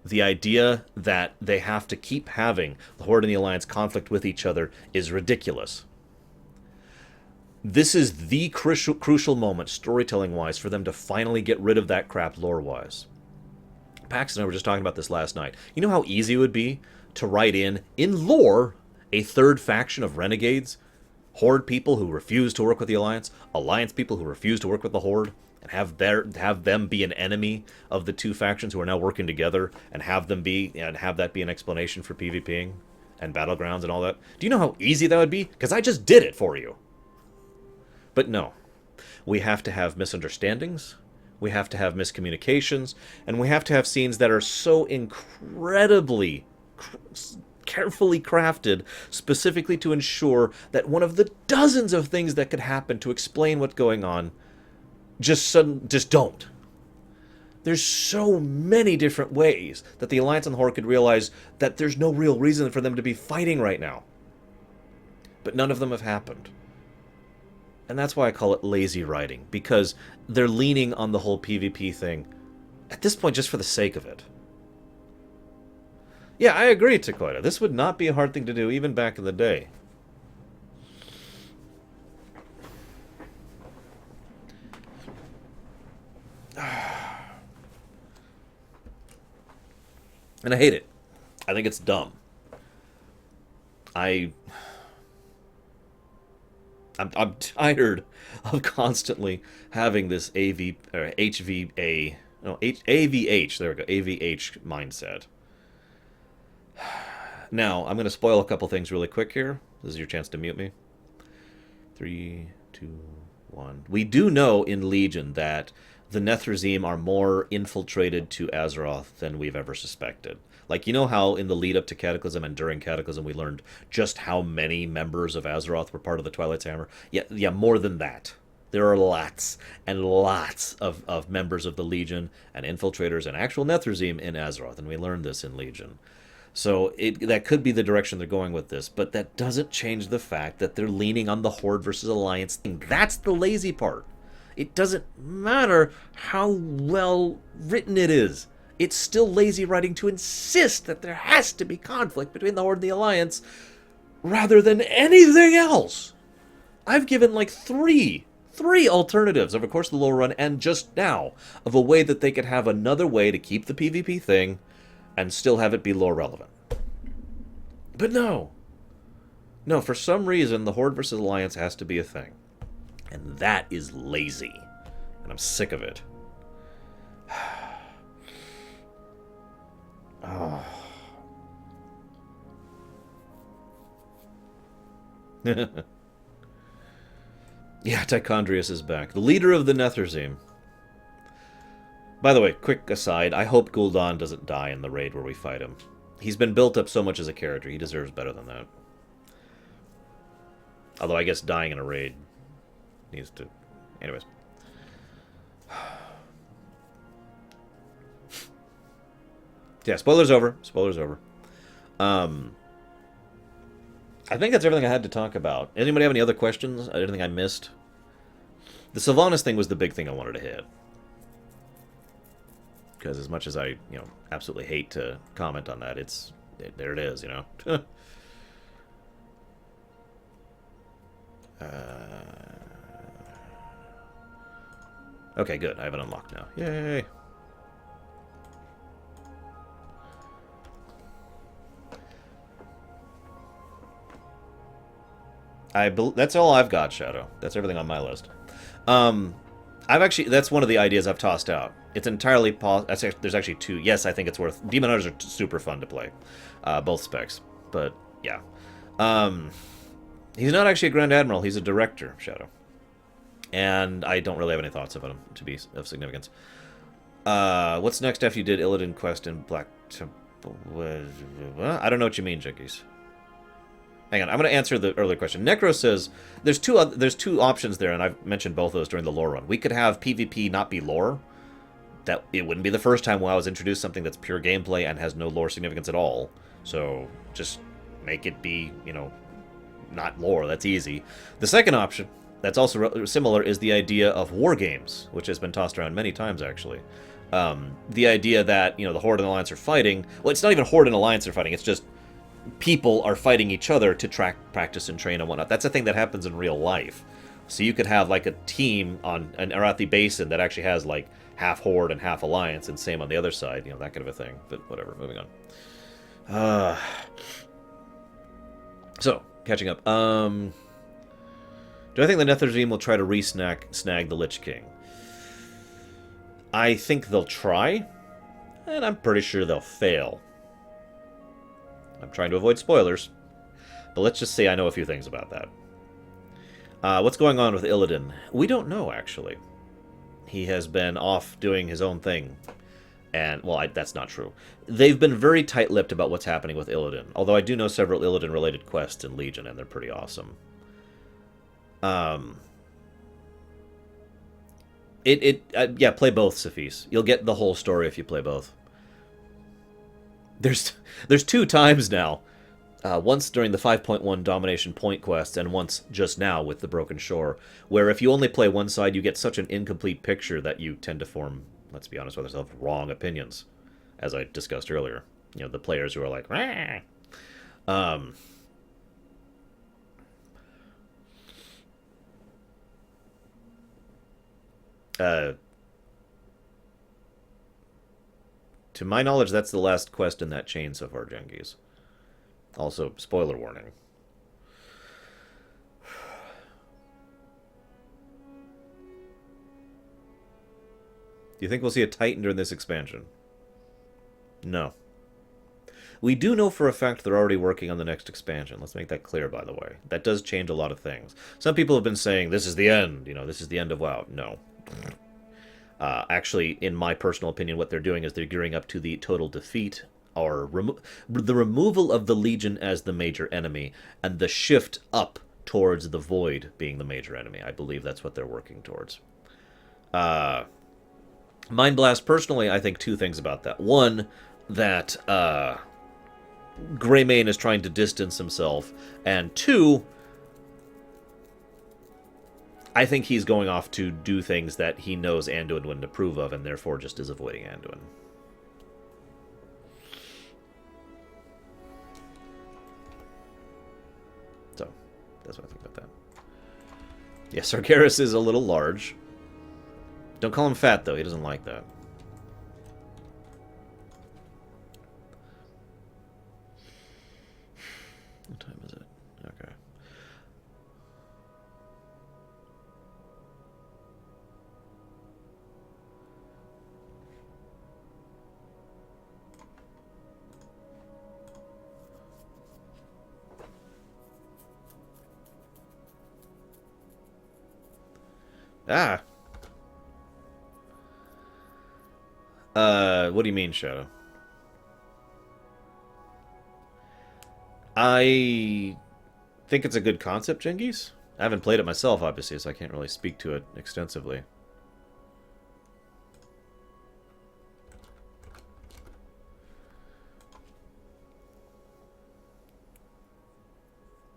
The idea that they have to keep having the Horde and the Alliance conflict with each other is ridiculous. This is the crucial moment, storytelling-wise, for them to finally get rid of that crap lore-wise. Pax and I were just talking about this last night. You know how easy it would be to write in lore, a third faction of renegades? Horde people who refuse to work with the Alliance, Alliance people who refuse to work with the Horde, and have them be an enemy of the two factions who are now working together, and have that be an explanation for PvPing and Battlegrounds and all that. Do you know how easy that would be? Because I just did it for you. But no, we have to have misunderstandings, we have to have miscommunications, and we have to have scenes that are so incredibly carefully crafted specifically to ensure that one of the dozens of things that could happen to explain what's going on just don't. There's so many different ways that the Alliance and the Horde could realize that there's no real reason for them to be fighting right now. But none of them have happened. And that's why I call it lazy writing, because they're leaning on the whole PvP thing, at this point, just for the sake of it. Yeah, I agree, Takoida. This would not be a hard thing to do, even back in the day. And I hate it. I think it's dumb. I'm tired of constantly having this AVH, there we go, AVH mindset. Now, I'm going to spoil a couple things really quick here. This is your chance to mute me. 3, 2, 1. We do know in Legion that the Nethrezim are more infiltrated to Azeroth than we've ever suspected. Like, you know how in the lead-up to Cataclysm and during Cataclysm we learned just how many members of Azeroth were part of the Twilight's Hammer? Yeah, more than that. There are lots and lots of members of the Legion and infiltrators and actual Nethrezim in Azeroth, and we learned this in Legion. So that could be the direction they're going with this, but that doesn't change the fact that they're leaning on the Horde versus Alliance thing. That's the lazy part. It doesn't matter how well written it is. It's still lazy writing to insist that there has to be conflict between the Horde and the Alliance rather than anything else. I've given like three alternatives over the course of the lore run and just now of a way that they could have another way to keep the PvP thing and still have it be lore relevant. But no. No, for some reason, the Horde versus Alliance has to be a thing. And that is lazy. And I'm sick of it. Oh. Yeah, Tichondrius is back. The leader of the Netherzim. By the way, quick aside, I hope Gul'dan doesn't die in the raid where we fight him. He's been built up so much as a character, he deserves better than that. Although I guess dying in a raid needs to... Anyways. Yeah, spoilers over. Spoilers over. I think that's everything I had to talk about. Anybody have any other questions? Anything I missed? The Sylvanas thing was the big thing I wanted to hit. Because as much as I, absolutely hate to comment on that, there it is, Okay, good. I have it unlocked now. Yay! That's all I've got, Shadow. That's everything on my list. That's one of the ideas I've tossed out. It's entirely there's actually two. Yes, I think it's worth. Demon Hunters are super fun to play, both specs. But yeah, he's not actually a Grand Admiral. He's a director, Shadow. And I don't really have any thoughts about him to be of significance. What's next after you did Illidan Quest in Black Temple? I don't know what you mean, Jinkies. Hang on, I'm going to answer the earlier question. Necro says there's two options there, and I've mentioned both of those during the lore run. We could have PvP not be lore. That it wouldn't be the first time WoW has introduced something that's pure gameplay and has no lore significance at all. So just make it be, not lore. That's easy. The second option, that's also similar, is the idea of war games, which has been tossed around many times, actually. The idea that, the Horde and Alliance are fighting... Well, it's not even Horde and Alliance are fighting, it's just people are fighting each other to practice and train and whatnot. That's a thing that happens in real life. So you could have, like, a team on an Arathi Basin that actually has, like, half Horde and half Alliance, and same on the other side, that kind of a thing. But whatever, moving on. So, catching up. Do I think the Netherzim will try to snag the Lich King? I think they'll try, and I'm pretty sure they'll fail. I'm trying to avoid spoilers, but let's just say I know a few things about that. What's going on with Illidan? We don't know, actually. He has been off doing his own thing, and, well, that's not true. They've been very tight-lipped about what's happening with Illidan, although I do know several Illidan-related quests in Legion, and they're pretty awesome. Yeah, play both, Safis. You'll get the whole story if you play both. There's two times now. Once during the 5.1 Domination Point quest, and once just now with the Broken Shore, where if you only play one side, you get such an incomplete picture that you tend to form, let's be honest with ourselves, wrong opinions, as I discussed earlier. The players who are like, Rah! To my knowledge, that's the last quest in that chain so far, Jengis. Also, spoiler warning. Do you think we'll see a Titan during this expansion? No. We do know for a fact they're already working on the next expansion. Let's make that clear, by the way. That does change a lot of things. Some people have been saying, this is the end. This is the end of WoW. No. Actually, in my personal opinion, what they're doing is they're gearing up to the total defeat, or the removal of the Legion as the major enemy, and the shift up towards the Void being the major enemy. I believe that's what they're working towards. Mind Blast, personally, I think two things about that. One, that Greymane is trying to distance himself, and 2, I think he's going off to do things that he knows Anduin wouldn't approve of, and therefore just is avoiding Anduin. So, that's what I think about that. Yeah, Sargeras is a little large. Don't call him fat, though. He doesn't like that. What time is it? Okay. Ah! What do you mean, Shadow? I think it's a good concept, Genghis. I haven't played it myself, obviously, so I can't really speak to it extensively.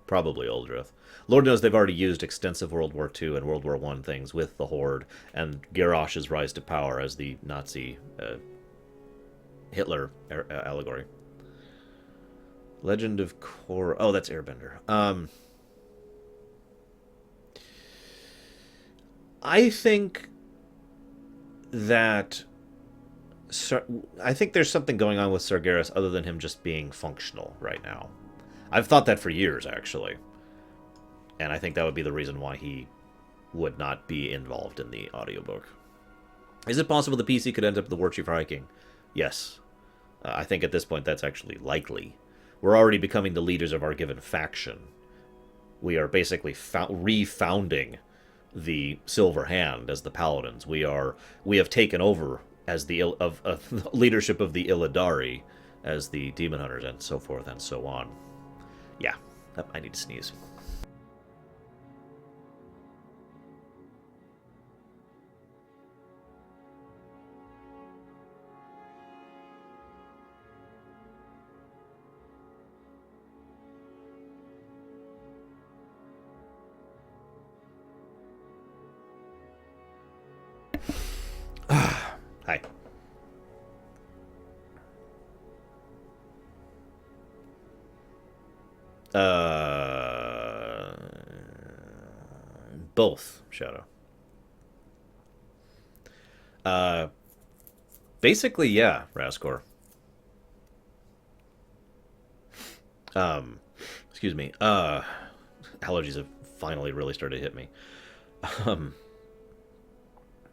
Probably Uldrith. Lord knows they've already used extensive World War II and World War I things with the Horde and Garrosh's rise to power as the Nazi Hitler allegory. Legend of Korra. Oh, that's Airbender. I think that I think there's something going on with Sargeras other than him just being functional right now. I've thought that for years, actually. And I think that would be the reason why he would not be involved in the audiobook. Is it possible the PC could end up the Warchief High King? Yes. I think at this point that's actually likely. We're already becoming the leaders of our given faction. We are basically refounding the Silver Hand as the Paladins. We have taken over as the leadership of the Illidari as the Demon Hunters, and so forth and so on. Yeah, I need to sneeze. Hi. Both, Shadow. Basically, yeah, Raskor. Excuse me. Allergies have finally really started to hit me.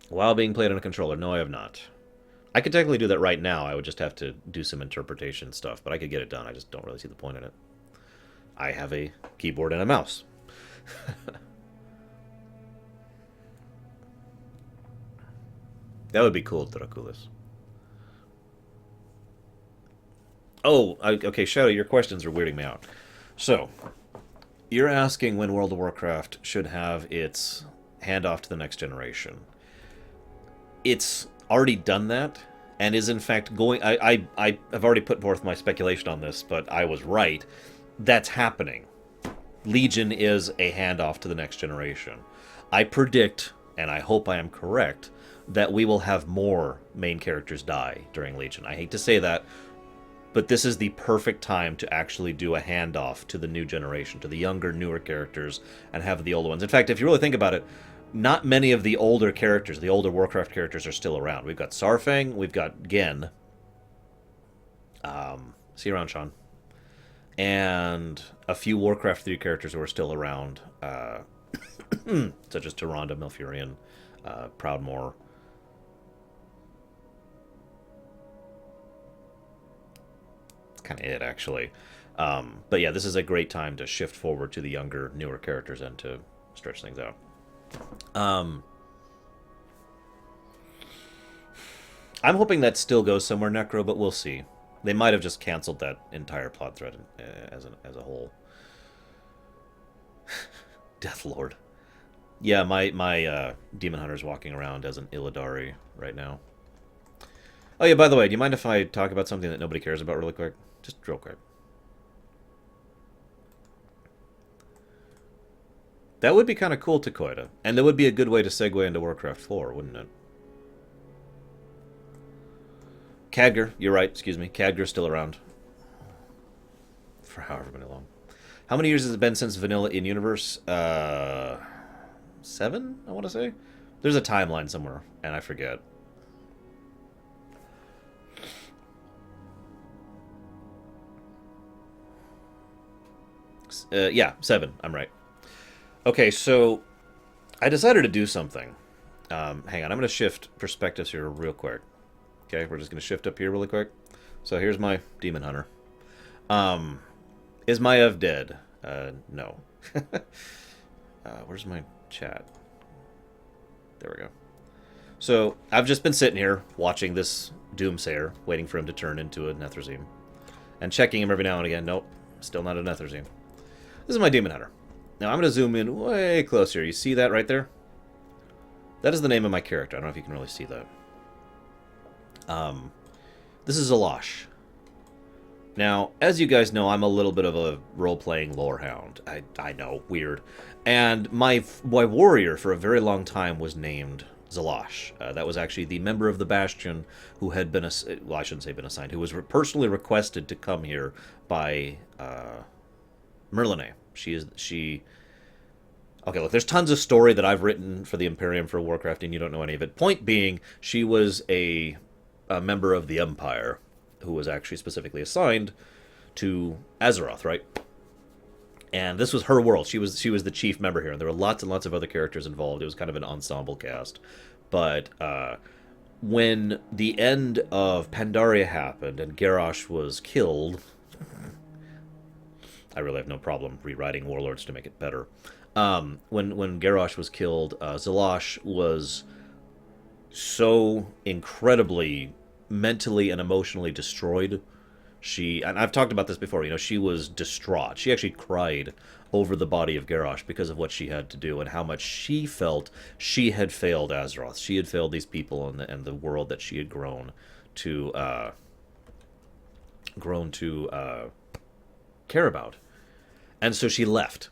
While being played on a controller, no, I have not. I could technically do that right now. I would just have to do some interpretation stuff, but I could get it done. I just don't really see the point in it. I have a keyboard and a mouse. That would be cool, Draculis. Oh, okay, Shadow, your questions are weirding me out. So, you're asking when World of Warcraft should have its handoff to the next generation. It's already done that, and is in fact going... I have already put forth my speculation on this, but I was right. That's happening. Legion is a handoff to the next generation. I predict, and I hope I am correct, that we will have more main characters die during Legion. I hate to say that, but this is the perfect time to actually do a handoff to the new generation, to the younger, newer characters, and have the older ones. In fact, if you really think about it, not many of the older characters, the older Warcraft characters, are still around. We've got Sarfang, we've got Gen. See you around, Sean. And a few Warcraft 3 characters who are still around, such as Tyrande, Malfurion, Proudmoore. That's kind of it, actually. But yeah, this is a great time to shift forward to the younger, newer characters and to stretch things out. I'm hoping that still goes somewhere, Necro, but we'll see. They might have just canceled that entire plot thread as a whole. Deathlord. Yeah, my Demon Hunter's walking around as an Illidari right now. Oh yeah, by the way, do you mind if I talk about something that nobody cares about really quick? Just real quick. That would be kind of cool, Takoida. And that would be a good way to segue into Warcraft 4, wouldn't it? Khadgar, you're right, excuse me. Khadgar's still around. For however many long. How many years has it been since Vanilla in-universe? 7, I want to say? There's a timeline somewhere, and I forget. Yeah, 7, I'm right. Okay, so I decided to do something. Hang on, I'm going to shift perspectives here real quick. Okay, we're just going to shift up here really quick. So here's my Demon Hunter. Is Maev dead? No. Where's my chat? There we go. So I've just been sitting here watching this Doomsayer, waiting for him to turn into a Netherzeem. And checking him every now and again. Nope, still not a Netherzeem. This is my Demon Hunter. Now I'm going to zoom in way closer. You see that right there? That is the name of my character. I don't know if you can really see that. This is Zalash. Now, as you guys know, I'm a little bit of a role-playing lore hound. I know, weird. And my warrior for a very long time was named Zalash. That was actually the member of the Bastion who had been, well, I shouldn't say been assigned, who was personally requested to come here by Merlinay. Okay, look, there's tons of story that I've written for the Imperium for Warcraft, and you don't know any of it. Point being, she was a member of the Empire who was actually specifically assigned to Azeroth, right? And this was her world. She was the chief member here, and there were lots and lots of other characters involved. It was kind of an ensemble cast. But when the end of Pandaria happened and Garrosh was killed, I really have no problem rewriting Warlords to make it better. When Garrosh was killed, Zalash was so incredibly mentally and emotionally destroyed. And I've talked about this before, you know, she was distraught. She actually cried over the body of Garrosh because of what she had to do and how much she felt she had failed Azeroth. She had failed these people and the world that she had grown to care about. And so she left.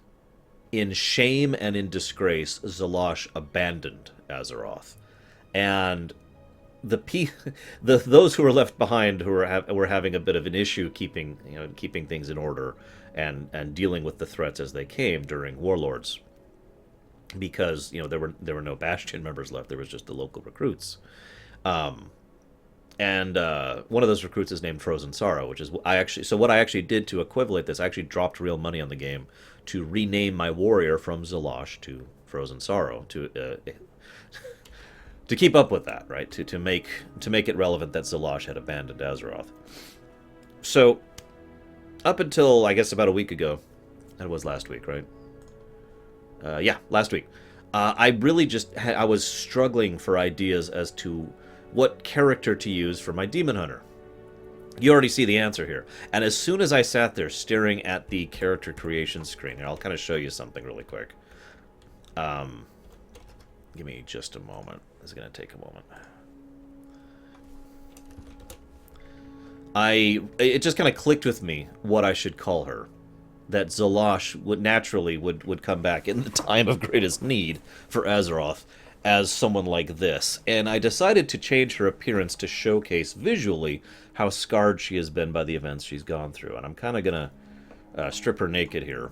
In shame and in disgrace, Zalash abandoned Azeroth. And those who were left behind, who were having a bit of an issue keeping things in order and dealing with the threats as they came during Warlords, because there were no Bastion members left. There was just the local recruits, and one of those recruits is named Frozen Sorrow, which is what I actually did to equivalent this. I actually dropped real money on the game to rename my warrior from Zalash to Frozen Sorrow to keep up with that, right? To make it relevant that Zalash had abandoned Azeroth. So, up until, I guess, about a week ago, that was last week, right? Yeah, last week. I really I was struggling for ideas as to what character to use for my Demon Hunter. You already see the answer here. And as soon as I sat there staring at the character creation screen, here, I'll kind of show you something really quick. Give me just a moment. It's going to take a moment. It just kind of clicked with me what I should call her. That Zalash would come back in the time of greatest need for Azeroth as someone like this. And I decided to change her appearance to showcase visually how scarred she has been by the events she's gone through. And I'm kind of going to strip her naked here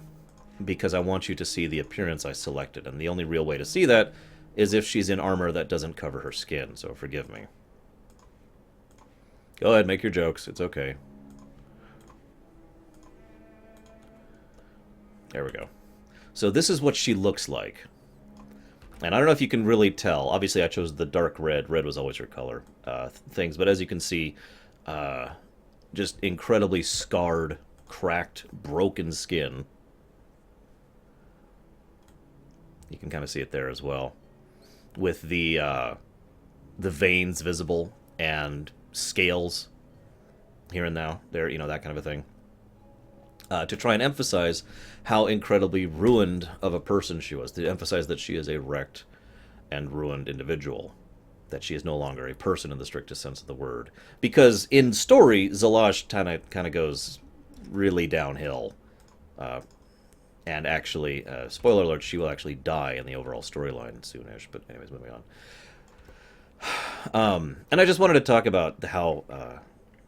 because I want you to see the appearance I selected. And the only real way to see that is if she's in armor that doesn't cover her skin, so forgive me. Go ahead, make your jokes. It's okay. There we go. So this is what she looks like. And I don't know if you can really tell. Obviously, I chose the dark red. Red was always her color. Things, but as you can see, just incredibly scarred, cracked, broken skin. You can kind of see it there as well, with the veins visible and scales here and now, there, that kind of a thing, to try and emphasize how incredibly ruined of a person she was, to emphasize that she is a wrecked and ruined individual, that she is no longer a person in the strictest sense of the word. Because in story, Zalash kind of goes really downhill And actually, spoiler alert, she will actually die in the overall storyline soonish. But anyways, moving on. And I just wanted to talk about how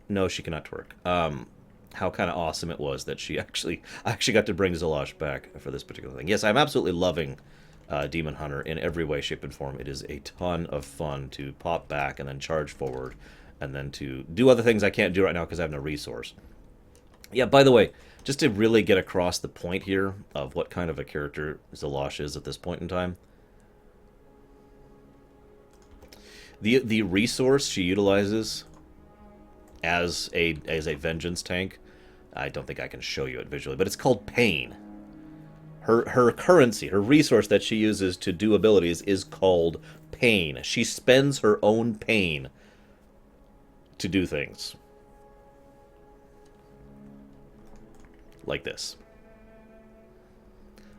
no, she cannot twerk. How kind of awesome it was that I actually got to bring Zolosh back for this particular thing. Yes, I'm absolutely loving Demon Hunter in every way, shape, and form. It is a ton of fun to pop back and then charge forward, and then to do other things I can't do right now because I have no resource. Yeah, by the way, just to really get across the point here of what kind of a character Zolosh is at this point in time, the resource she utilizes as a vengeance tank, I don't think I can show you it visually, but it's called pain. Her currency, her resource that she uses to do abilities is called pain. She spends her own pain to do things. Like this.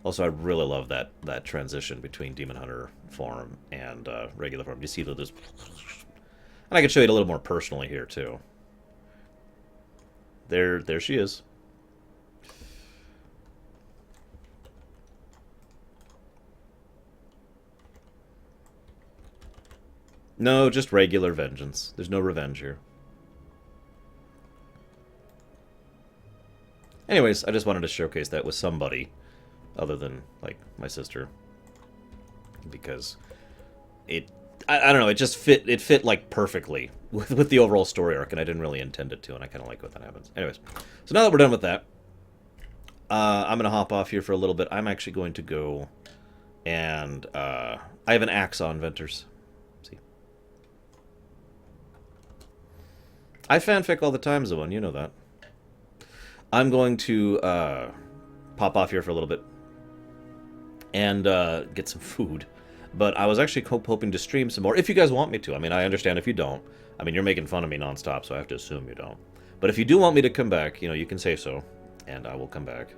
Also, I really love that transition between Demon Hunter form and regular form. You see that there's... And I can show you it a little more personally here, too. There she is. No, just regular vengeance. There's no revenge here. Anyways, I just wanted to showcase that with somebody other than, like, my sister. Because I don't know, it just fit like, perfectly with the overall story arc, and I didn't really intend it to, and I kind of like when that happens. Anyways, so now that we're done with that, I'm going to hop off here for a little bit. I'm actually going to go and, I have an axe on, Venters. See? I fanfic all the time, Zoan, you know that. I'm going to pop off here for a little bit and get some food. But I was actually hoping to stream some more, if you guys want me to. I mean, I understand if you don't. I mean, you're making fun of me nonstop, so I have to assume you don't. But if you do want me to come back, you know, you can say so, and I will come back.